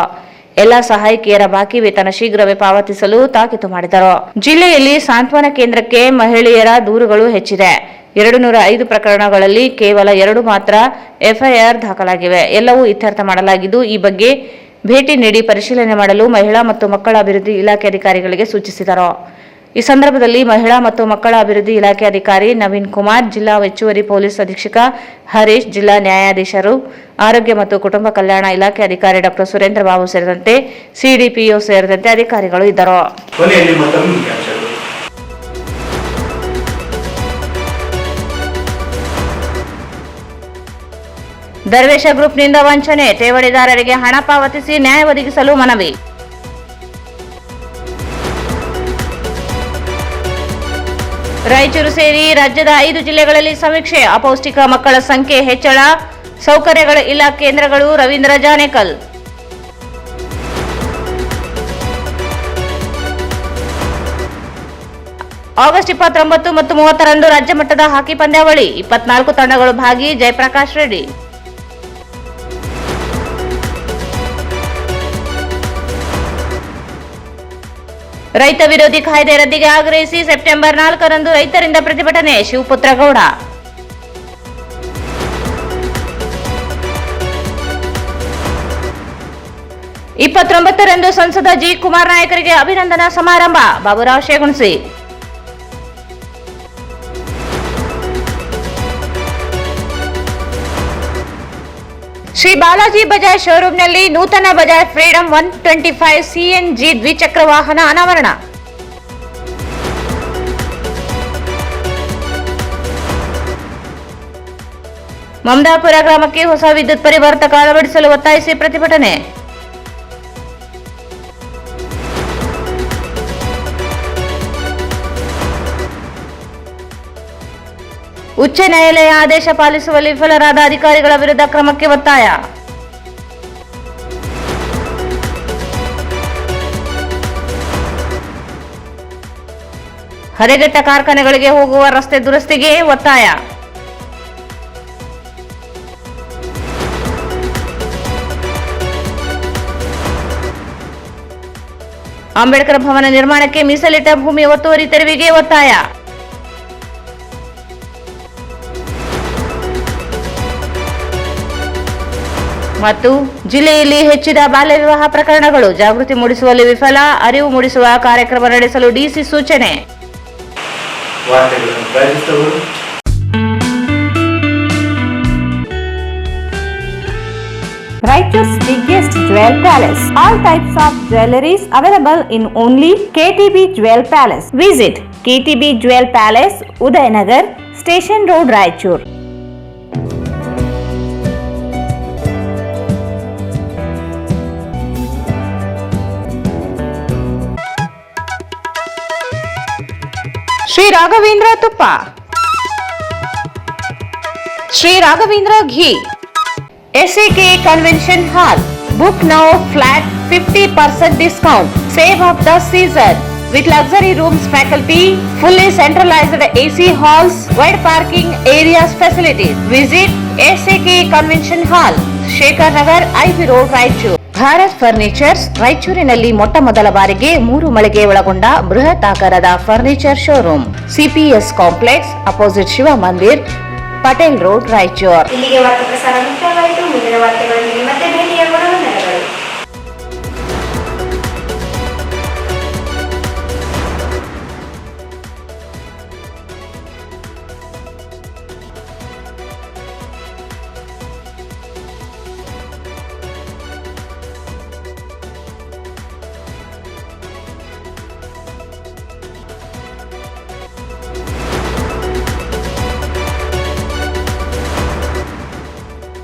ಎಲ್ಲಾ ಸಹಾಯಕಿಯರ ಬಾಕಿ ವೇತನ ಶೀಘ್ರವೇ ಪಾವತಿಸಲು ತಾಕೀತು ಮಾಡಿದರು. ಜಿಲ್ಲೆಯಲ್ಲಿ ಸಾಂತ್ವನ ಕೇಂದ್ರಕ್ಕೆ ಮಹಿಳೆಯರ ದೂರುಗಳು ಹೆಚ್ಚಿದೆ. 205 ಪ್ರಕರಣಗಳಲ್ಲಿ ಕೇವಲ 2 ಮಾತ್ರ ಎಫ್ಐಆರ್ ದಾಖಲಾಗಿವೆ. ಎಲ್ಲವೂ ಇತ್ಯರ್ಥ ಮಾಡಲಾಗಿದ್ದು ಈ ಬಗ್ಗೆ ಭೇಟಿ ನೀಡಿ ಪರಿಶೀಲನೆ ಮಾಡಲು ಮಹಿಳಾ ಮತ್ತು ಮಕ್ಕಳ ಅಭಿವೃದ್ಧಿ ಇಲಾಖೆ ಅಧಿಕಾರಿಗಳಿಗೆ ಸೂಚಿಸಿದರು. ಈ ಸಂದರ್ಭದಲ್ಲಿ ಮಹಿಳಾ ಮತ್ತು ಮಕ್ಕಳ ಅಭಿವೃದ್ಧಿ ಇಲಾಖೆ ಅಧಿಕಾರಿ ನವೀನ್ ಕುಮಾರ್, ಜಿಲ್ಲಾ ಹೆಚ್ಚುವರಿ ಪೊಲೀಸ್ ಅಧೀಕ್ಷಕ ಹರೀಶ್, ಜಿಲ್ಲಾ ನ್ಯಾಯಾಧೀಶರು, ಆರೋಗ್ಯ ಮತ್ತು ಕುಟುಂಬ ಕಲ್ಯಾಣ ಇಲಾಖೆ ಅಧಿಕಾರಿ ಡಾಕ್ಟರ್ ಸುರೇಂದ್ರ ಬಾಬು ಸೇರಿದಂತೆ ಸಿಡಿಪಿಒ ಸೇರಿದಂತೆ ಅಧಿಕಾರಿಗಳು ಇದ್ದರು. ದರ್ವೇಶ ಗ್ರೂಪ್ನಿಂದ ವಂಚನೆ, ಠೇವಣಿದಾರರಿಗೆ ಹಣ ಪಾವತಿಸಿ ನ್ಯಾಯ ಒದಗಿಸಲು ಮನವಿ. ರಾಯಚೂರು ಸೇರಿ ರಾಜ್ಯದ 5 ಜಿಲ್ಲೆಗಳಲ್ಲಿ ಸಮೀಕ್ಷೆ, ಅಪೌಷ್ಟಿಕ ಮಕ್ಕಳ ಸಂಖ್ಯೆ ಹೆಚ್ಚಳ, ಸೌಕರ್ಯಗಳ ಇಲ್ಲ ಕೇಂದ್ರಗಳು. ರವೀಂದ್ರ ಜಾನೇಕಲ್. ಆಗಸ್ಟ್ 29 ಮತ್ತು 30ರಂದು ರಾಜ್ಯ ಮಟ್ಟದ ಹಾಕಿ ಪಂದ್ಯಾವಳಿ, 24 ತಂಡಗಳು ಭಾಗಿ. ಜಯಪ್ರಕಾಶ್ ರೆಡ್ಡಿ. ರೈತ ವಿರೋಧಿ ಕಾಯ್ದೆ ರದ್ದಿಗೆ ಆಗ್ರಹಿಸಿ ಸೆಪ್ಟೆಂಬರ್ 4ರಂದು ರೈತರಿಂದ ಪ್ರತಿಭಟನೆ. ಶಿವಪುತ್ರ ಗೌಡ. ರಂದು ಸಂಸದ ಜಿ ಕುಮಾರ್ ನಾಯಕರಿಗೆ ಅಭಿನಂದನಾ ಸಮಾರಂಭ. ಬಾಬುರಾವ್ ಶೇಗುಣಸಿ. ಶ್ರೀ ಬಾಲಾಜಿ ಬಜಾಜ್ ಶೋರೂಮ್ನಲ್ಲಿ ನೂತನ ಬಜಾಜ್ ಫ್ರೀಡಂ 125 ಸಿಎನ್ಜಿ ದ್ವಿಚಕ್ರ ವಾಹನ ಅನಾವರಣ. ಮಮದಾಪುರ ಗ್ರಾಮಕ್ಕೆ ಹೊಸ ವಿದ್ಯುತ್ ಪರಿವರ್ತಕ ಅಳವಡಿಸಲು ಒತ್ತಾಯಿಸಿ ಪ್ರತಿಭಟನೆ. ಉಚ್ಚ ನ್ಯಾಯಾಲಯ ಆದೇಶ ಪಾಲಿಸುವಲ್ಲಿ ವಿಫಲರಾದ ಅಧಿಕಾರಿಗಳ ವಿರುದ್ಧ ಕ್ರಮಕ್ಕೆ ಒತ್ತಾಯ. ಹದಗೆಟ್ಟ ಕಾರ್ಖಾನೆಗಳಿಗೆ ಹೋಗುವ ರಸ್ತೆ ದುರಸ್ತಿಗೆ ಒತ್ತಾಯ. ಅಂಬೇಡ್ಕರ್ ಭವನ ನಿರ್ಮಾಣಕ್ಕೆ ಮೀಸಲಿಟ್ಟ ಭೂಮಿ ಒತ್ತುವರಿ ತೆರವಿಗೆ ಒತ್ತಾಯ. ಮತ್ತು ಜಿಲ್ಲೆಯಲ್ಲಿ ಹೆಚ್ಚಿದ ಬಾಲ್ಯ ವಿವಾಹ ಪ್ರಕರಣಗಳು, ಜಾಗೃತಿ ಮೂಡಿಸುವಲ್ಲಿ ವಿಫಲ, ಅರಿವು ಮೂಡಿಸುವ ಕಾರ್ಯಕ್ರಮ ನಡೆಸಲು ಡಿಸಿ ಸೂಚನೆ. Raichur's biggest jewel palace. All types of jewelries available in only KTB Jewel Palace. Visit KTB Jewel Palace, Udayanagar, Station Road, Raichur. Shri Raghavendra ತುಪ್ಪ, ಶ್ರೀ ರಾಘವೇಂದ್ರ ಘೀ, SAK Convention Hall. Book now flat 50% discount. Save of the season with luxury rooms, faculty, fully centralized AC halls, wide parking areas, facilities. Visit SAK Convention Hall, Shekhar Nagar, IV Road, Raichur. Bharat furnitures ರಾಯಚೂರಿನಲ್ಲಿ ಮೊಟ್ಟ ಮೊದಲ ಬಾರಿಗೆ 3 ಮಳಿಗೆ ಒಳಗೊಂಡ ಬೃಹತ್ ಆಕಾರದ furniture showroom. CPS complex opposite Shiva Mandir, Patel road, Raichur. ಇಲ್ಲಿಗೆ ವಾರ್ತಾ ಪ್ರಸಾರ ಮುಕ್ತಾಯವಾಯಿತು. ಮುಂದಿನ ವಾರ್ತೆಗಳು